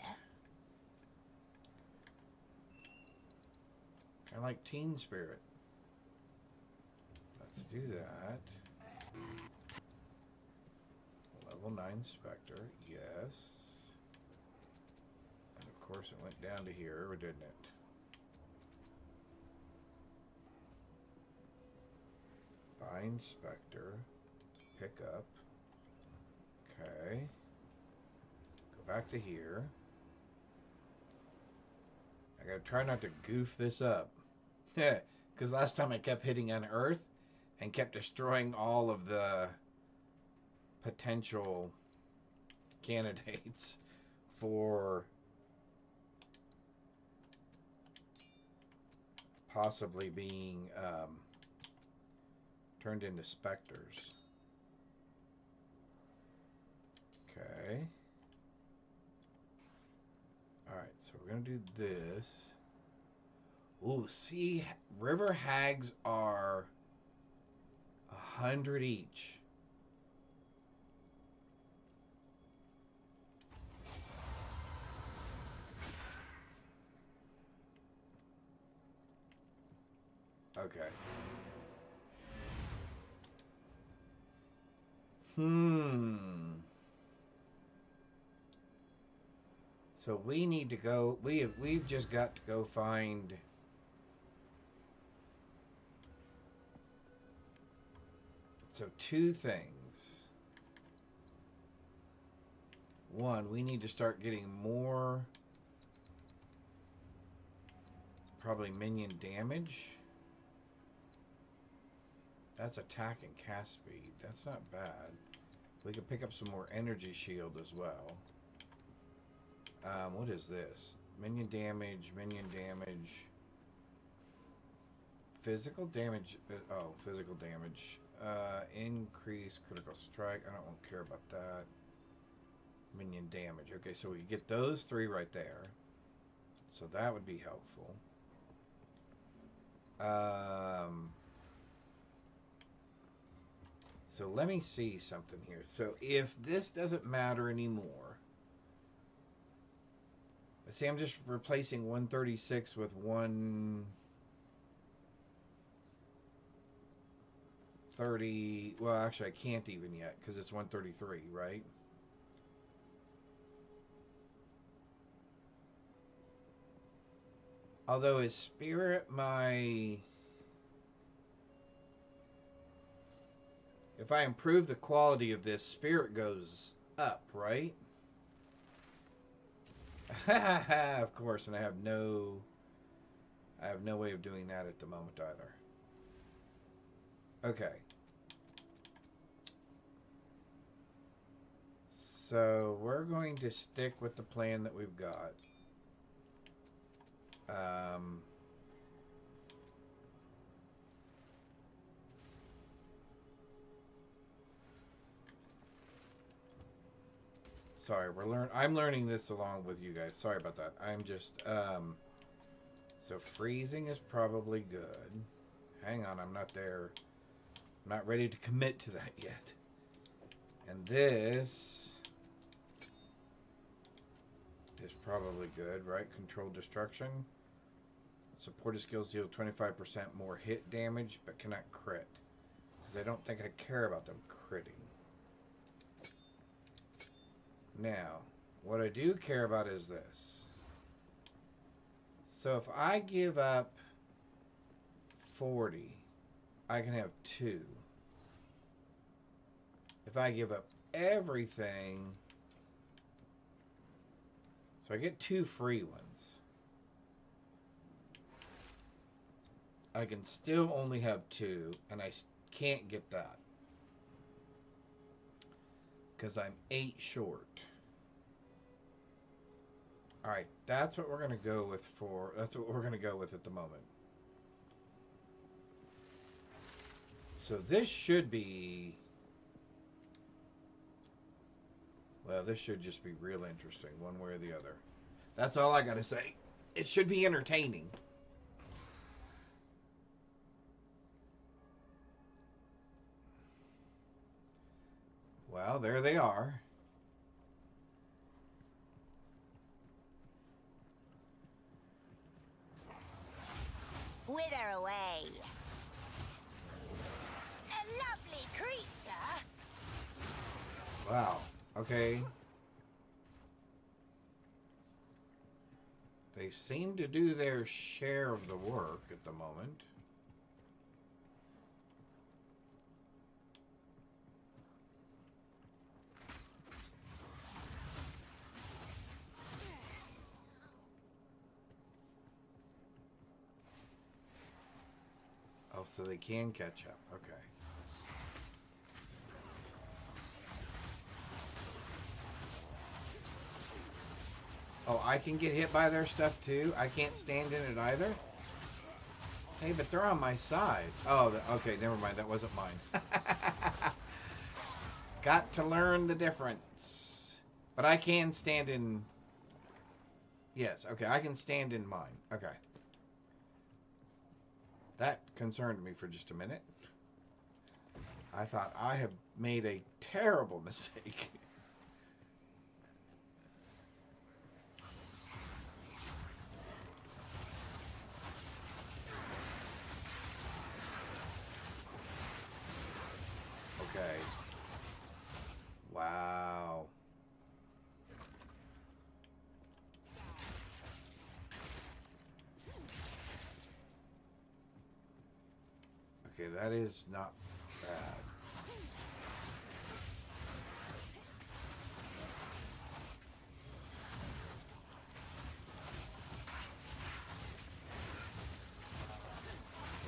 I like teen spirit. Let's do that. Level 9 Spectre, yes. And of course it went down to here, or didn't it? Bind Spectre. Pick up. Okay. Go back to here. I gotta try not to goof this up. Because last time I kept hitting on Earth and kept destroying all of the potential candidates for possibly being turned into specters. Okay. Alright, so we're going to do this. Ooh, see, river hags are 100 each. Okay. So we need to go. We've just got to go find. So 2 things. One, we need to start getting more. Probably minion damage. That's attack and cast speed. That's not bad. We can pick up some more energy shield as well. What is this? Minion damage, physical damage. Oh, physical damage. Increase critical strike. I don't care about that. Minion damage. Okay, so we get those 3 right there. So that would be helpful. So let me see something here. So if this doesn't matter anymore, let's see, I'm just replacing 136 with 130. Well, actually, I can't even yet because it's 133, right? Although is spirit my... If I improve the quality of this, spirit goes up, right? Of course, and I have no way of doing that at the moment either. Okay. So we're going to stick with the plan that we've got. Sorry, I'm learning this along with you guys. Sorry about that. I'm just so freezing is probably good. Hang on, I'm not there. I'm not ready to commit to that yet. And this is probably good, right? Controlled destruction. Supported skills deal 25% more hit damage, but cannot crit. Because I don't think I care about them critting. Now, what I do care about is this. So if I give up 40, I can have 2. If I give up everything, so I get 2 free ones. I can still only have 2, and I can't get that. Because I'm 8 short. Alright, that's what we're going to go with that's what we're going to go with at the moment. So this should be, well, this should just be real interesting, one way or the other. That's all I got to say. It should be entertaining. Well, there they are. Wither away. A lovely creature. Wow. Okay. They seem to do their share of the work at the moment. Oh, so they can catch up. Okay. Oh, I can get hit by their stuff too? I can't stand in it either? Hey, but they're on my side. Oh, okay, never mind. That wasn't mine. Got to learn the difference. But I can stand in... Yes, okay, I can stand in mine. Okay. That concerned me for just a minute. I thought I have made a terrible mistake. Okay. Wow. Okay, that is not bad.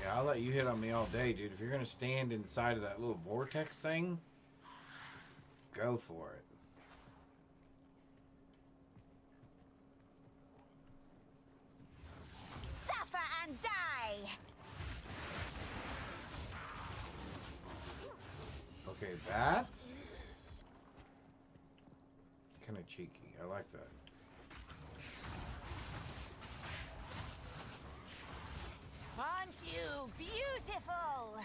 Yeah, I'll let you hit on me all day, dude. If you're gonna stand inside of that little vortex thing, go for it. Suffer and die. Okay, that's kind of cheeky. I like that. Aren't you beautiful?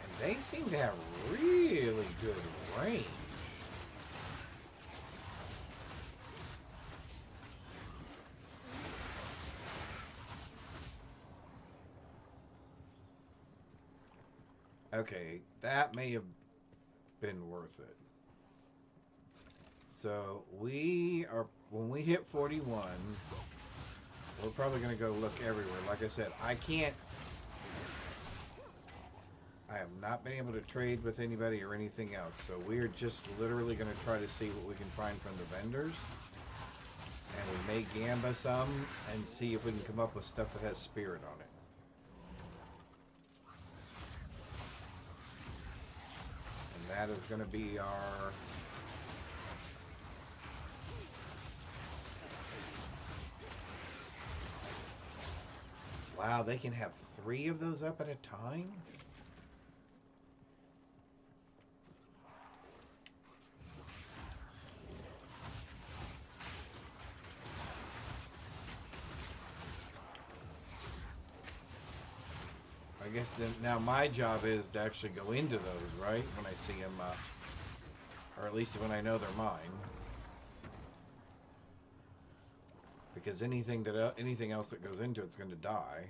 And they seem to have really good range. Okay, that may have been worth it. So we are, when we hit 41, we're probably going to go look everywhere. Like I said, I have not been able to trade with anybody or anything else. So we're just literally going to try to see what we can find from the vendors. And we may gamba some and see if we can come up with stuff that has spirit on it. And that is going to be our... Wow, they can have 3 of those up at a time? I guess then, now my job is to actually go into those, right? When I see them, or at least when I know they're mine. Because anything else that goes into it's going to die.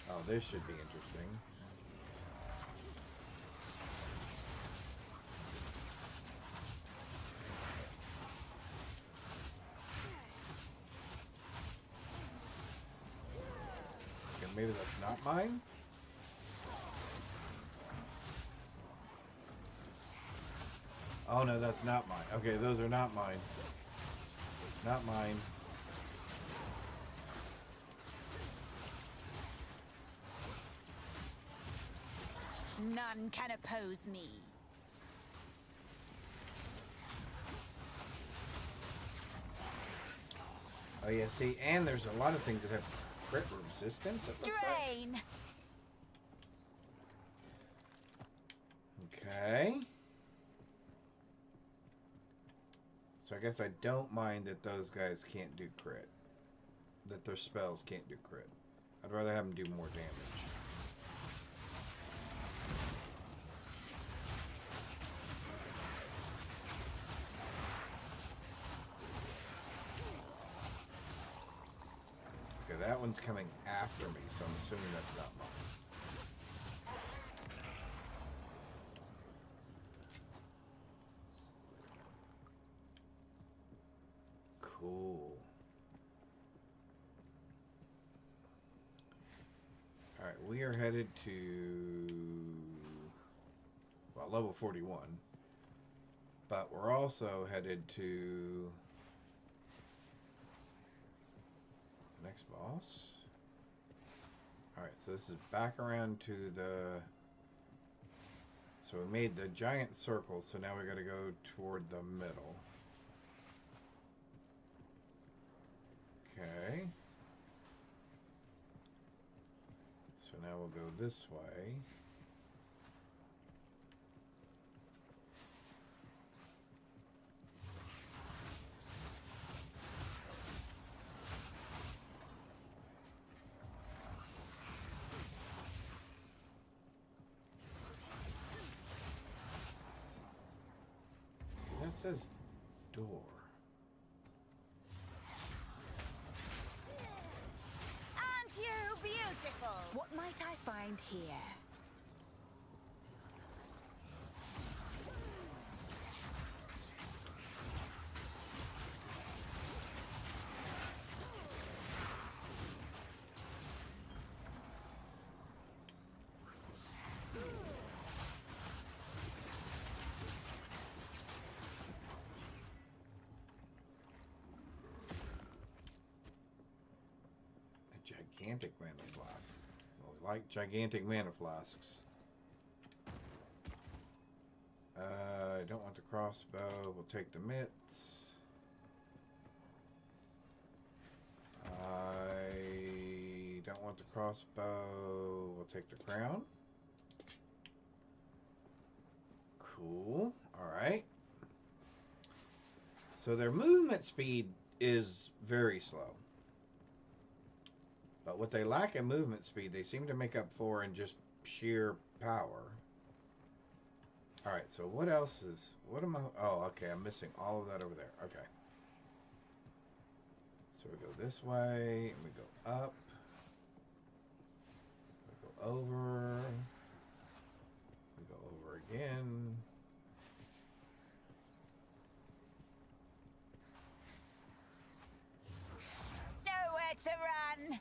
Oh, this should be interesting. Okay, maybe that's not mine. Oh no, that's not mine. Okay, those are not mine. Not mine. None can oppose me. Oh yeah, see, and there's a lot of things that have crit resistance, it looks like. Drain. Okay. So I guess I don't mind that those guys can't do crit. That their spells can't do crit. I'd rather have them do more damage. Okay, that one's coming after me, so I'm assuming that's not mine. Cool. Alright, we are headed to, well, level 41. But we're also headed to the next boss. Alright, so this is back around to the... So we made the giant circle, so now we gotta go toward the middle. Okay. So now we'll go this way. That says door. You beautiful. What might I find here? Gigantic mana flask. Well, we like gigantic mana flasks. I don't want the crossbow. We'll take the mitts. I don't want the crossbow. We'll take the crown. Cool. Alright. So their movement speed is very slow. But what they lack in movement speed, they seem to make up for in just sheer power. Alright, so what else is... What am I... Oh, okay, I'm missing all of that over there. Okay. So we go this way, and we go up. We go over. We go over again. to run.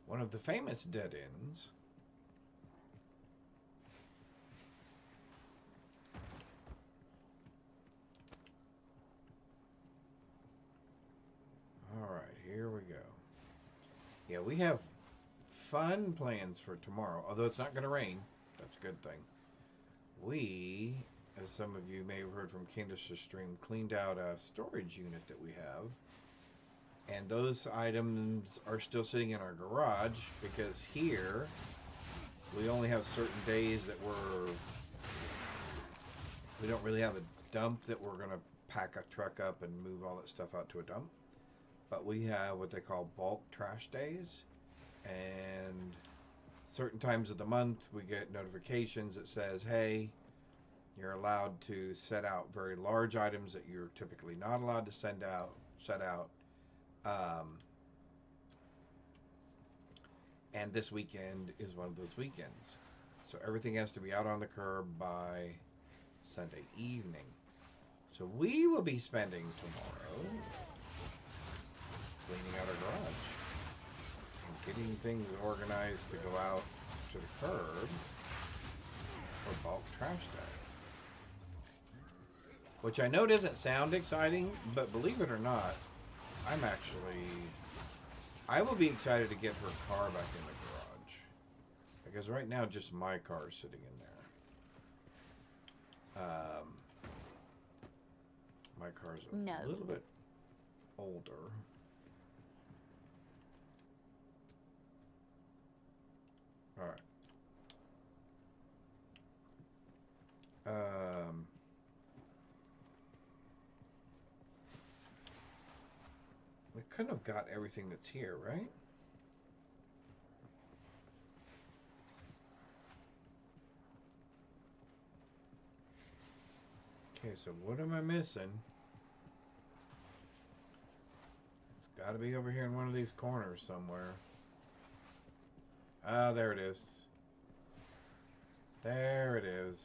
One of the famous dead ends. All right, here we go. Yeah, we have fun plans for tomorrow, although it's not going to rain. That's a good thing. We, as some of you may have heard from Candace's stream, cleaned out a storage unit that we have. And those items are still sitting in our garage because here we only have certain days that we don't really have a dump that we're going to pack a truck up and move all that stuff out to a dump. But we have what they call bulk trash days. And certain times of the month we get notifications that says, hey, you're allowed to set out very large items that you're typically not allowed to set out. And this weekend is one of those weekends. So everything has to be out on the curb by Sunday evening. So we will be spending tomorrow cleaning out our garage and getting things organized to go out to the curb for bulk trash day. Which I know doesn't sound exciting, but believe it or not, I will be excited to get her car back in the garage. Because right now, just my car is sitting in there. My car's a little bit older. Alright. We couldn't have got everything that's here, right? Okay, so what am I missing? It's got to be over here in one of these corners somewhere. Ah, there it is. There it is.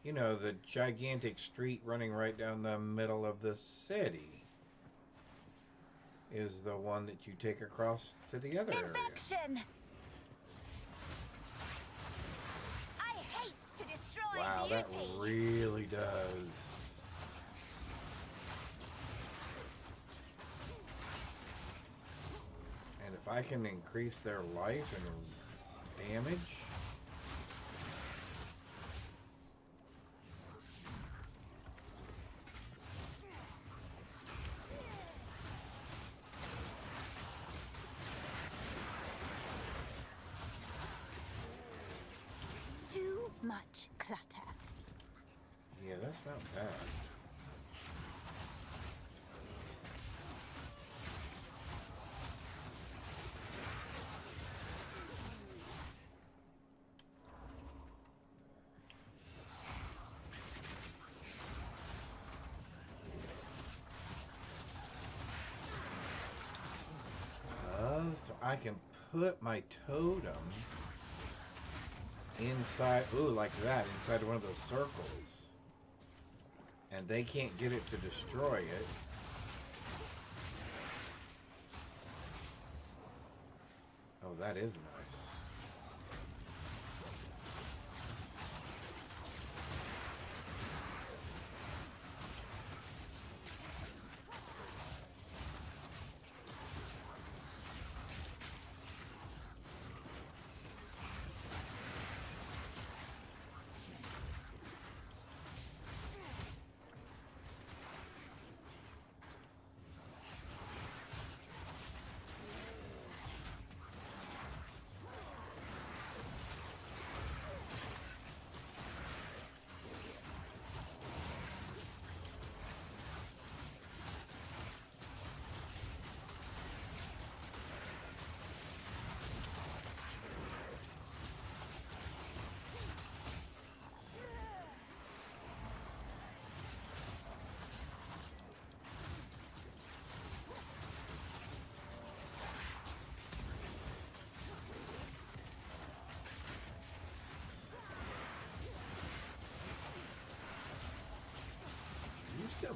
You know, the gigantic street running right down the middle of the city is the one that you take across to the other Infection! area. I hate to destroy Wow, beauty. that really does. And if I can increase their life and damage, Too much clutter. yeah, that's not bad. So I can put my totem inside, ooh, like that, inside one of those circles. And they can't get it to destroy it. Oh, that is nice.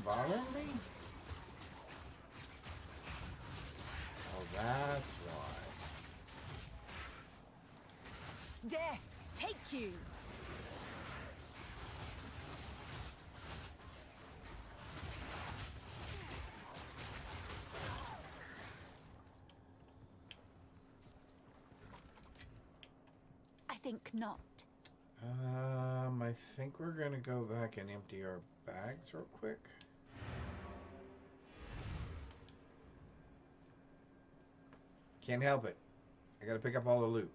bothering me? Oh, that's why. Death, take you! I think not. I think we're gonna go back and empty our bags real quick. Can't help it. I gotta pick up all the loot.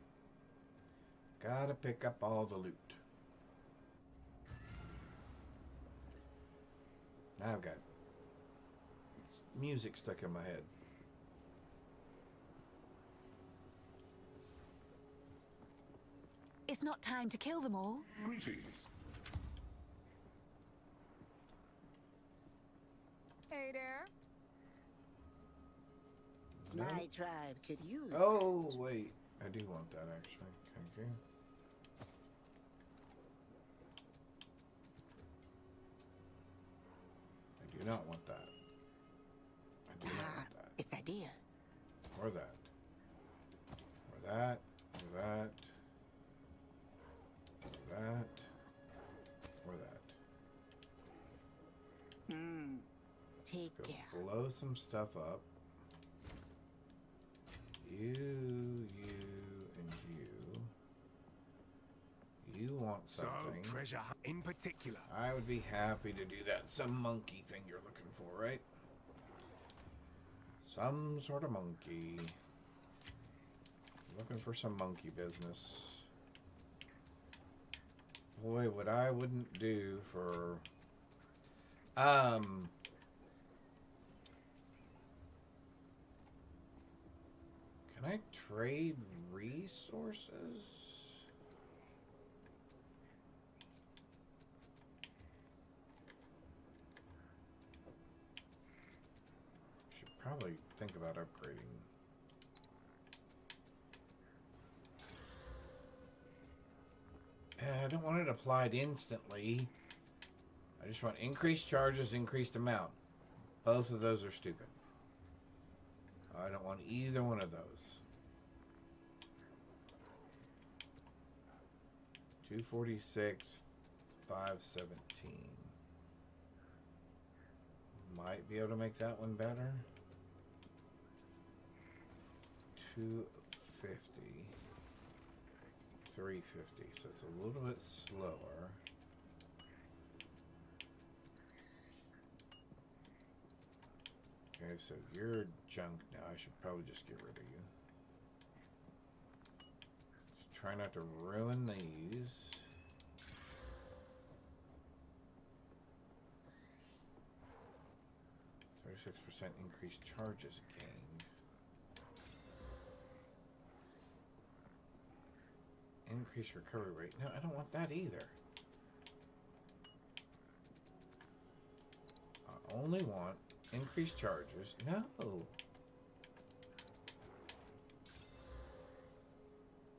Gotta pick up all the loot. Now I've got music stuck in my head. It's not time to kill them all. Greetings. Hey there. My tribe could use Oh, wait. I do want that, actually. Thank you. I do not want that. I do not want that. It's idea. Or that. Or that. Or that. Or that. Or that. Take Go care. blow some stuff up. You, and you. You want something. So, treasure hunt in particular. I would be happy to do that. Some monkey thing you're looking for, right? Some sort of monkey. Looking for some monkey business. Boy, what I wouldn't do for... Can I trade resources? Should probably think about upgrading. I don't want it applied instantly. I just want increased charges, increased amount. Both of those are stupid. I don't want either one of those. 246, 517. Might be able to make that one better. 250. 350. So it's a little bit slower. Okay, so you're junk now. I should probably just get rid of you. Just try not to ruin these. %36 increased charges gained. Increased recovery rate. No, I don't want that either. I only want increased charges. No.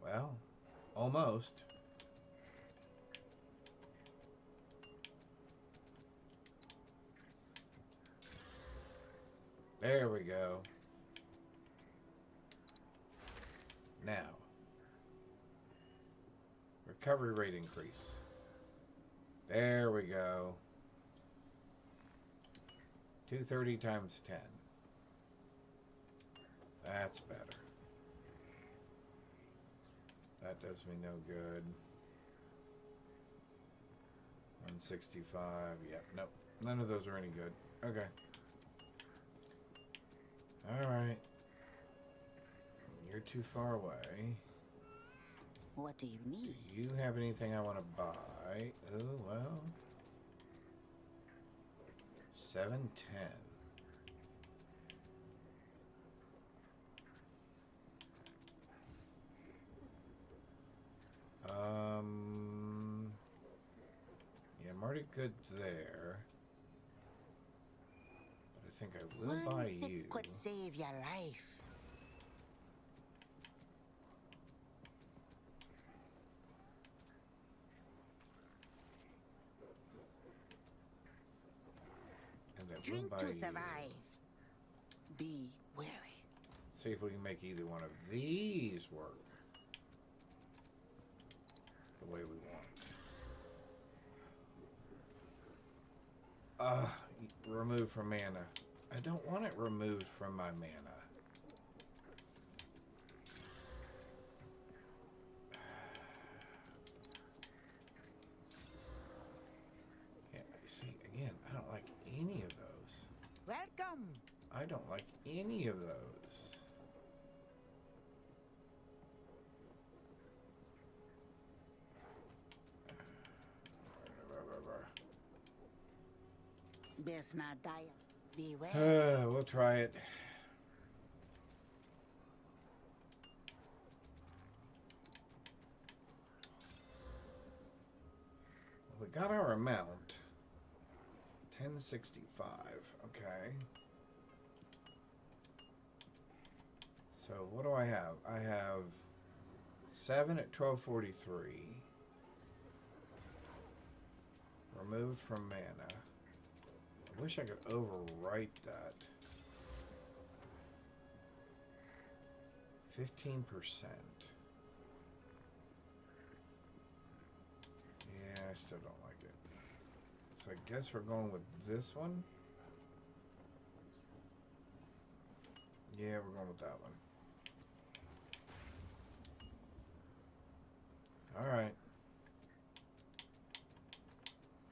Well, almost. There we go. Now. Recovery rate increase. There we go. 230 times 10. That's better. That does me no good. 165. Yep. Nope. None of those are any good. Okay. Alright. You're too far away. What do you need? Do you have anything I want to buy? Oh, well. 710. Yeah, I'm already good there. But I think I will buy One sip you. could save your life. And Drink by to you. survive. Be wary. See if we can make either one of these work the way we want. Remove from mana. I don't want it removed from my mana. Yeah, see, again, I don't like any of those. Welcome. I don't like any of those. Best not die. Beware. We'll try it. We got our amount. 1065. Okay. So what do I have? I have 7 at 1243. Removed from mana. I wish I could overwrite that. 15%. Yeah, I still don't like it. So I guess we're going with this one. Yeah, we're going with that one. Alright.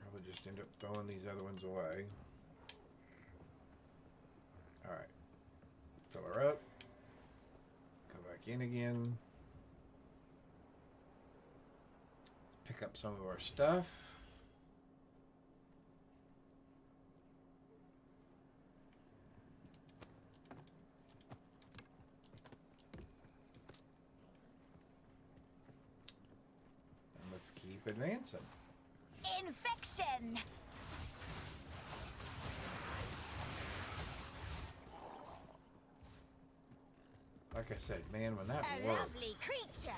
Probably just end up throwing these other ones away. Alright. Fill her up. Come back in again. Pick up some of our stuff. And let's keep advancing. Infection! Like I said, man, when that A works. lovely creature!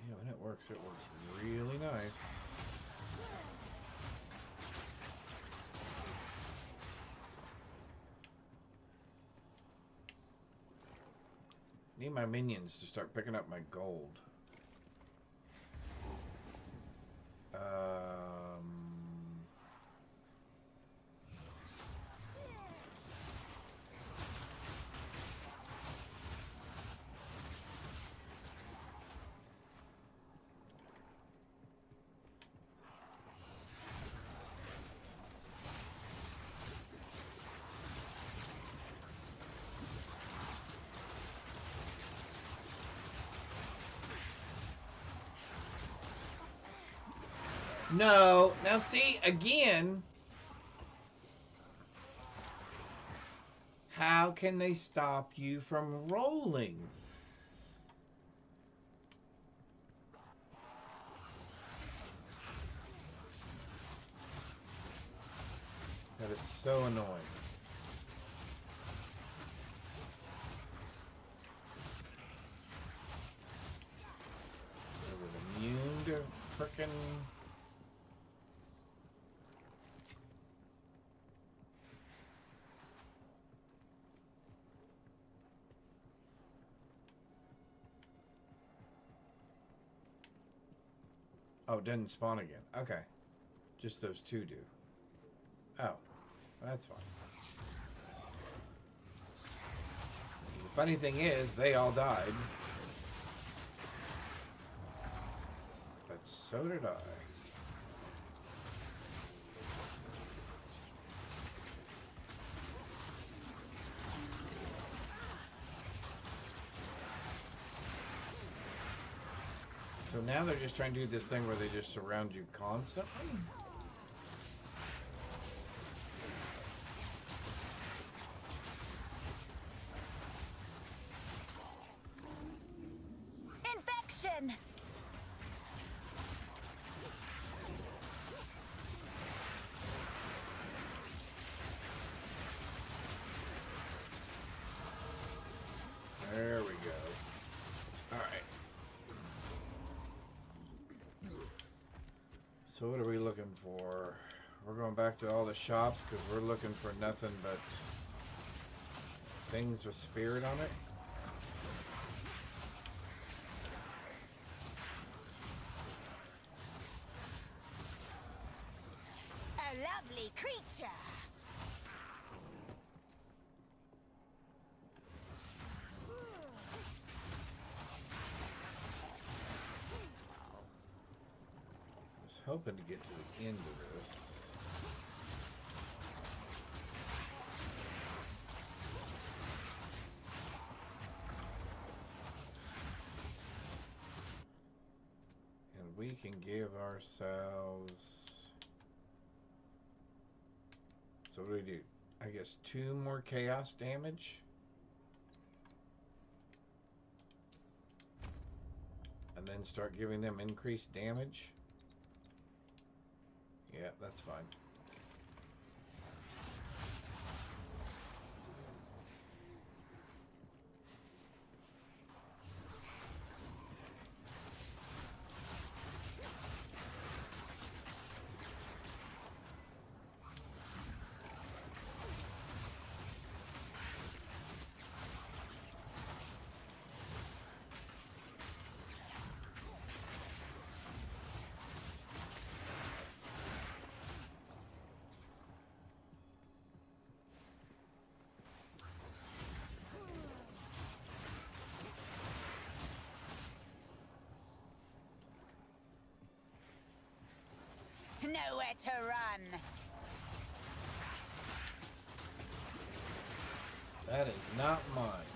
Yeah, when it works really nice. Need my minions to start picking up my gold. No. Now see, again, how can they stop you from rolling? That is so annoying. It was immune to frickin'... Oh, it didn't spawn again. Okay. Just those two do. Oh. That's fine. The funny thing is, they all died. But so did I. So now they're just trying to do this thing where they just surround you constantly? Infection! So what are we looking for? We're going back to all the shops because we're looking for nothing but things with spirit on it. A lovely creature. I was hoping to get to the end of this. And we can give ourselves... So what do we do? I guess 2 more chaos damage. And then start giving them increased damage. Yeah, that's fine. Nowhere to run. That is not mine.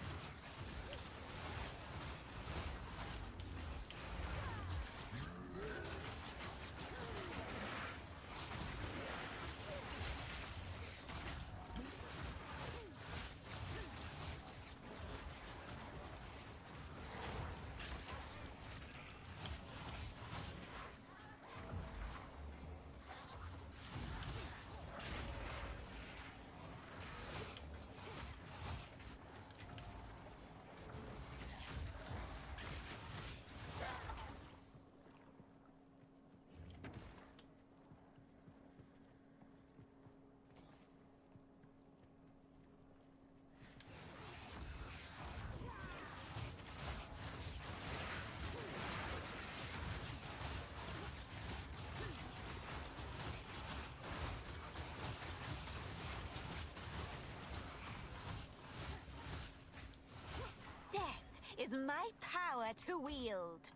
Is my power to wield.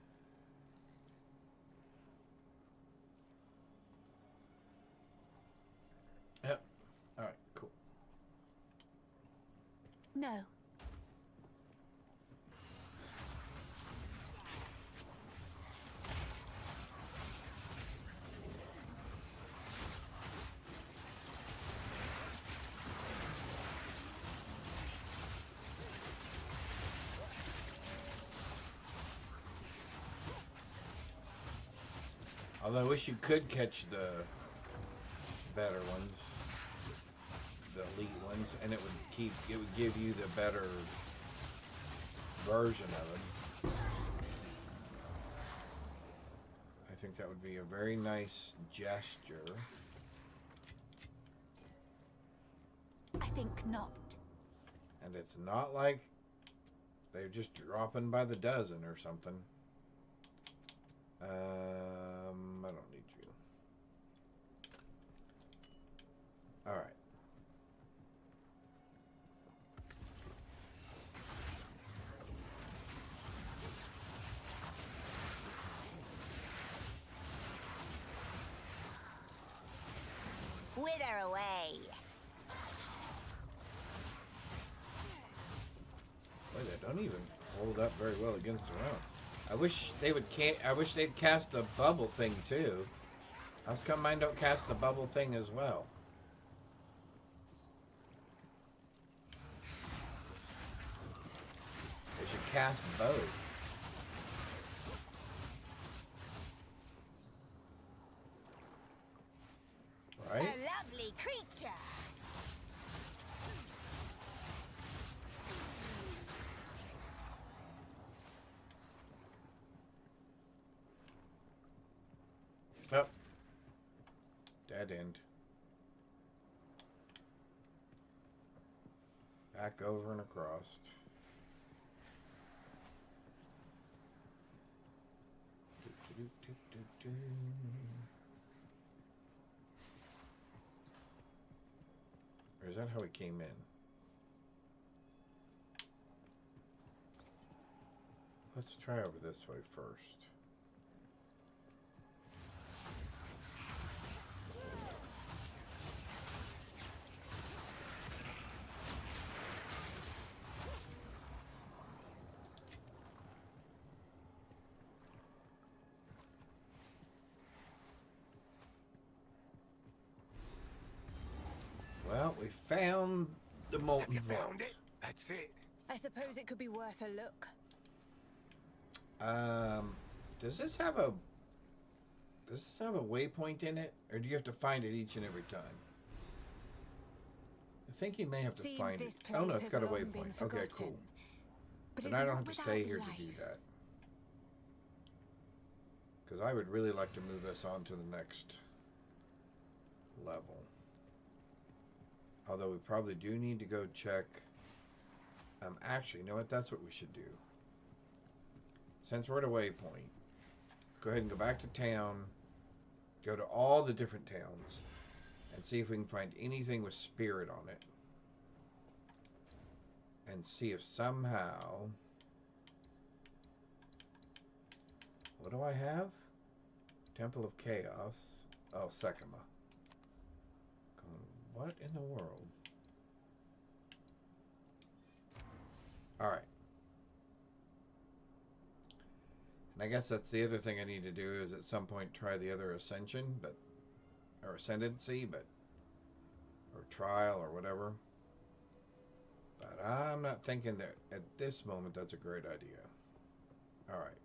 Yep. Alright, cool. No. Although I wish you could catch the better ones, the elite ones, and it would give you the better version of them. I think that would be a very nice gesture. I think not. And it's not like they're just dropping by the dozen or something. I don't need you. Alright. Wither away. Boy, they don't even hold up very well against their own. I wish they would I wish they'd cast the bubble thing too. How come mine don't cast the bubble thing as well? They should cast both. Right? A lovely creature. Yep. Dead end. Back over and across. Or is that how we came in? Let's try over this way first. Well, we found the molten You vault. found it? That's it. I suppose it could be worth a look. Does this have a waypoint in it, or do you have to find it each and every time? I think you may have to Seems find this it. Oh no, place it's has got a long been waypoint. Okay, cool. forgotten. But Then it's I don't not have to stay without here to do life. that. Because I would really like to move us on to the next level. Although we probably do need to go check. Actually, you know what? That's what we should do. Since we're at a waypoint, go ahead and go back to town. Go to all the different towns and see if we can find anything with spirit on it. And see if somehow... What do I have? Temple of Chaos. Oh, Sekima. What in the world? Alright. And I guess that's the other thing I need to do is at some point try the other Ascension, or Ascendancy, or Trial, or whatever. But I'm not thinking that at this moment that's a great idea. Alright.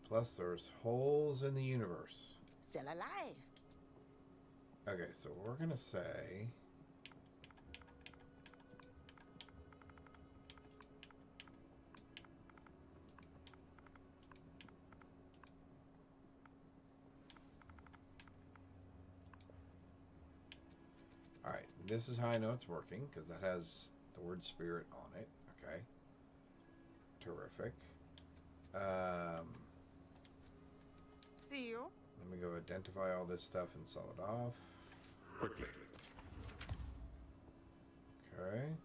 Plus there's holes in the universe. Still alive. Okay, so we're gonna say... Alright, this is how I know it's working, because that has the word spirit on it. Okay. Terrific. See you. Let me go identify all this stuff and sell it off. Quickly. Okay.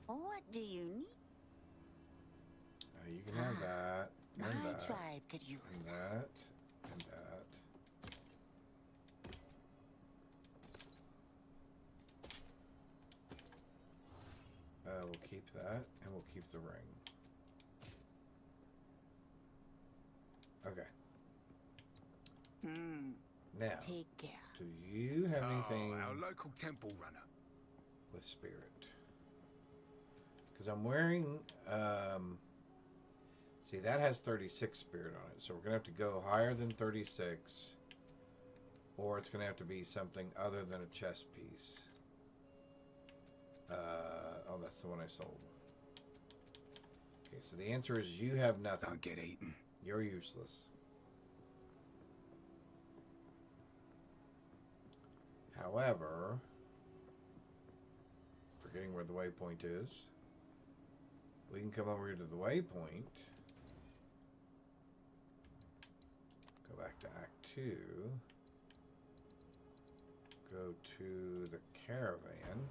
What do you need? You can have that, My and that, tribe could use and that. that, and that. We'll keep that, and we'll keep the ring. Okay. Now, Take care. do you have anything Our local temple runner. with spirit? Because I'm wearing, see, that has 36 spirit on it, so we're going to have to go higher than 36, or it's going to have to be something other than a chess piece. Oh, that's the one I sold. Okay, so the answer is you have nothing. Don't get eaten. You're useless. However, forgetting where the waypoint is, we can come over here to the waypoint, go back to Act 2, go to the caravan,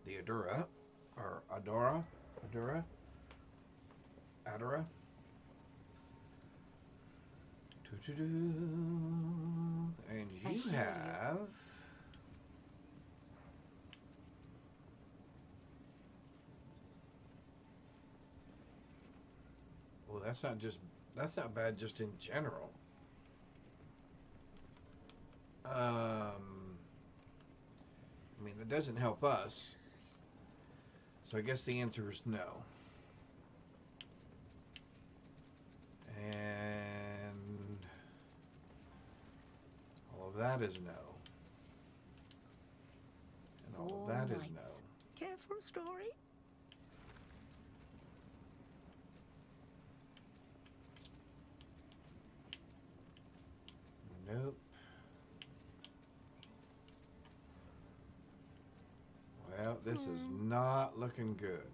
the Adura, or Adora, Adora. And you have... Well, that's not bad just in general. I mean, that doesn't help us. So I guess the answer is no. And all of that is no. And all of that is no. Care for a story? This is not looking good.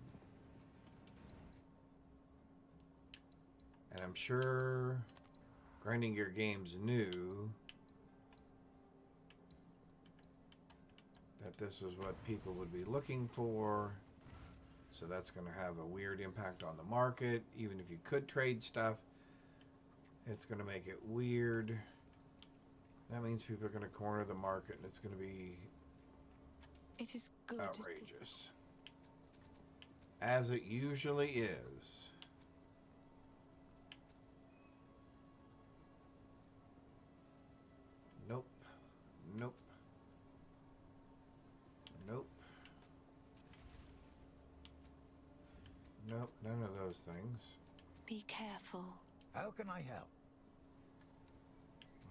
And I'm sure Grinding Gear Games knew that this was what people would be looking for. So that's going to have a weird impact on the market. Even if you could trade stuff, it's going to make it weird. That means people are going to corner the market, and it's going to be It is good. outrageous. As it usually is. Nope. Nope. Nope. Nope, none of those things. Be careful. How can I help?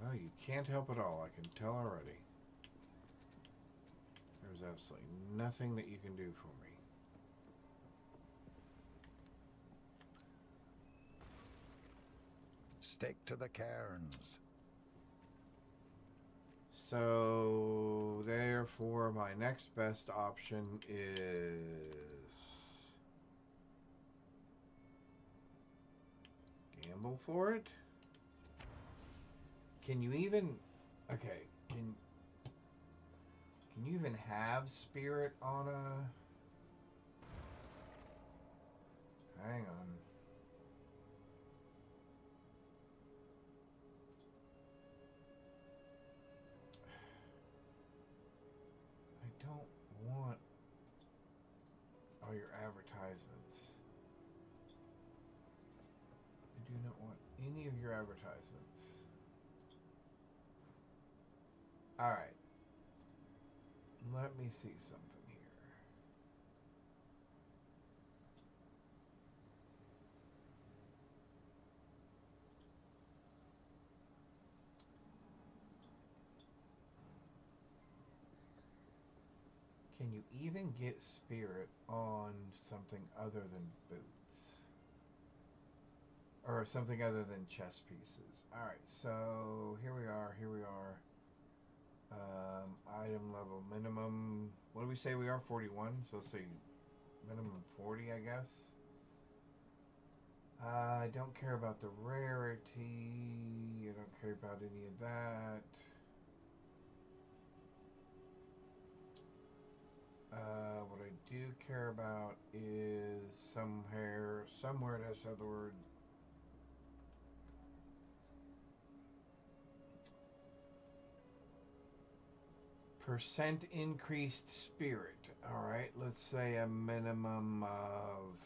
Well, you can't help at all, I can tell already. There's absolutely nothing that you can do for me. Stick to the cairns. So, therefore, my next best option is gamble for it. Can you even? Okay, can you even have spirit on a? Hang on. I don't want all your advertisements. I do not want any of your advertisements. Alright. Let me see something here. Can you even get spirit on something other than boots? Or something other than chess pieces. Alright, so here we are. Item level minimum. What do we say we are? 41. So let's say minimum 40, I guess. I don't care about the rarity. I don't care about any of that. What I do care about is somewhere it has to have the word percent increased spirit. Alright, let's say a minimum of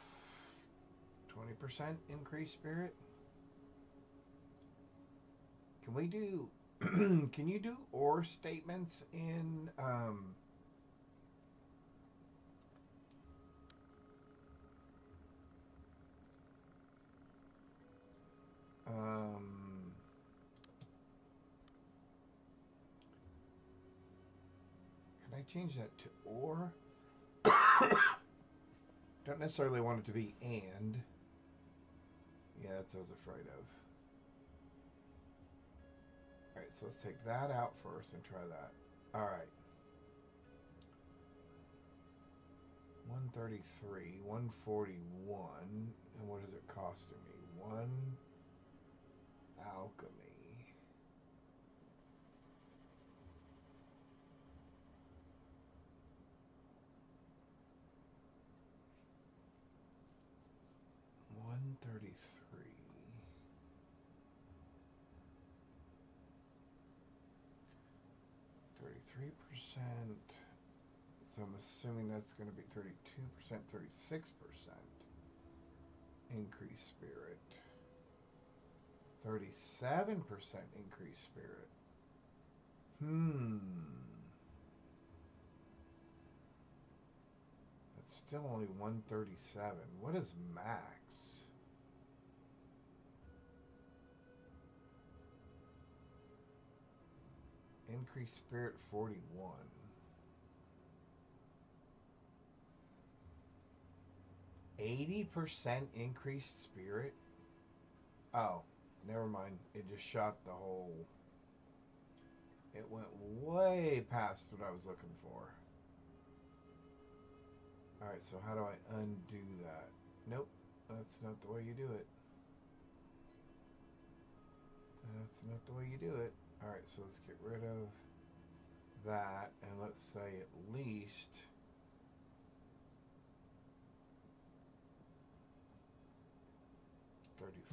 20% increased spirit. Can we do can you do or statements in can I change that to or? Don't necessarily want it to be and. Yeah, that's what I was afraid of. Alright, so let's take that out first and try that. Alright. 133, 141, and what is it costing me? 1 alchemy. $133. 33%. So I'm assuming that's going to be 32%, 36% increased spirit. 37% increased spirit. That's still only 137. What is max? Increased spirit 41. %80 increased spirit? Oh, never mind. It just shot the whole... It went way past what I was looking for. Alright, so how do I undo that? Nope, that's not the way you do it. That's not the way you do it. Alright, so let's get rid of that, and let's say at least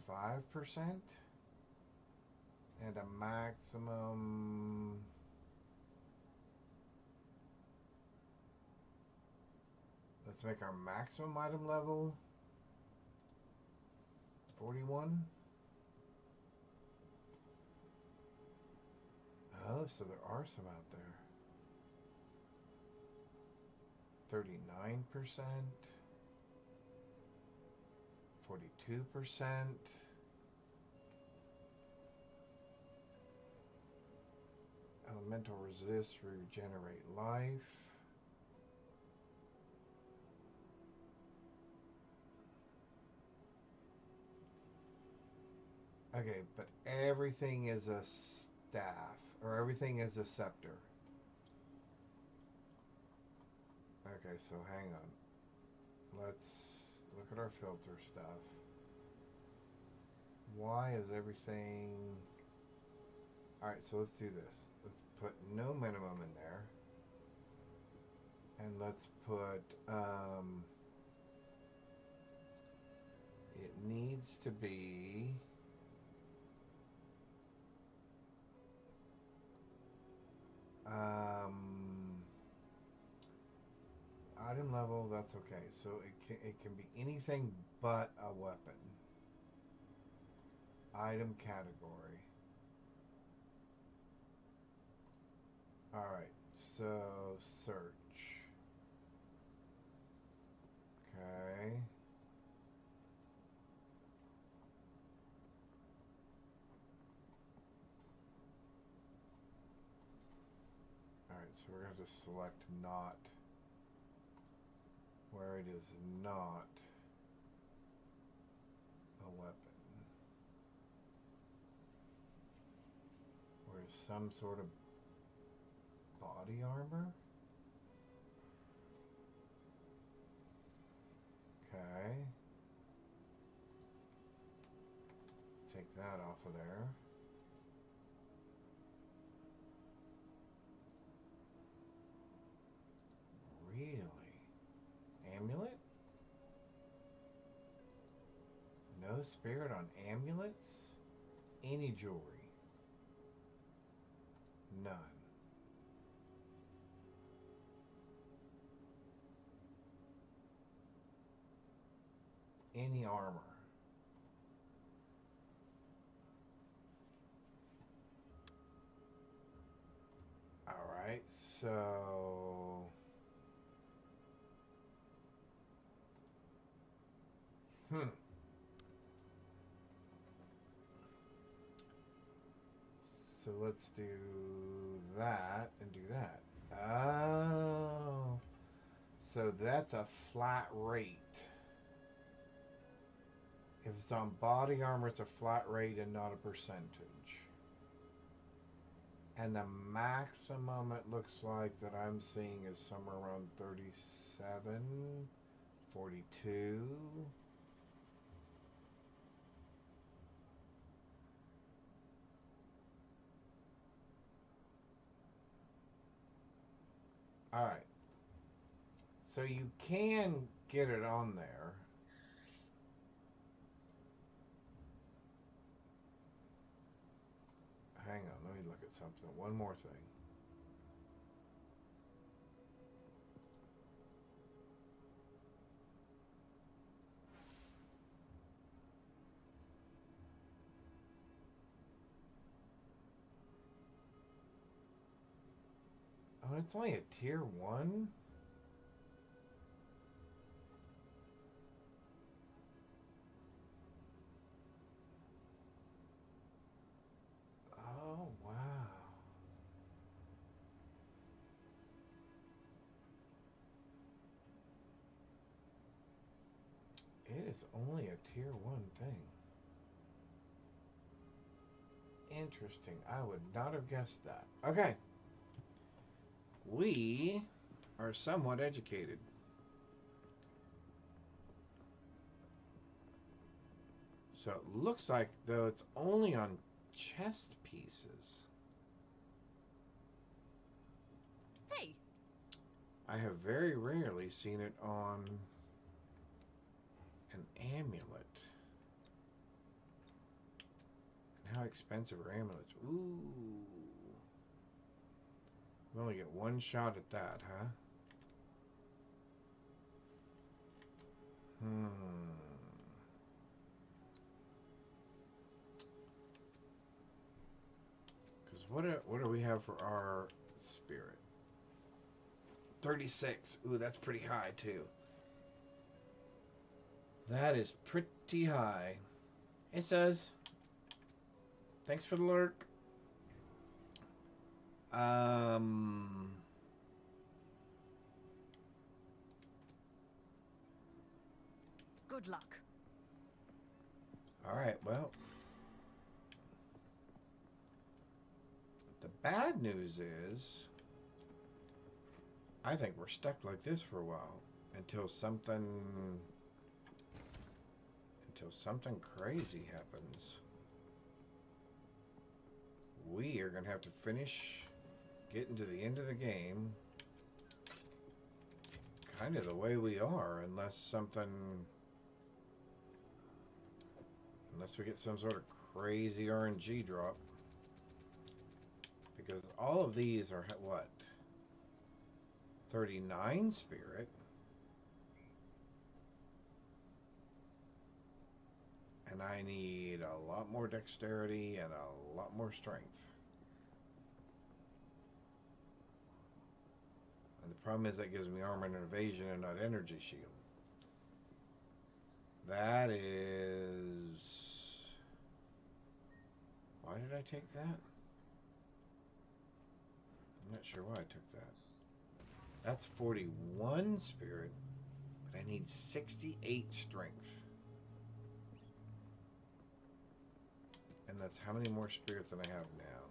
35%, and a maximum. Let's make our maximum item level 41. Oh, so there are some out there. 39%, 42%. Elemental resist, regenerate life. Okay, but everything is a staff, or everything is a scepter. Okay, so hang on. Let's look at our filter stuff. Why is everything... Alright, so let's do this. Let's put no minimum in there. And let's put, it needs to be... item level, that's okay. So it can be anything but a weapon. Item category. Alright, so search. Okay. Alright, so we're going to select not where it is not a weapon. Where it's some sort of body armor? Okay. Let's take that off of there. Really? Amulet? No spirit on amulets? Any jewelry? None. Any armor? Alright, so... So let's do that and do that. Oh. So that's a flat rate. If it's on body armor, it's a flat rate and not a percentage. And the maximum it looks like that I'm seeing is somewhere around 37, 42. Alright. So you can get it on there. Hang on, let me look at something. One more thing. Oh, it's only a tier 1? Oh, wow. It is only a tier 1 thing. Interesting. I would not have guessed that. Okay. We are somewhat educated. So it looks like, though, it's only on chest pieces. Hey, I have very rarely seen it on an amulet. And how expensive are amulets? Ooh. We only get one shot at that, huh? Because what do we have for our spirit? 36. Ooh, that's pretty high, too. That is pretty high. It says, thanks for the lurk. good luck. Alright, well. The bad news is, I think we're stuck like this for a while. Until something crazy happens. We are going to have to finish getting to the end of the game kind of the way we are, unless we get some sort of crazy RNG drop. Because all of these are, what? 39 spirit. And I need a lot more dexterity and a lot more strength. And the problem is that gives me armor and evasion and not energy shield. That is... Why did I take that? I'm not sure why I took that. That's 41 spirit, but I need 68 strength. And that's how many more spirit than I have now?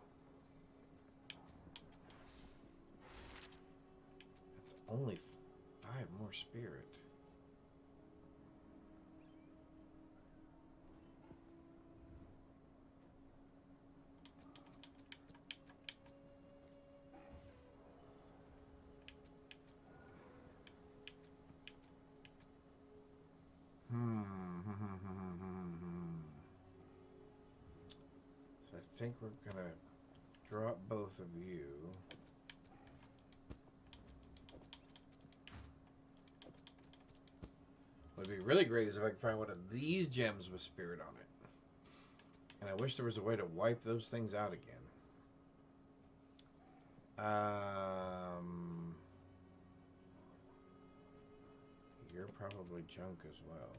That's only 5 more spirit. So I think we're gonna drop both of you. What'd be really great is if I could find one of these gems with spirit on it. And I wish there was a way to wipe those things out again. You're probably junk as well.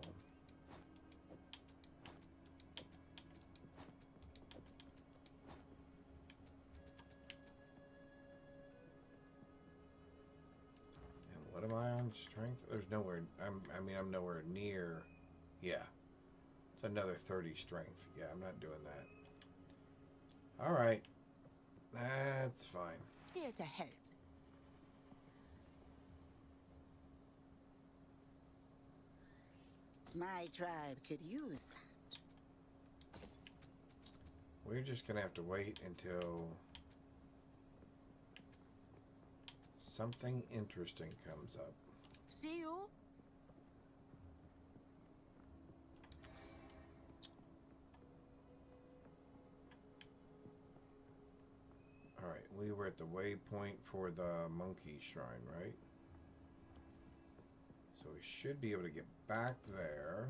And what am I on strength? There's nowhere. I'm nowhere near. Yeah, it's another 30 strength. Yeah, I'm not doing that. All right, that's fine. Here to help. My tribe could use that. We're just gonna have to wait until something interesting comes up. See you? Alright, we were at the waypoint for the monkey shrine, right? So we should be able to get back there.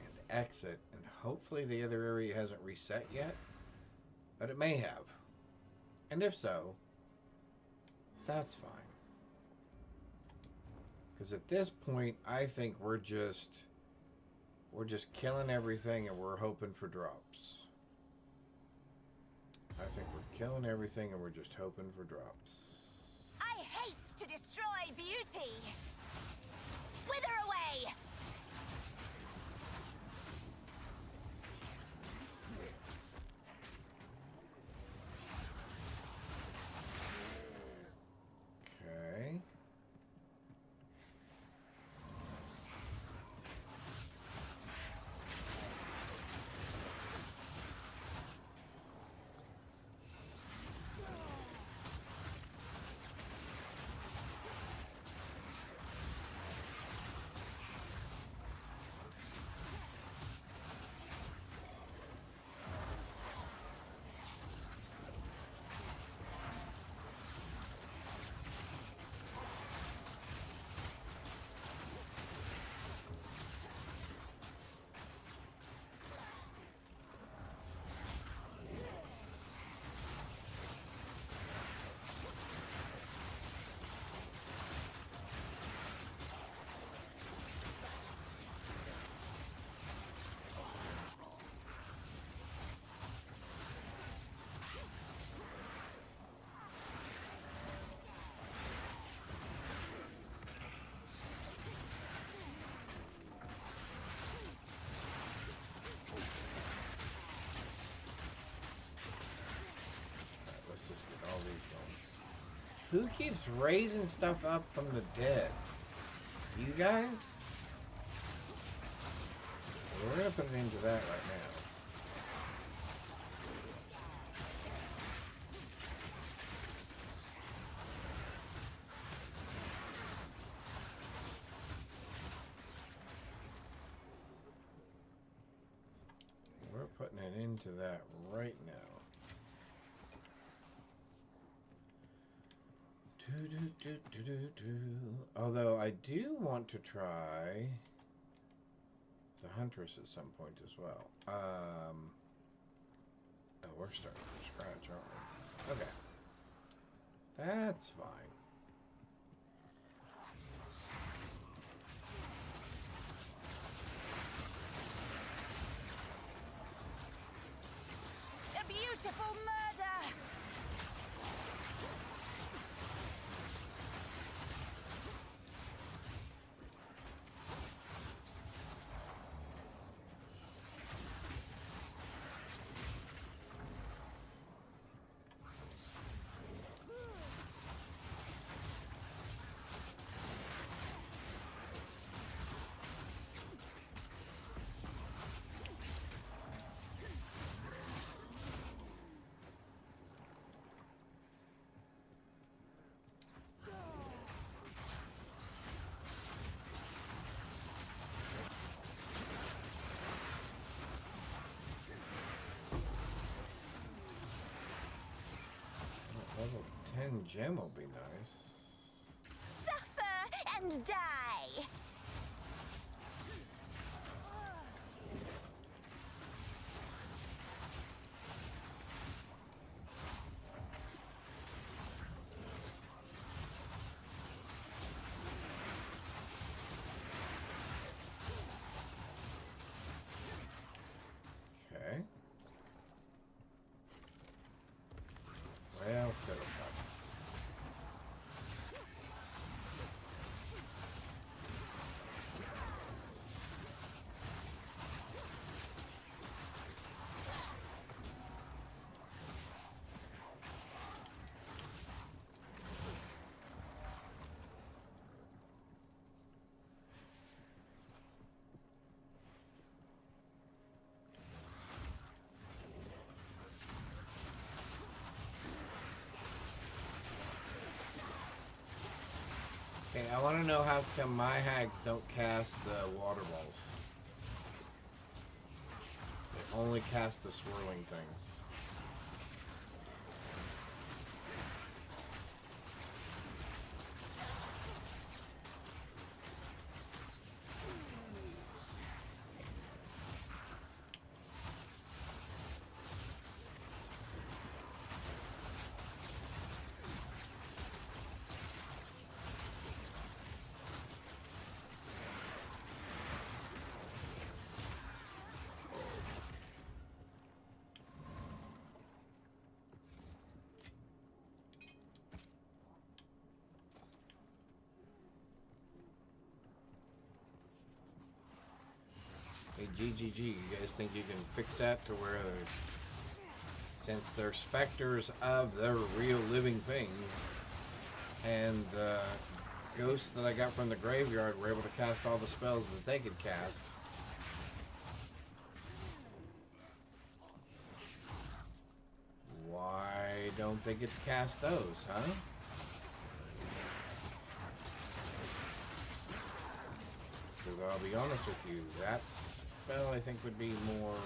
And exit. And hopefully the other area hasn't reset yet. But it may have. And if so, that's fine. Because at this point, I think we're just killing everything and we're hoping for drops. I think we're killing everything and we're just hoping for drops. I hate to destroy beauty. Wither away. Okay. Who keeps raising stuff up from the dead? You guys? We're gonna put an end to that right now. We're putting an end to that right now. Although I do want to try the Huntress at some point as well. Oh, we're starting from scratch, aren't we? Okay. That's fine. A beautiful murder! Level 10 gem will be nice. Suffer and die! Okay. Well, fiddle fuck. Okay, I want to know how come my hags don't cast the water balls. They only cast the swirling things. Hey, GGG, you guys think you can fix that to where, since they're specters of the real living thing, and the ghosts that I got from the graveyard were able to cast all the spells that they could cast? Why don't they get to cast those, huh? Because I'll be honest with you, that spell I think would be more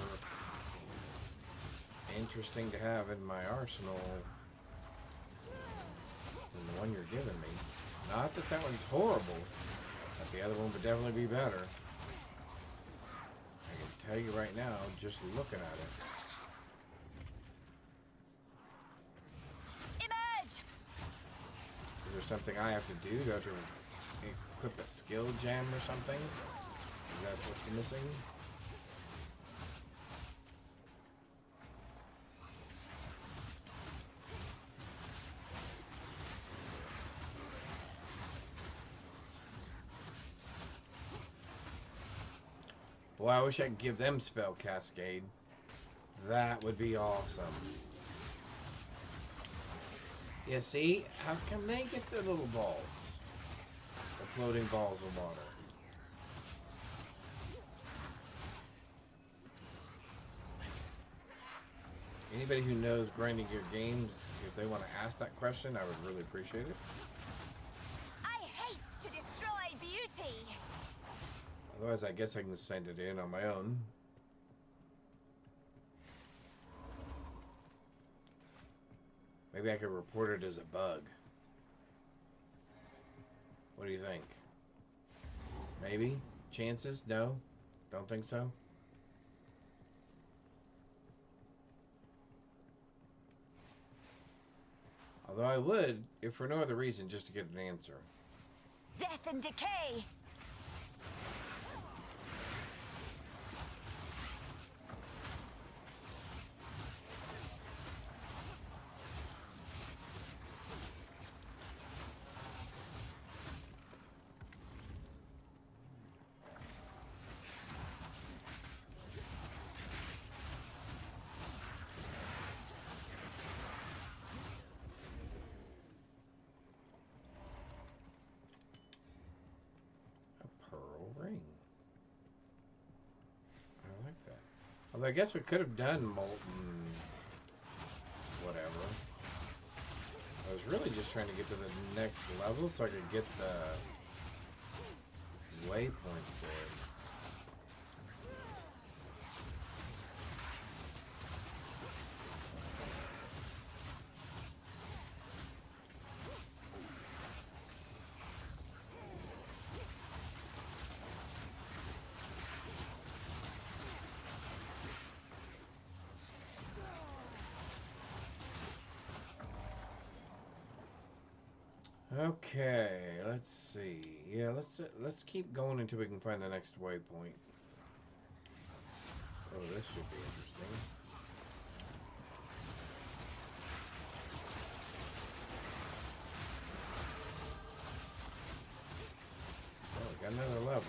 interesting to have in my arsenal than the one you're giving me. Not that that one's horrible, but the other one would definitely be better. I can tell you right now, just looking at it. Emerge! Is there something I have to do? Do I have to equip a skill gem or something? Is that what's missing? Boy, I wish I could give them spell cascade. That would be awesome. You see? How come they get the little balls? The floating balls of water. Anybody who knows grinding gear games, if they want to ask that question, I would really appreciate it. I hate to destroy beauty. Otherwise, I guess I can send it in on my own. Maybe I could report it as a bug. What do you think? Maybe? Chances? No? Don't think so? Although I would, if for no other reason, just to get an answer. Death and decay. Ring. I like that. Although I guess we could have done molten whatever. I was really just trying to get to the next level so I could get the waypoint there. Okay, let's see. Yeah, let's keep going until we can find the next waypoint. Oh, this should be interesting. Oh, we got another level.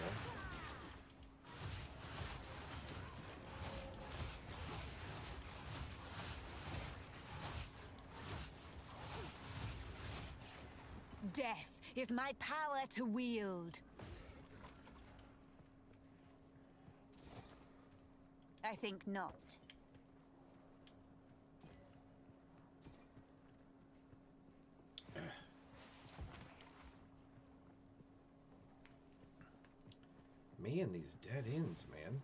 Death is my power to wield. I think not. Me and these dead ends, man.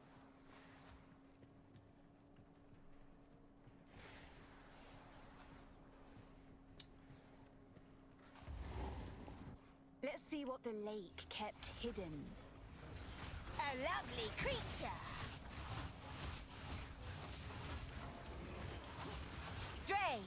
Let's see what the lake kept hidden. A lovely creature! Dray!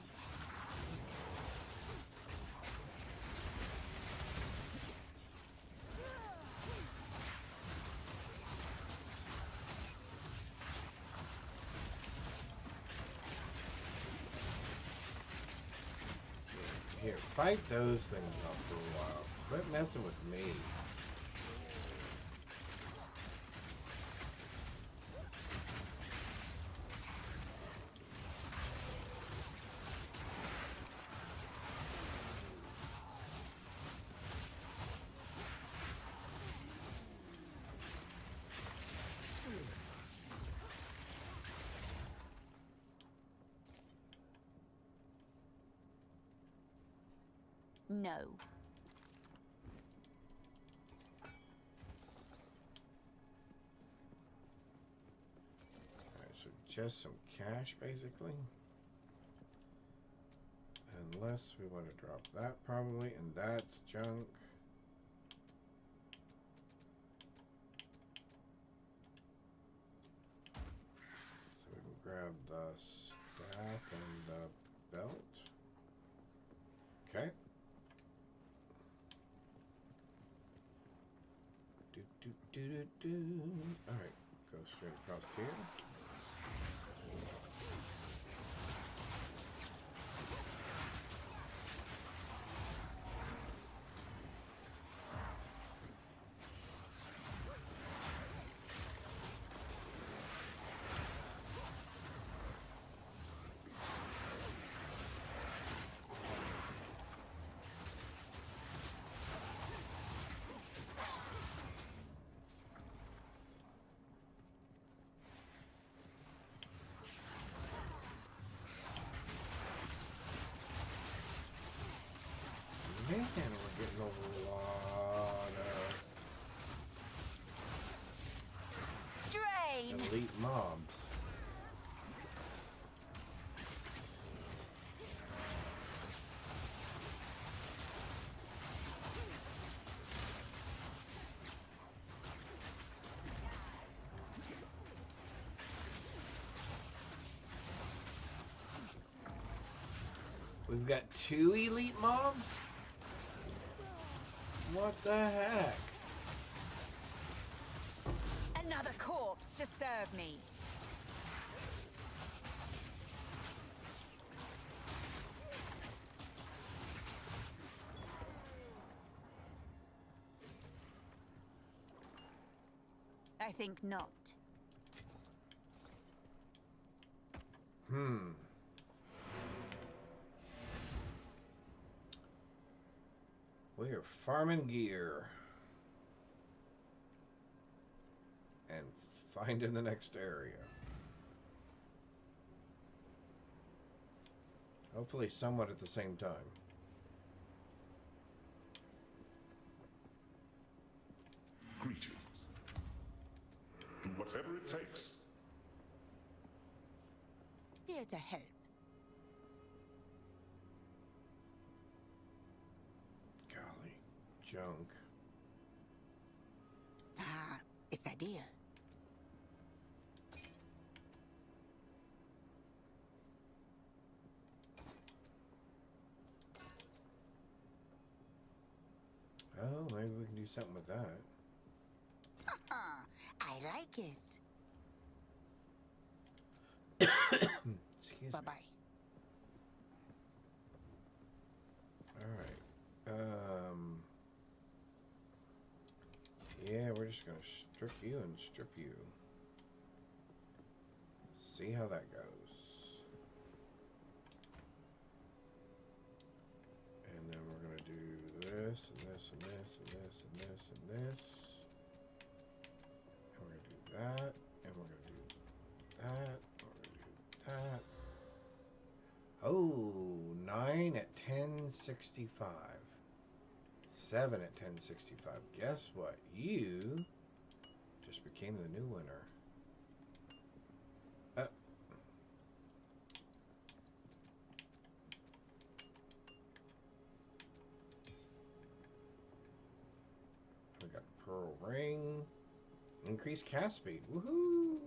Here, fight those things off for a while. Quit messing with me. No. Alright, so just some cash, basically. Unless we want to drop that, probably, and that's junk. So we can grab the staff and the belt. Okay. Alright, go straight across here. mobs. We've got 2 elite mobs? What the heck? Another corpse to serve me. I think not. We are farming gear. And finding the next area. Hopefully somewhat at the same time. Greetings. Do whatever it takes. Here to help. Golly, junk. Ah, it's a deal. Oh, maybe we can do something with that. I like it. Excuse me. Bye-bye. Alright. Yeah, we're just gonna strip you and strip you. See how that goes. And then we're gonna do this and this and this and this and this and this. And we're gonna do that. And we're gonna do that. And we're gonna do that. Oh, 9 at 1065. 7 at 1065. Guess what? You just became the new winner. We got Pearl Ring. Increased cast speed. Woohoo!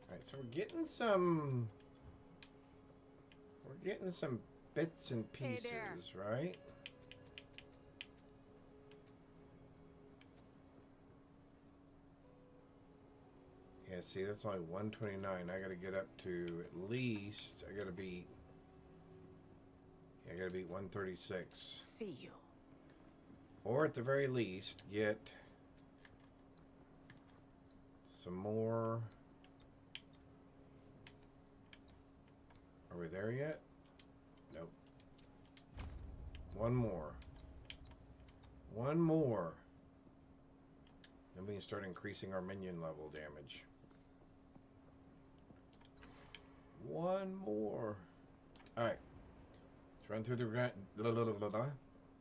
Alright, so we're getting some... We're getting some bits and pieces, right? Yeah, see, that's only 129. I gotta get up to at least, I gotta beat 136. See you. Or at the very least, get some more. Are we there yet? Nope. One more. One more. Then we can start increasing our minion level damage. One more. Alright. Let's run through the...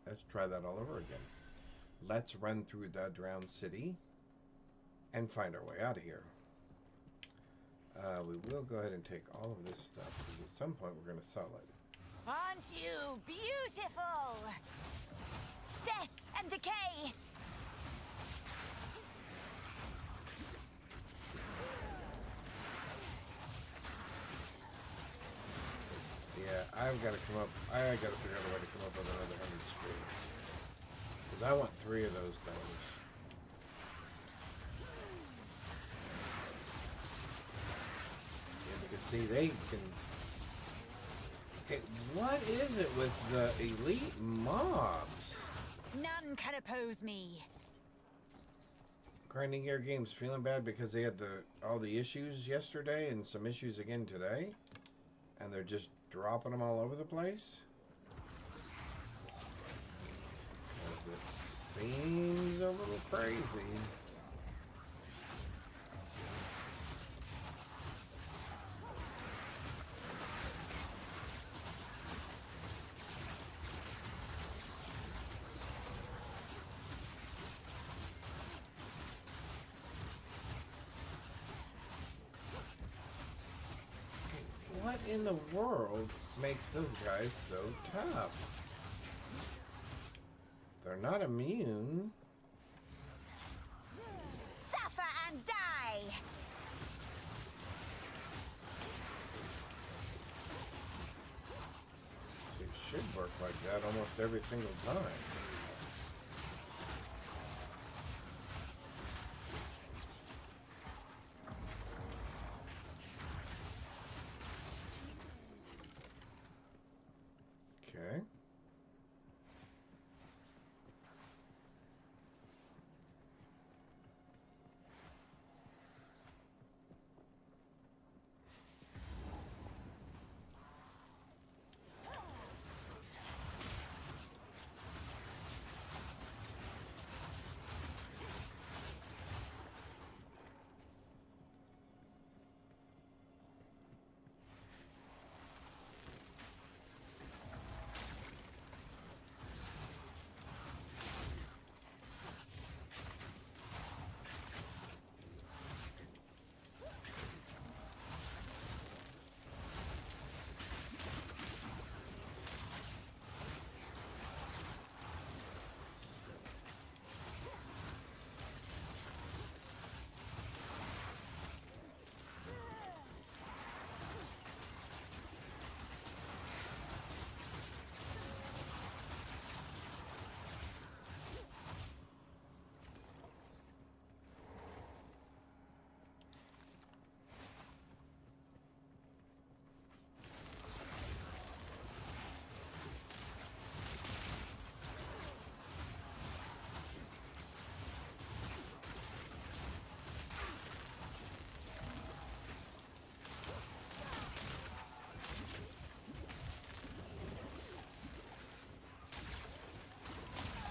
Let's try that all over again. Let's run through the drowned city and find our way out of here. We will go ahead and take all of this stuff, because at some point we're going to sell it. Aren't you beautiful? Death and decay. Yeah, I've got to come up... I got to figure out a way to come up with another 100 speed. Because I want 3 of those things. Yeah, because see, they can... Okay, what is it with the elite mobs? None can oppose me. Grinding Gear Games feeling bad because they had all the issues yesterday and some issues again today? And they're just dropping them all over the place? Because it seems a little crazy. in the world makes those guys so tough? They're not immune. Suffer and die! It should work like that almost every single time. Okay.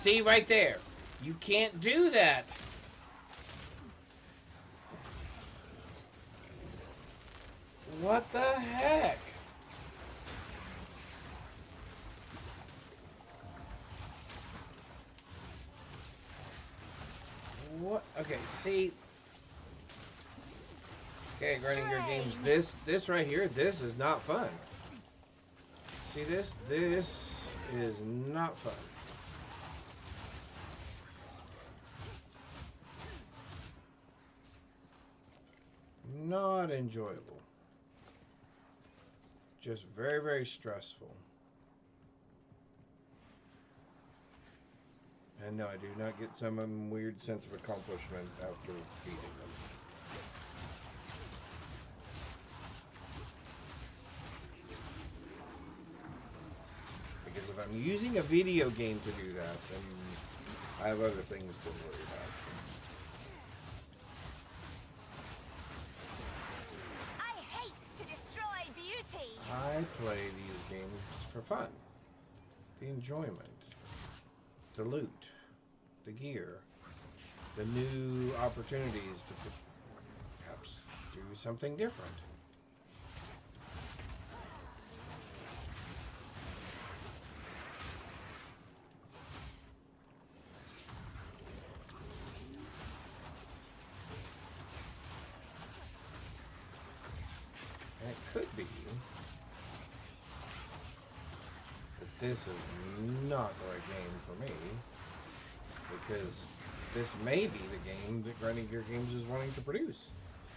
See right there. You can't do that. What the heck? What? Okay, see. Okay, Grinding Games. This right here, this is not fun. See this? This is not fun. Not enjoyable. Just very, very stressful. And no, I do not get some weird sense of accomplishment after beating them. Because if I'm using a video game to do that, then I have other things to worry about. I play these games for fun, the enjoyment, the loot, the gear, the new opportunities to perhaps do something different. And it could be this is not the right game for me, because this may be the game that Grinding Games is wanting to produce.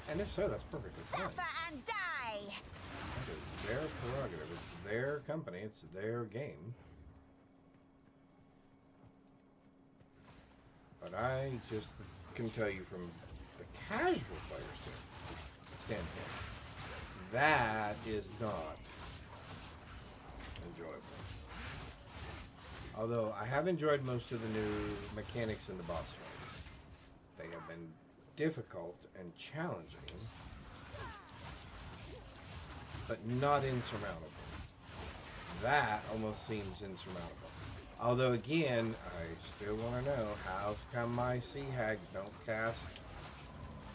And if so, that's perfectly fine. Suffer and die! That is their prerogative. It's their company. It's their game. But I just can tell you from the casual player standpoint, that is not enjoyable. Although I have enjoyed most of the new mechanics in the boss fights. They have been difficult and challenging, but not insurmountable. That almost seems insurmountable. Although again, I still want to know how come my sea hags don't cast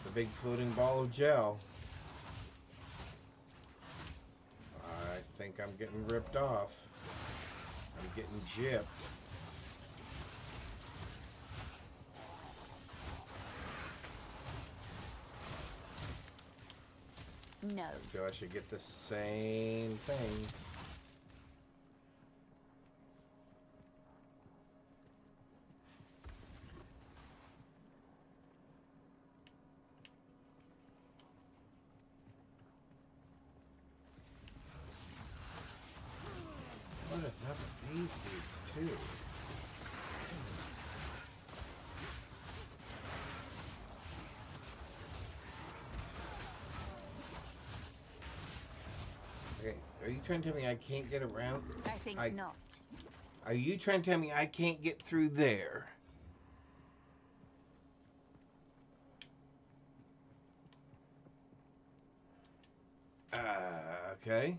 the big floating ball of gel. I think I'm getting ripped off. I'm getting gypped. No. I feel I should get the same things. What is up with these dudes too? Okay, are you trying to tell me I can't get around? I think not. Are you trying to tell me I can't get through there? Okay.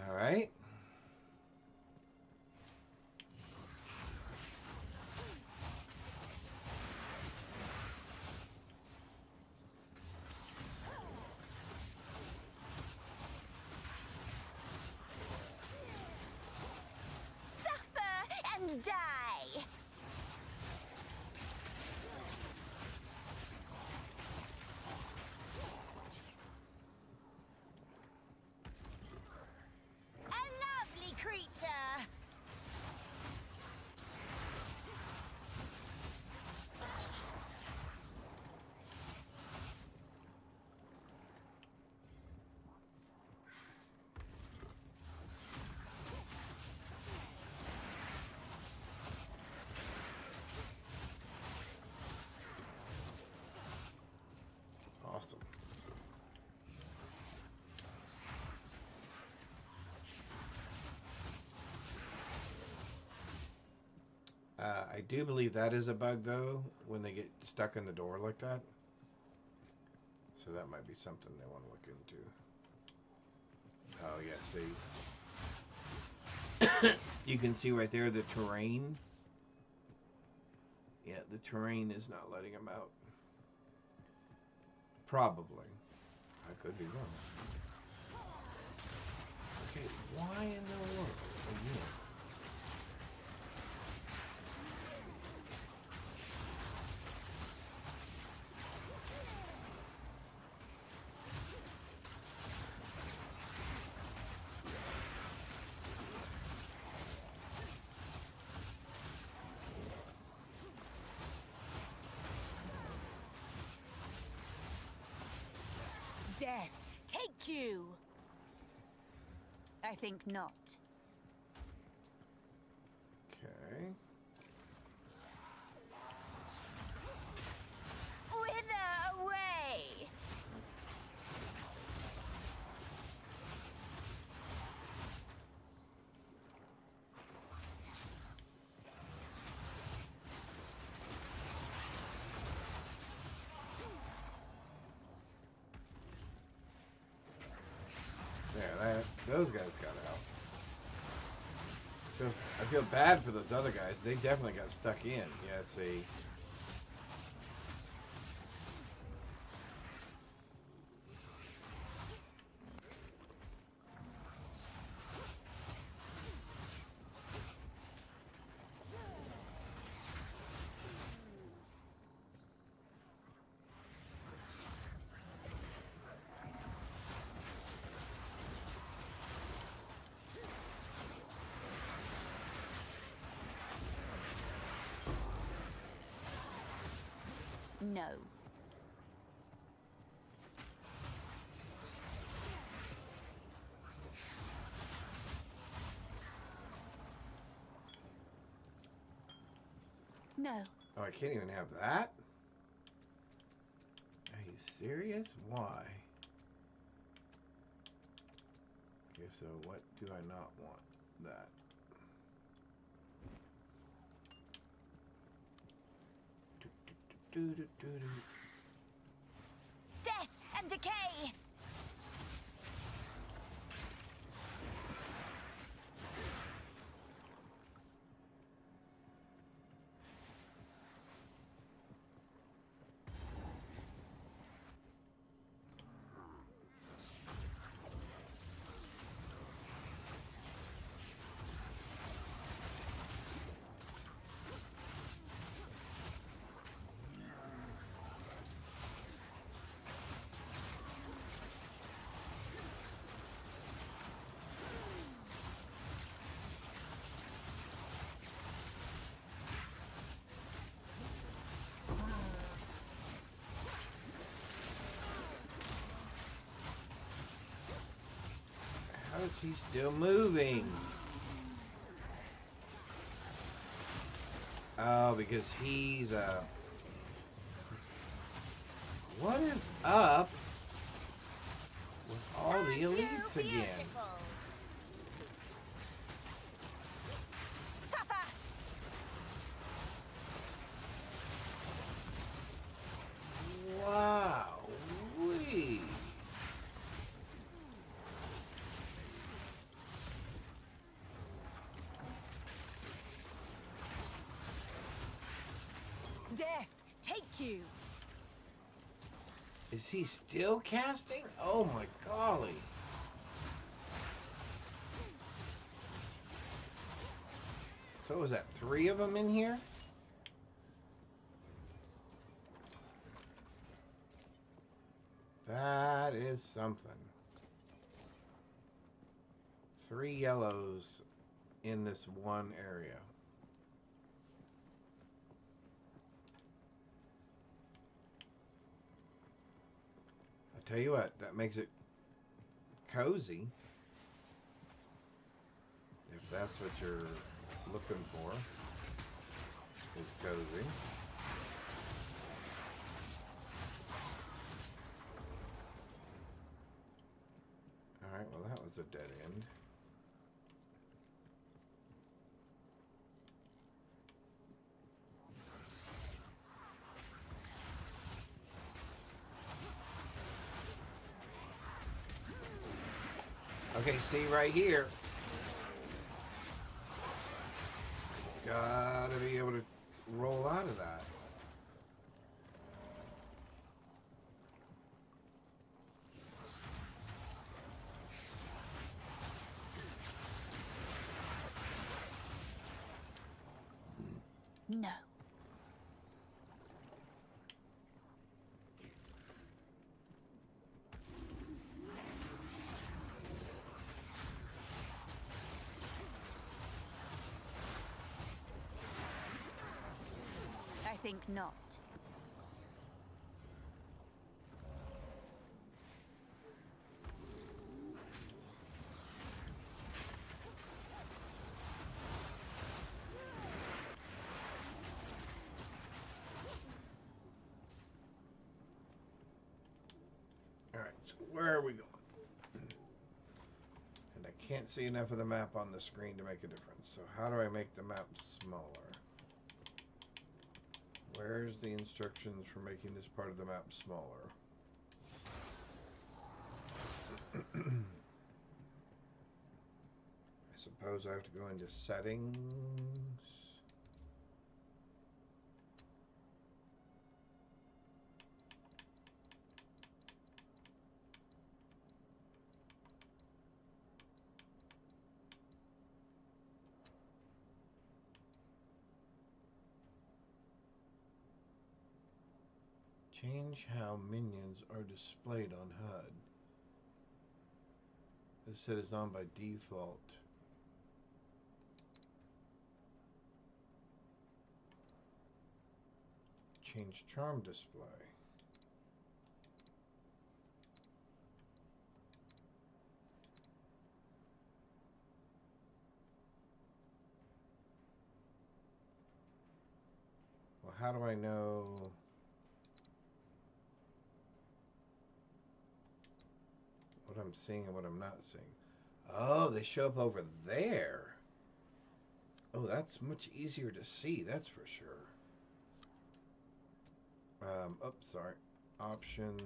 All right. Suffer and die. A lovely creature. Awesome. I do believe that is a bug, though, when they get stuck in the door like that. So that might be something they want to look into. Oh, yeah, see? You can see right there the terrain. Yeah, the terrain is not letting them out. Probably. I could be wrong. Okay, why in the world? Again. Death, take you! I think not. Okay. Wither away! There, those guys got out. So I feel bad for those other guys. They definitely got stuck in. Yeah, see. No. No. Oh, I can't even have that? Are you serious? Why? Okay, so what do I not want? That. Death and decay! She's still moving. Oh, because he's what is up with all the elites again? Suffer! Wow. Wee. Death, take you! Is he still casting? Oh my golly. So was that 3 of them in here? That is something. 3 yellows in this one area. I tell you what, that makes it cozy. If that's what you're looking for, is cozy. Alright, well that was a dead end. Okay, see right here. Gotta be able to roll out of that. No. I think not. Alright, so where are we going? And I can't see enough of the map on the screen to make a difference. So how do I make the map smaller? Where's the instructions for making this part of the map smaller? I suppose I have to go into settings. Change how minions are displayed on HUD. This set is on by default. Change charm display. Well, how do I know what I'm seeing and what I'm not seeing? Oh, they show up over there. Oh, that's much easier to see, that's for sure. Oops, sorry. Options.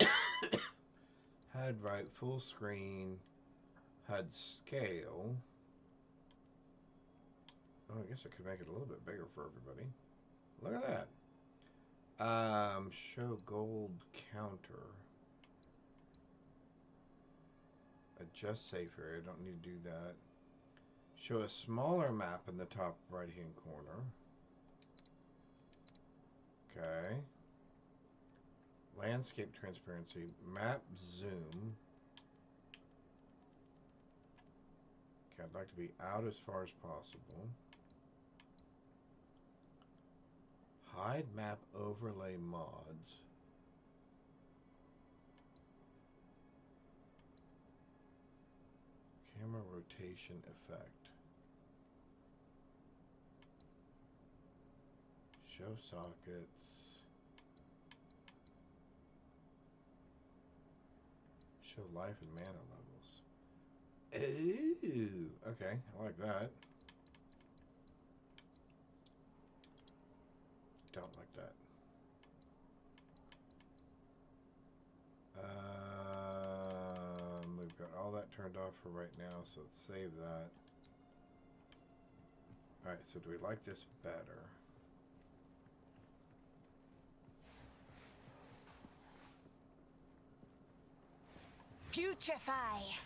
HUD right, full screen. HUD scale. Oh, I guess I could make it a little bit bigger for everybody. Look at that. Show gold counter. Adjust safe area. Don't need to do that. Show a smaller map in the top right hand corner. Okay. Landscape transparency. Map zoom. Okay, I'd like to be out as far as possible. Hide map overlay mods. Camera rotation effect. Show sockets. Show life and mana levels. Ooh, okay, I like that. Don't like that. We've got all that turned off for right now, so let's save that. Alright, so do we like this better? Putrefy!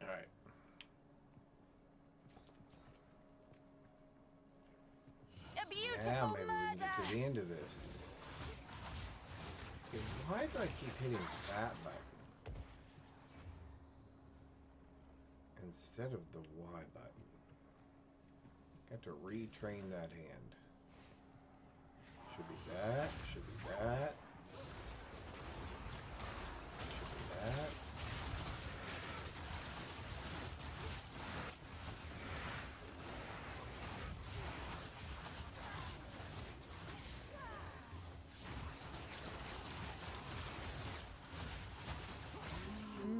Alright. A beautiful Now maybe we can murder! get to the end of this. Okay, why do I keep hitting that button instead of the Y button? Got to retrain that hand. Should be that, should be that. Should be that.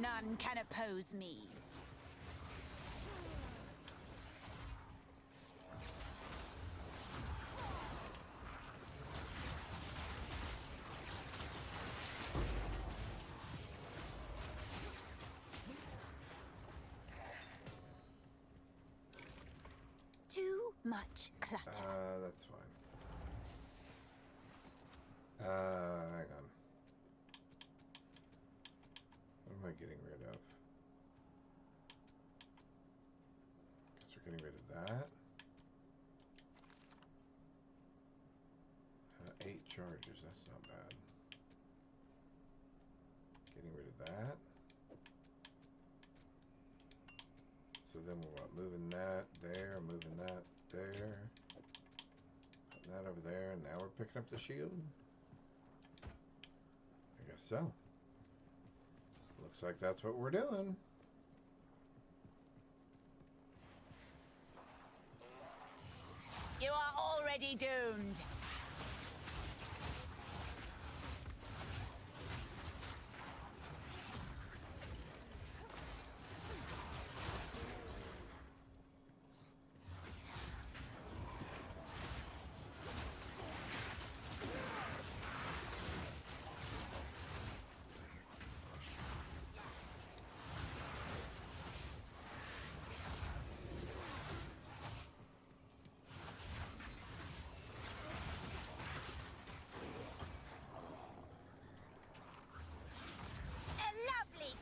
None can oppose me. Too much clutter. That's fine. Hang on. What am I getting rid of? Guess we're getting rid of that. 8 charges, that's not bad. Getting rid of that. So then we're what, moving that there, moving that there. Putting that over there, and now we're picking up the shield? I guess so. Looks like that's what we're doing. You are already doomed.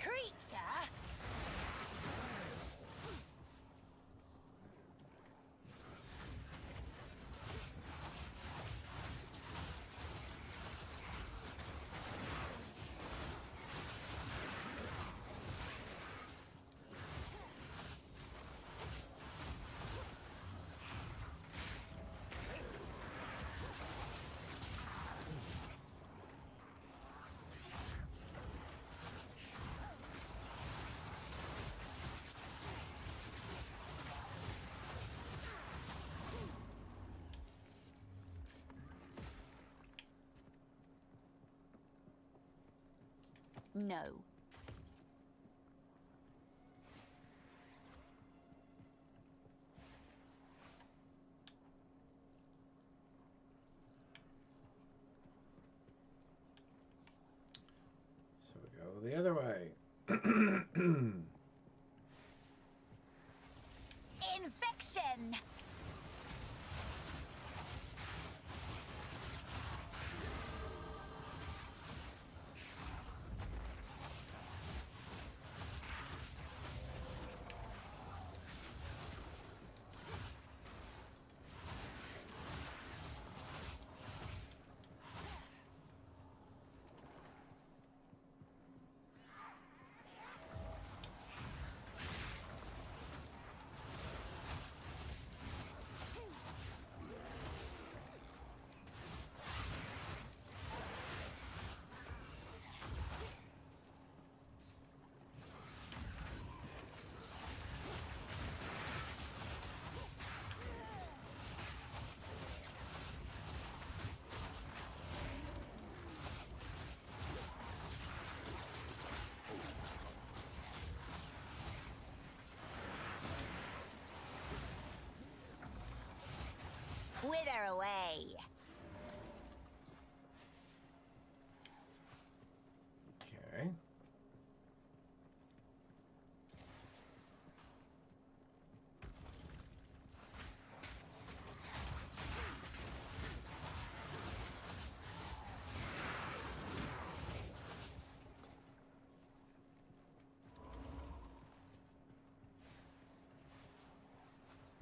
Creature? No. So we go the other way. Infection! Wither away. Okay.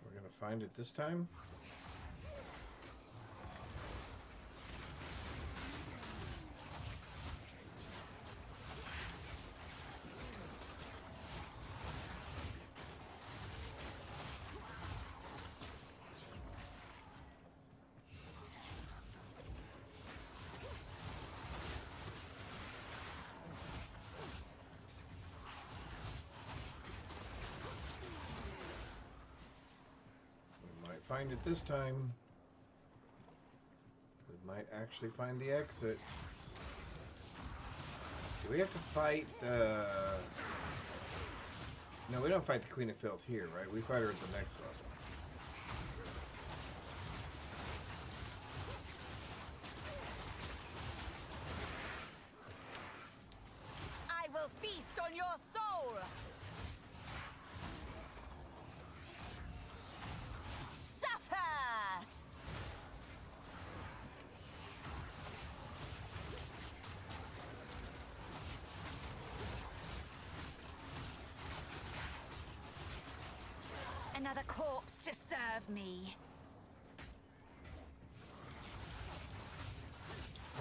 We're gonna find it this time. Find it this time. We might actually find the exit. Do we have to fight the... No, we don't fight the Queen of Filth here, right? We fight her at the next level. I will feast on your soul. Another corpse to serve me.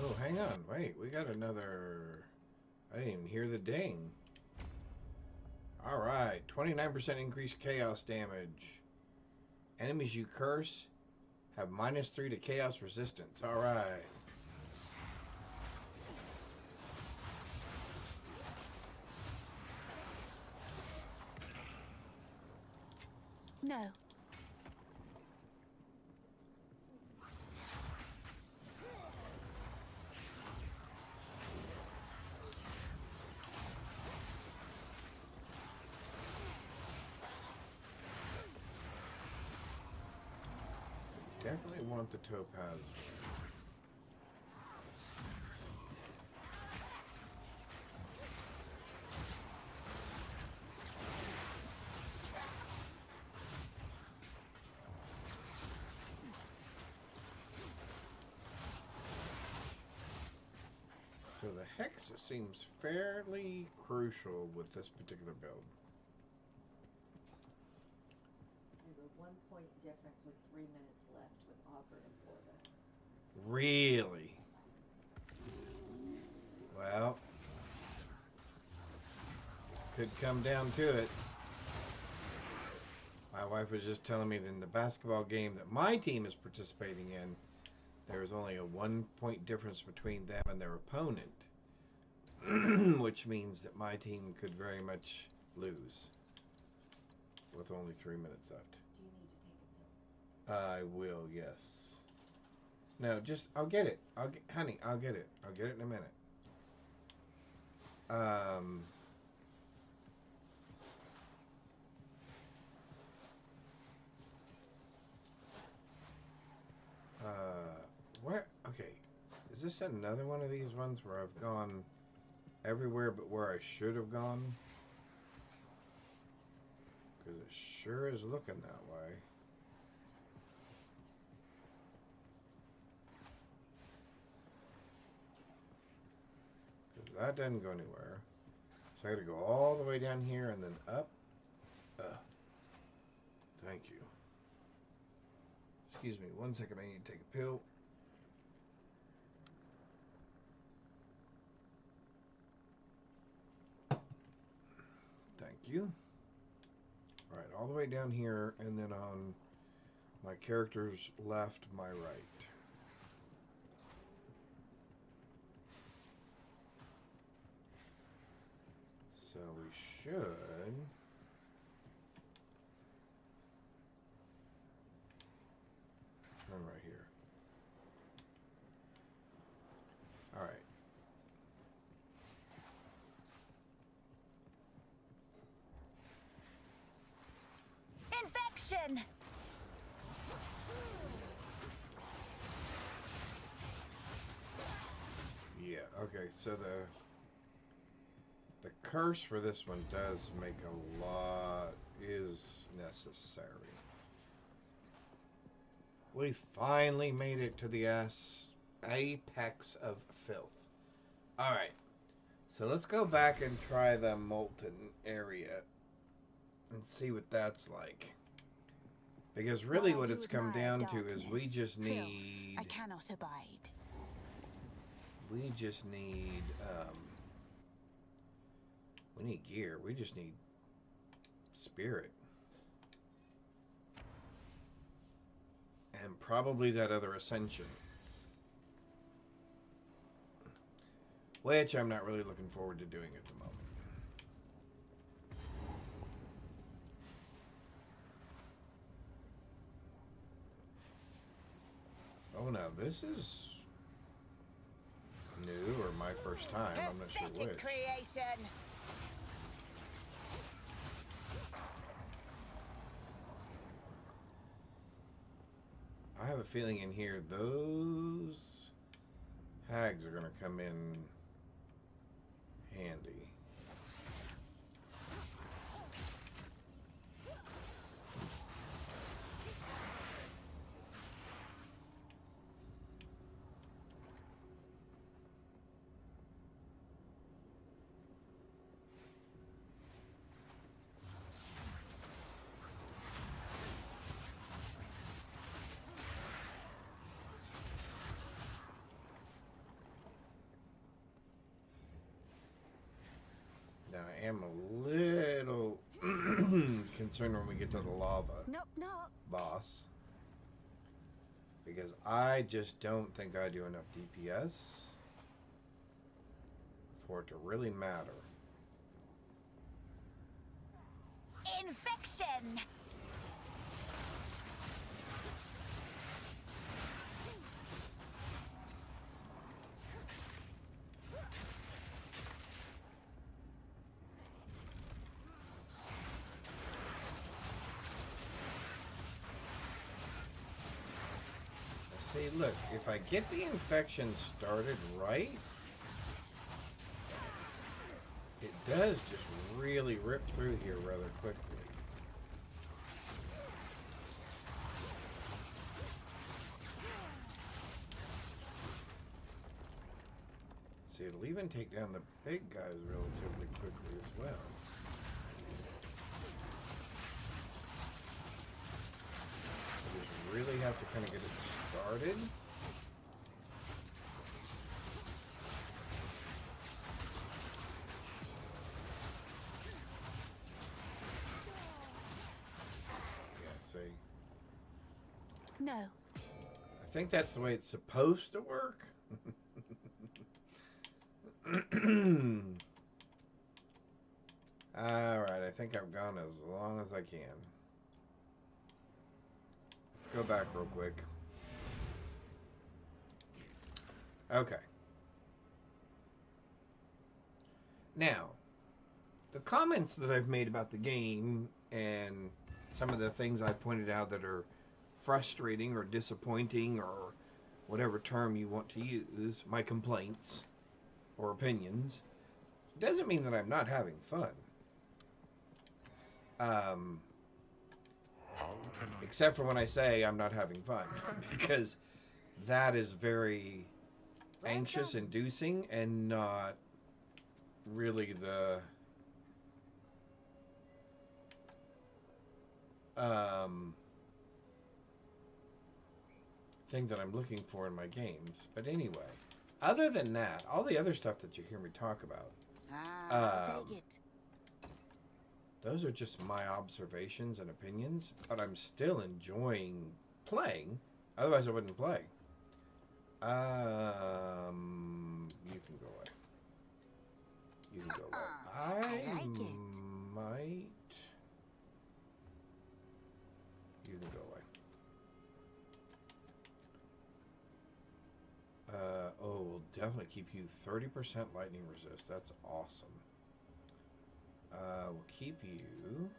Oh, hang on. Wait, we got another... I didn't even hear the ding. Alright, 29% increased chaos damage. Enemies you curse have -3 to chaos resistance. Alright. No. Definitely want the topaz. So the Hexa seems fairly crucial with this particular build. There's a 1 point difference with 3 minutes left with operative order. Really? Well, this could come down to it. My wife was just telling me that in the basketball game that my team is participating in, there is only a 1 point difference between them and their opponent, which means that my team could very much lose with only 3 minutes left. Do you need to take a pill? I will, yes. No, just, I'll get it. Honey, I'll get it. I'll get it in a minute. Where, okay. Is this another one of these ones where I've gone everywhere but where I should have gone? Because it sure is looking that way. Because that doesn't go anywhere. So I gotta go all the way down here and then up. Thank you. Excuse me 1 second, I need to take a pill. Thank you. Alright, all the way down here and then on my character's left, my right. So we should... turn right here. Alright. Infection! so the curse for this one does make a lot is necessary. We finally made it to the apex of filth. Alright, so let's go back and try the molten area and see what that's like. Because really what it's come down to is we just need... I cannot abide. We just need... we need gear. We just need spirit. And probably that other ascension. Which I'm not really looking forward to doing at the moment. Oh, now this is new or my first time. I'm not sure which. Creation. I have a feeling in here those hags are going to come in handy. Now, I am a little concerned when we get to the lava boss. Because I just don't think I do enough DPS for it to really matter. Infection. See, look, if I get the infection started right, it does just really rip through here rather quickly. See, it'll even take down the big guys relatively quickly as well. You just really have to kind of get it started. Yeah, see? No. I think that's the way it's supposed to work. Alright, I think I've gone as long as I can. Let's go back real quick. Okay. Now, the comments that I've made about the game and some of the things I pointed out that are frustrating or disappointing or whatever term you want to use, my complaints or opinions, doesn't mean that I'm not having fun. Except for when I say I'm not having fun, because that is very anxious inducing and not really the thing that I'm looking for in my games. But anyway, other than that, all the other stuff that you hear me talk about, take it. those are just my observations and opinions, but I'm still enjoying playing. Otherwise, I wouldn't play. You can go away. You can go away. I like it. might... You can go away. Oh, we'll definitely keep you 30% lightning resist. That's awesome. We'll keep you...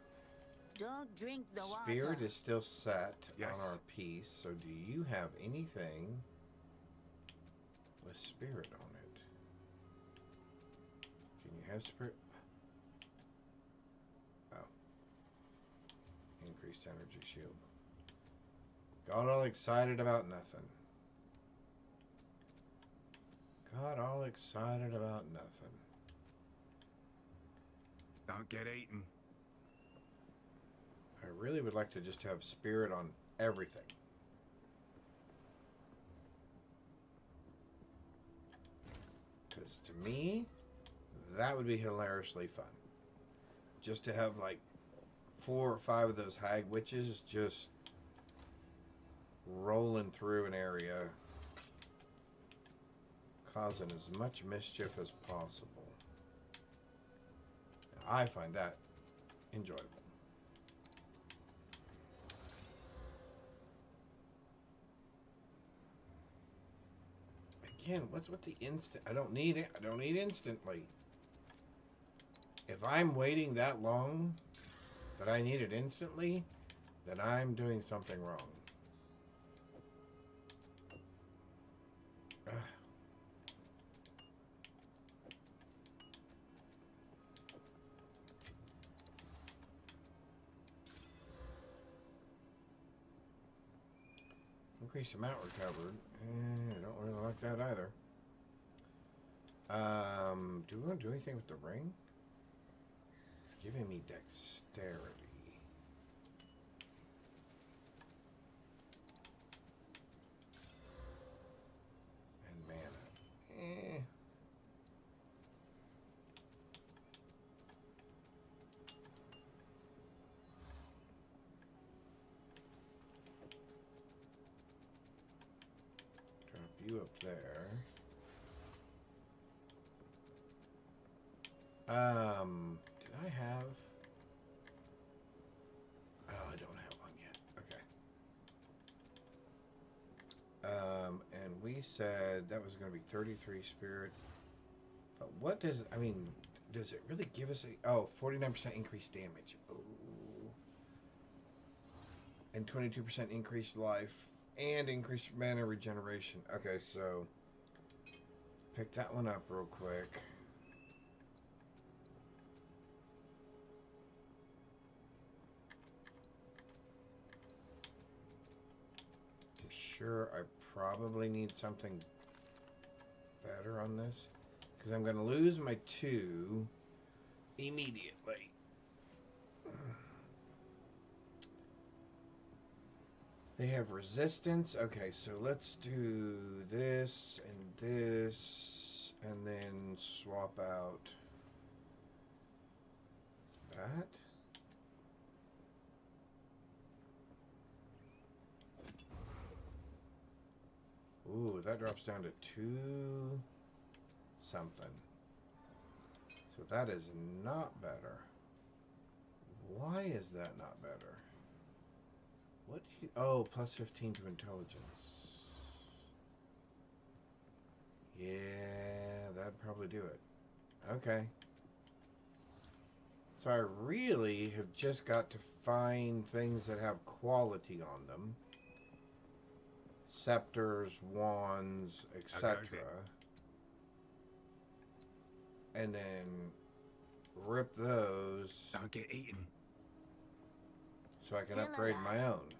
Don't drink the water. Spirit is still set Yes. on our piece, so do you have anything with spirit on it? Have spirit. Oh. Increased energy shield. Got all excited about nothing. Got all excited about nothing. Don't get eaten. I really would like to just have spirit on everything. Because to me, that would be hilariously fun. Just to have like 4 or 5 of those hag witches just rolling through an area, causing as much mischief as possible. I find that enjoyable. Again, what's with the instant? I don't need it. I don't need instantly. If I'm waiting that long that I need it instantly, then I'm doing something wrong. Ugh. Increase amount recovered. I don't really like that either. Do we want to do anything with the ring? It's giving me dexterity. And mana. Drop you up there. Did I have? Oh, I don't have one yet. Okay. And we said that was going to be 33 spirit. But what does it, I mean, does it really give us a, 49% increased damage. Oh. And 22% increased life and increased mana regeneration. Okay, so pick that one up real quick. Sure, I probably need something better on this because I'm going to lose my 2 immediately. They have resistance. Okay, so let's do this and this and then swap out that. Ooh, that drops down to 2 something. So that is not better. Why is that not better? What do you... Oh, plus 15 to intelligence. Yeah, that'd probably do it. Okay. So I really have just got to find things that have quality on them. Scepters, wands, etc. And then rip those. Don't get eaten. So I can upgrade my own.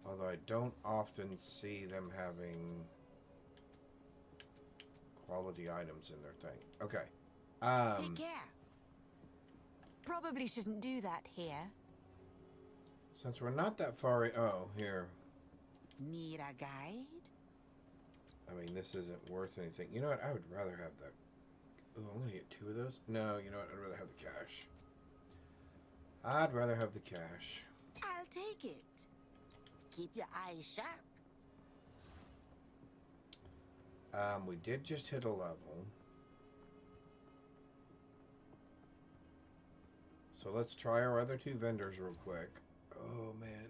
Although I don't often see them having quality items in their thing. Okay. Take care. Probably shouldn't do that here. Since we're not that far... Oh, here. Need a guide? I mean, this isn't worth anything. You know what? I would rather have the... Ooh, I'm going to get 2 of those? No, you know what? I'd rather have the cash. I'd rather have the cash. I'll take it. Keep your eyes sharp. We did just hit a level. So let's try our other 2 vendors real quick. Oh, man.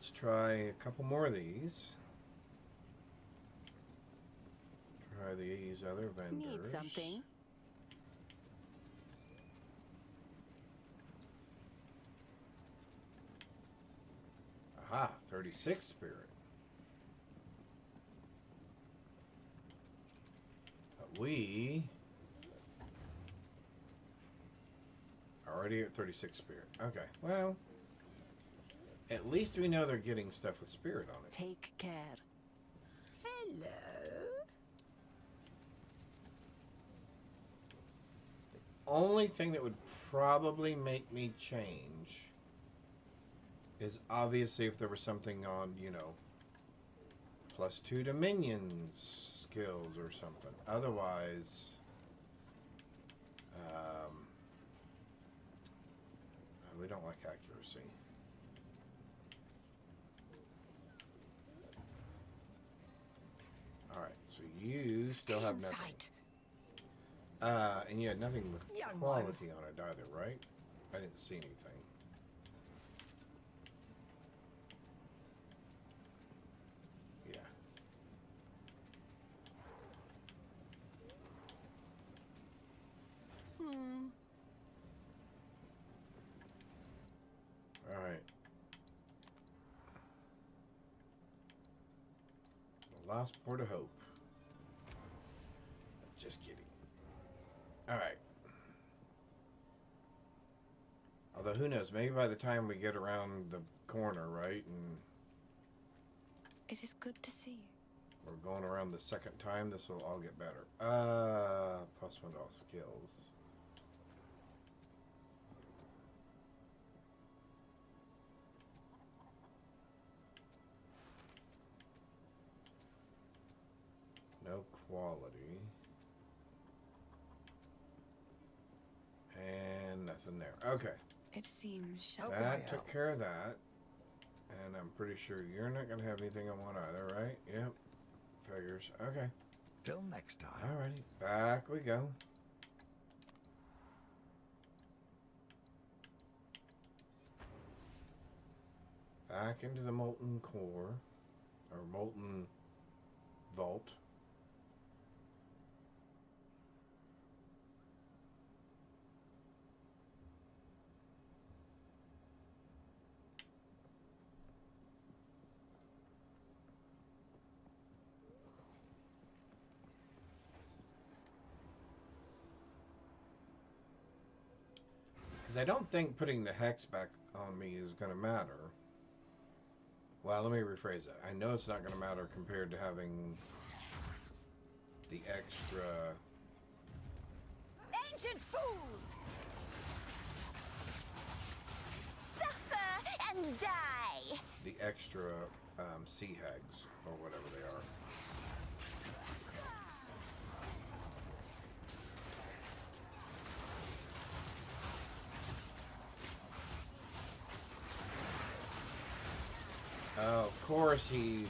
let's try a couple more of these. Try these other vendors. Need something? Aha, 36 spirit. But we are already at 36 spirit. Okay, well, at least we know they're getting stuff with spirit on it. Take care. Hello. Only thing that would probably make me change is obviously if there was something on, you know, +2 to minions skills or something. Otherwise, we don't like accuracy. Alright, so you still have nothing. And you had nothing with quality on it either, right? I didn't see anything. Yeah. Alright. The last port of hope. Just kidding. Alright. Although, who knows? Maybe by the time we get around the corner, right? And It is good to see you. we're going around the second time, this will all get better. +1 to all skills. No quality. And nothing there. Okay. It seems shallow. That took care of that. And I'm pretty sure you're not going to have anything I want either, right? Yep. Figures. Okay. Till next time. Alrighty. Back we go. Back into the molten core. Or molten vault. Because I don't think putting the hex back on me is going to matter. Well, let me rephrase it. I know it's not going to matter compared to having the extra... Ancient fools! Suffer and die! the extra sea hags, or whatever they are. Of course he's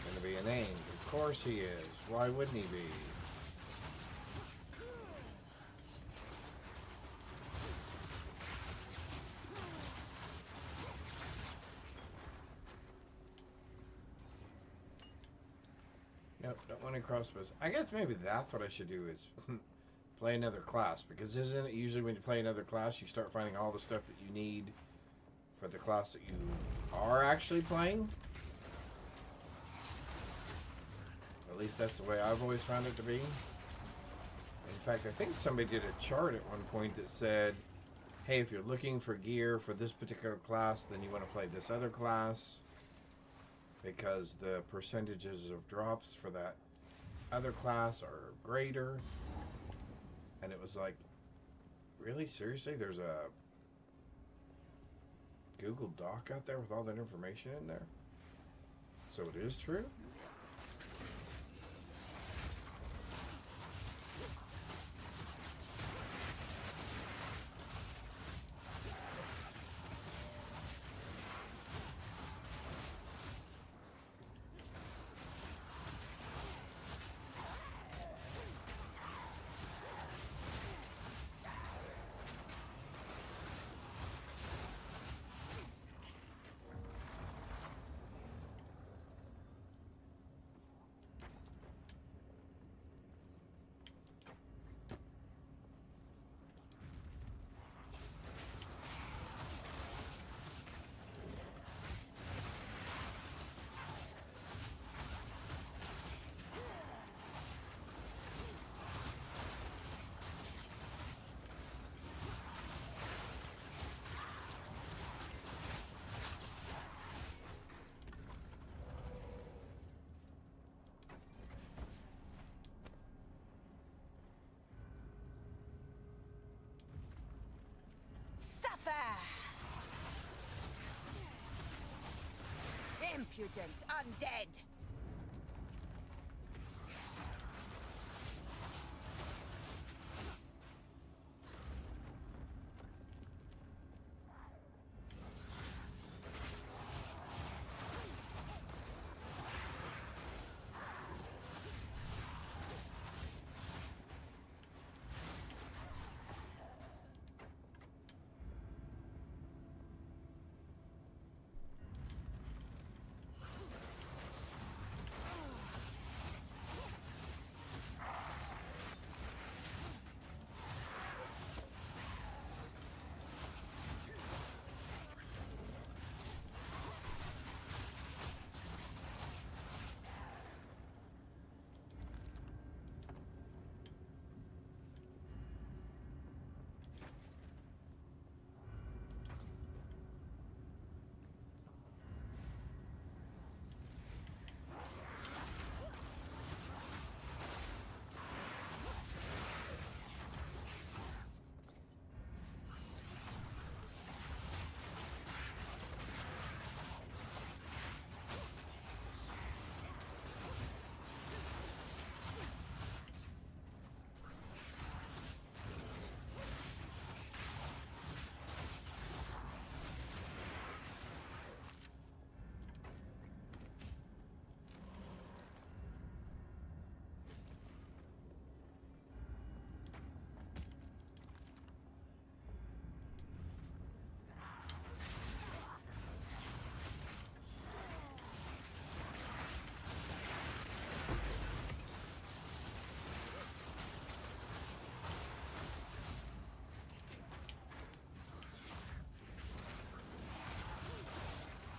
gonna be an angel. Of course he is. Why wouldn't he be? Nope, don't want any crossbows. I guess maybe that's what I should do is play another class, because isn't it usually when you play another class you start finding all the stuff that you need for the class that you are actually playing? At least that's the way I've always found it to be. In fact, I think somebody did a chart at one point that said, hey, if you're looking for gear for this particular class, then you want to play this other class, because the percentages of drops for that other class are greater. And it was like, really? Seriously? There's a Google Doc out there with all that information in there? So it is true? impudent undead!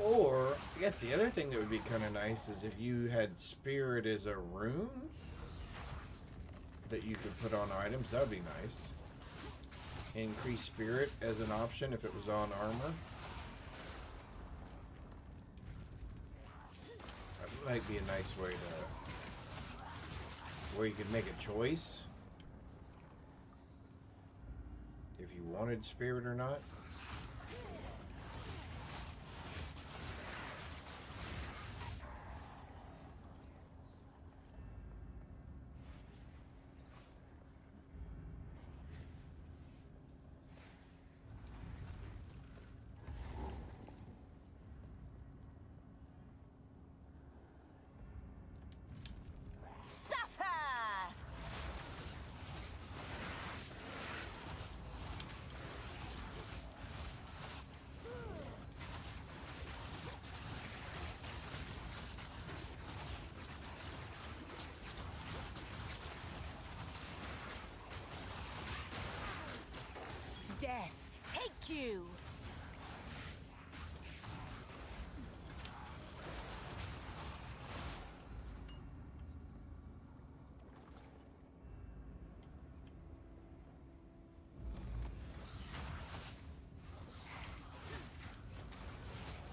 Or, I guess the other thing that would be kind of nice is if you had Spirit as a rune that you could put on items. That would be nice. Increase Spirit as an option if it was on armor. That might be a nice way to... where you could make a choice. If you wanted Spirit or not. Death, take you!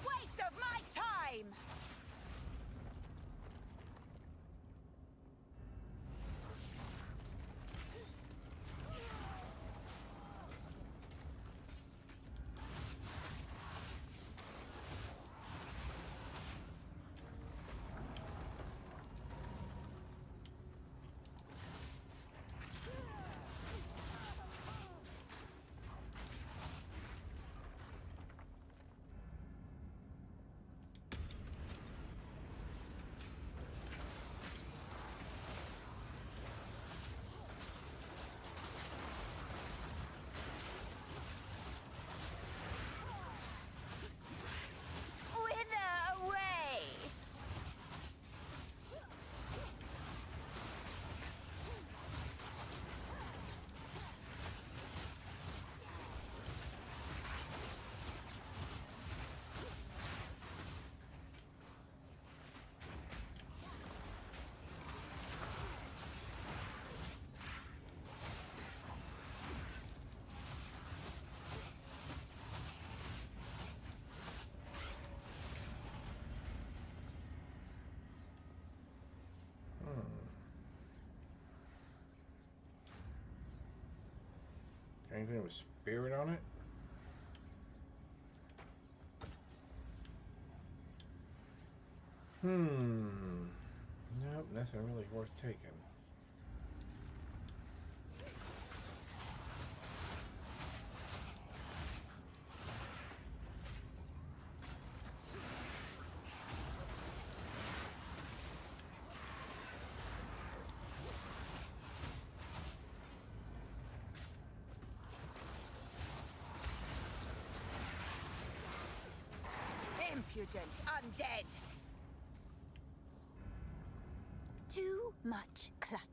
Waste of my time! Anything with Spirit on it? Nope, nothing really worth taking. Impudent undead! Too much clutter.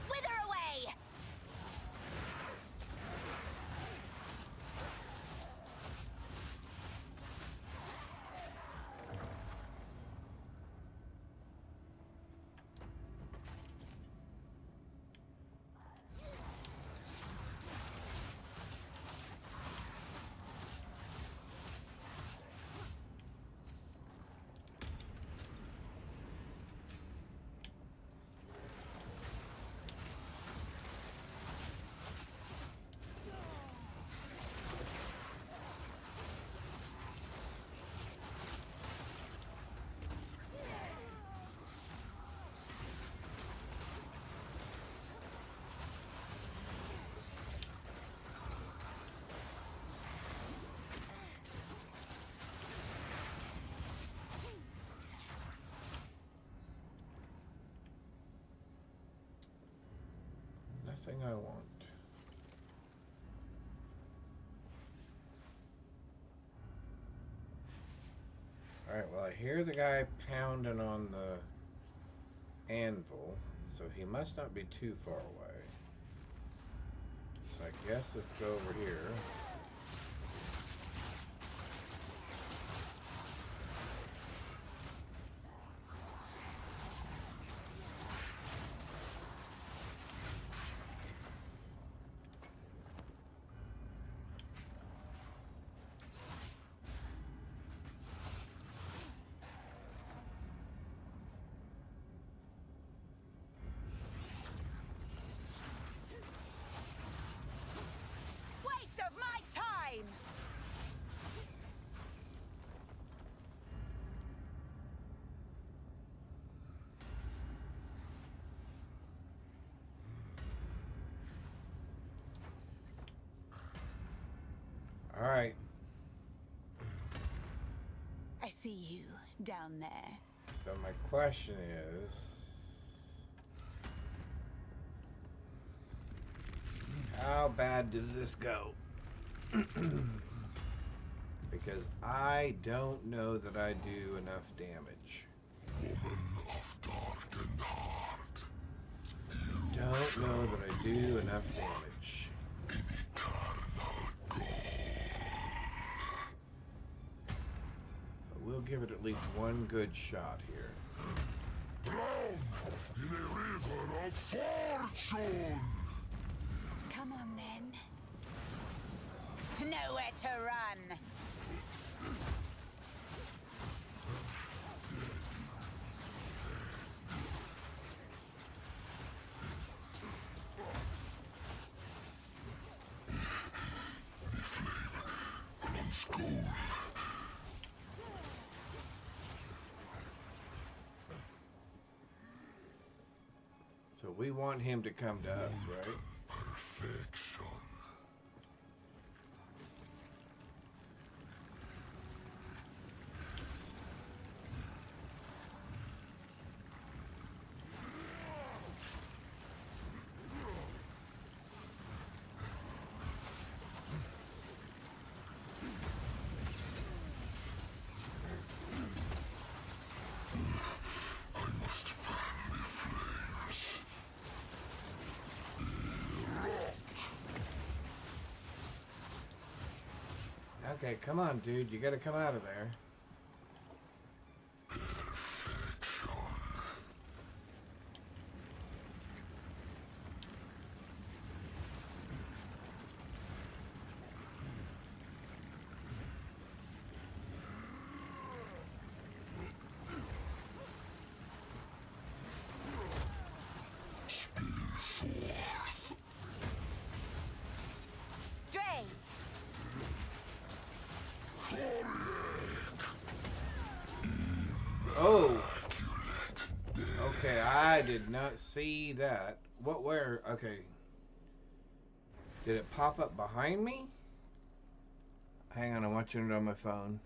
Wither away! Nothing I want. Alright, well I hear the guy pounding on the anvil, so he must not be too far away. So I guess let's go over here. Waste of my time! Alright, I see you down there. so my question is, how bad does this go? Because I don't know that I do enough damage. Woman of dark and heart, Don't know that I do enough damage. eternal gold. But we'll give it at least one good shot here. Drown in a river of fortune. Come on then. Nowhere to run. Runs gold. So we want him to come to us, right? Perfection. I must fan the flames. Okay, come on, dude. You gotta come out of there. I did not see that. What, where? Okay. Did it pop up behind me? Hang on, I'm watching it on my phone.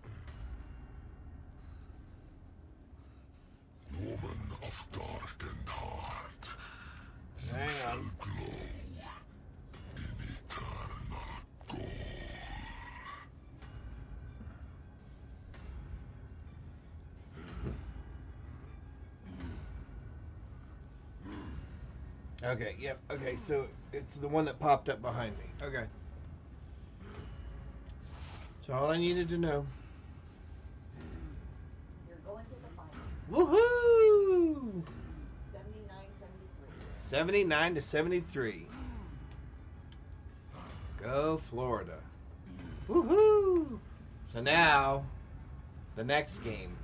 Woman of darkened heart, Hang on. glow in eternal gold. Okay, yep, okay, so it's the one that popped up behind me. Okay. That's all I needed to know. You're going to the final. Woohoo! 79-73. 79 to 73. Go Florida. Woohoo! So now, the next game.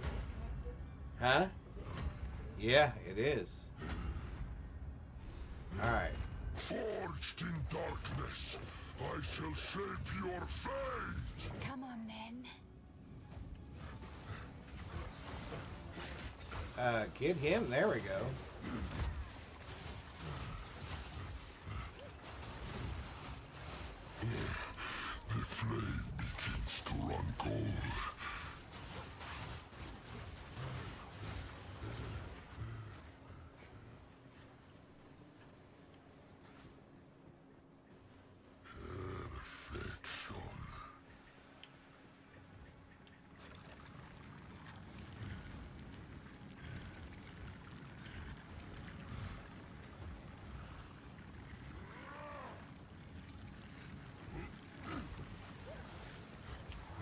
Is it connected? Huh? Yeah, it is. Alright. Forged in darkness, I shall shape your fate. Come on then. Get him. There we go. The flame begins to run cold. Perfection.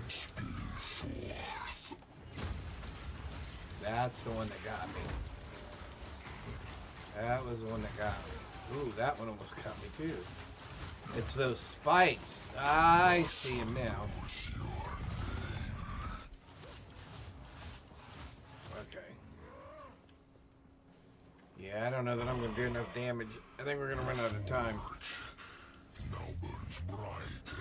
Spill forth. That's the one that got me. That was the one that got me. Ooh, that one almost got me too. It's those spikes. I see him now. Okay. Yeah, I don't know that I'm going to do enough damage. I think we're going to run out of time. Now burns brighter.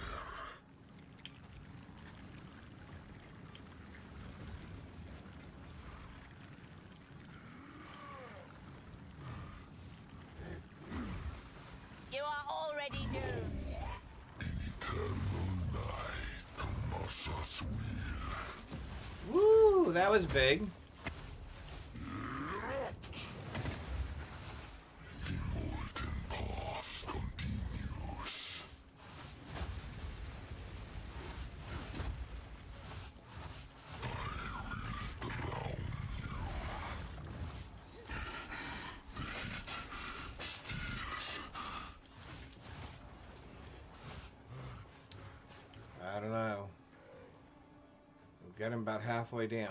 You are already doomed. Eternal night, the Massa's will. Woo, that was big. The molten path continues. I don't know. We've got him about halfway down.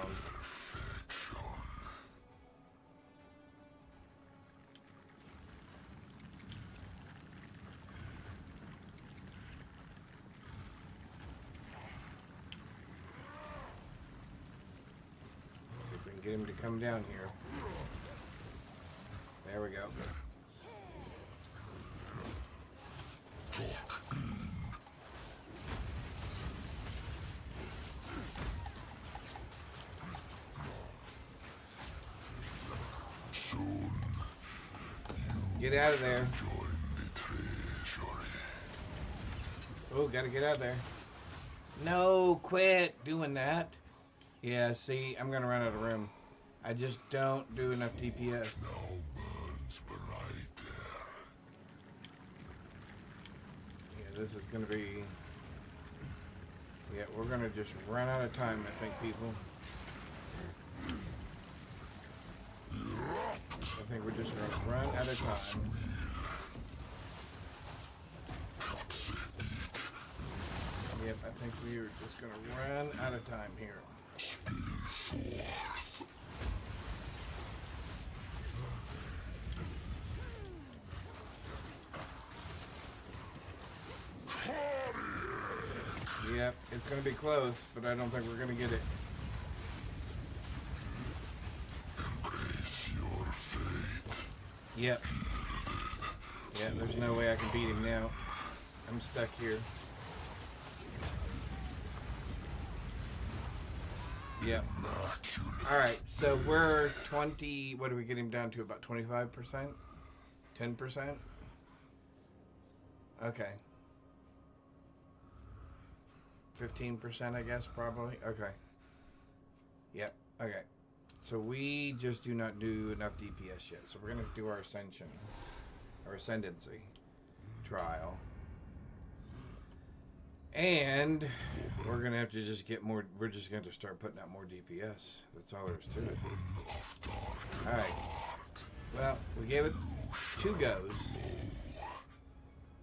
See if we can get him to come down here. There we go. Soon Get out of there. join the treasury. Oh, gotta get out of there. No, quit doing that. Yeah, see, I'm gonna run out of room. I just don't do enough DPS. Now burns brighter. Yeah, this is gonna be... Yeah, we're gonna just run out of time, I think, people. I think we're just gonna run out of time. Yep, I think we are just gonna run out of time here. Yep, it's gonna be close, but I don't think we're gonna get it. Embrace your fate. Yep. Yeah, there's no way I can beat him now. I'm stuck here. Yep. Alright, so we're 20... What are we getting down to? About 25%? 10%? Okay. 15%, I guess, probably? Okay. Yep, okay. So we just do not do enough DPS yet. So we're going to do our Ascension. Our Ascendancy trial. And we're going to have to just get more... We're just going to start putting out more DPS. That's all there is to it. Alright. Well, we gave it 2 goes.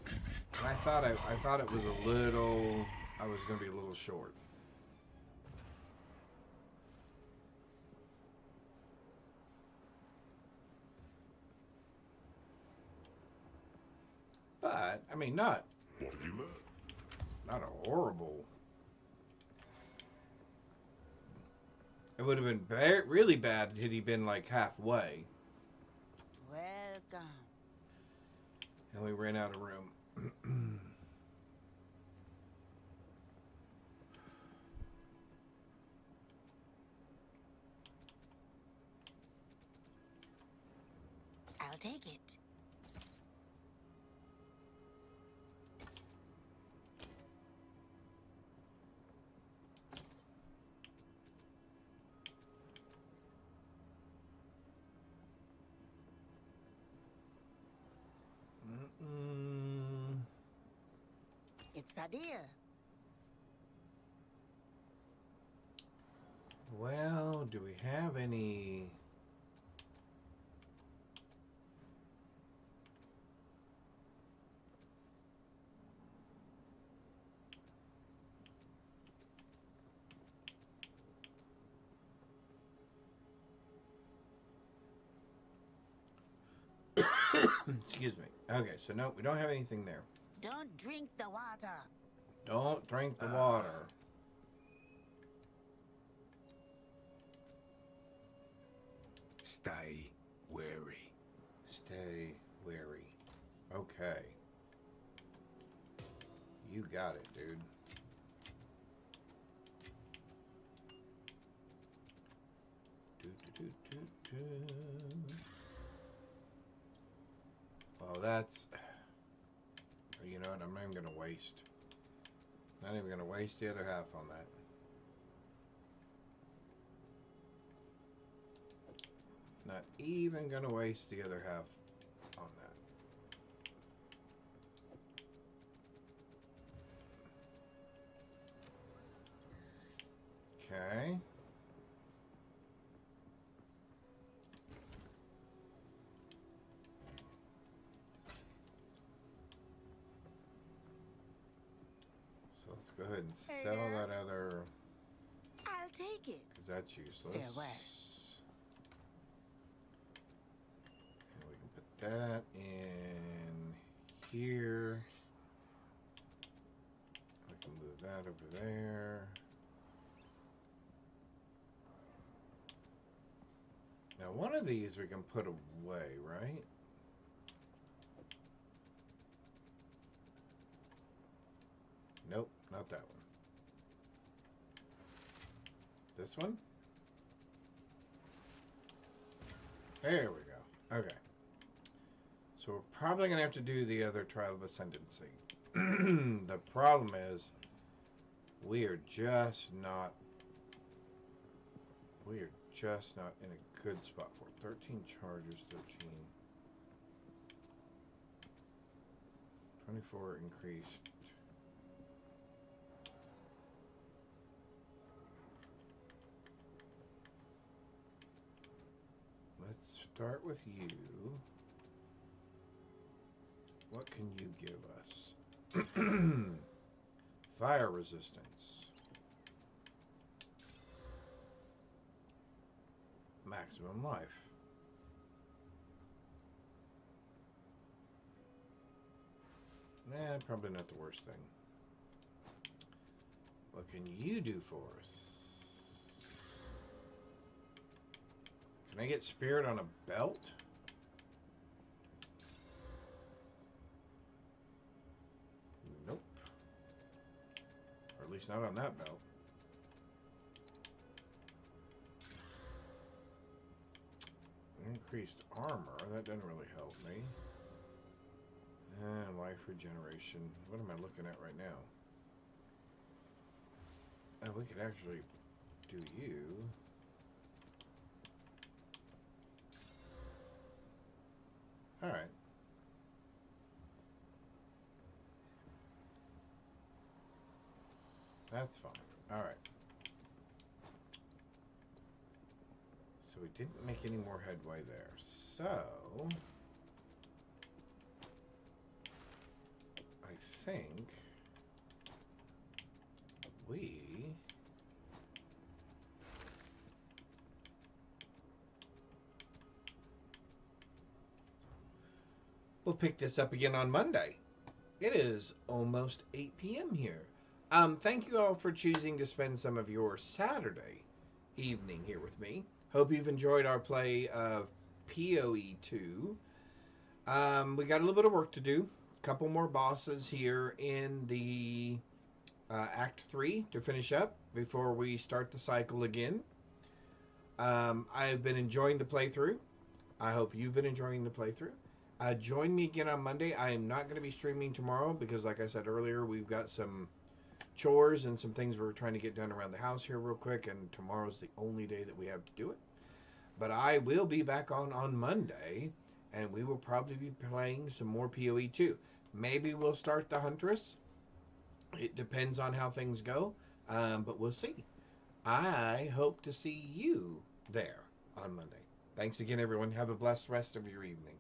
And I thought it was a little... I was going to be a little short. But, I mean, not a horrible. It would have been really bad had he been like halfway. Welcome. And we ran out of room. I'll take it. It's a deal. Well, do we have any... Excuse me. Okay, so no, we don't have anything there. Don't drink the water. Don't drink the water. Stay wary. Stay wary. Okay. You got it, dude. Well, that's... You know what? I'm not even going to waste. Not even going to waste the other half on that. Not even going to waste the other half on that. Okay. So let's go ahead and sell that other... I'll take it. Because that's useless. Farewell. And we can put that in here. We can move that over there. Now one of these we can put away, right? Nope, not that one. This one? There we go. Okay. So we're probably going to have to do the other Trial of Ascendancy. The problem is we are just not in a good spot for it. 13 charges, 13. 24 increased. Let's start with you. What can you give us? Fire resistance. Maximum life. Nah, probably not the worst thing. What can you do for us? Can I get Spirit on a belt? Nope. Or at least not on that belt. increased armor. That doesn't really help me. And life regeneration. What am I looking at right now? We could actually do you. Alright. That's fine. Alright. So we didn't make any more headway there. So I think we will pick this up again on Monday. It is almost 8 p.m. here. Thank you all for choosing to spend some of your Saturday evening here with me. Hope you've enjoyed our play of PoE 2. We got a little bit of work to do. A couple more bosses here in the Act 3 to finish up before we start the cycle again. I've been enjoying the playthrough. I hope you've been enjoying the playthrough. Join me again on Monday. I am not going to be streaming tomorrow because, like I said earlier, we've got some chores and some things we're trying to get done around the house here real quick, and tomorrow's the only day that we have to do it. But I will be back on Monday, and we will probably be playing some more PoE 2. Maybe we'll start the Huntress. It depends on how things go, but we'll see. I hope to see you there on Monday. Thanks again, everyone. Have a blessed rest of your evening.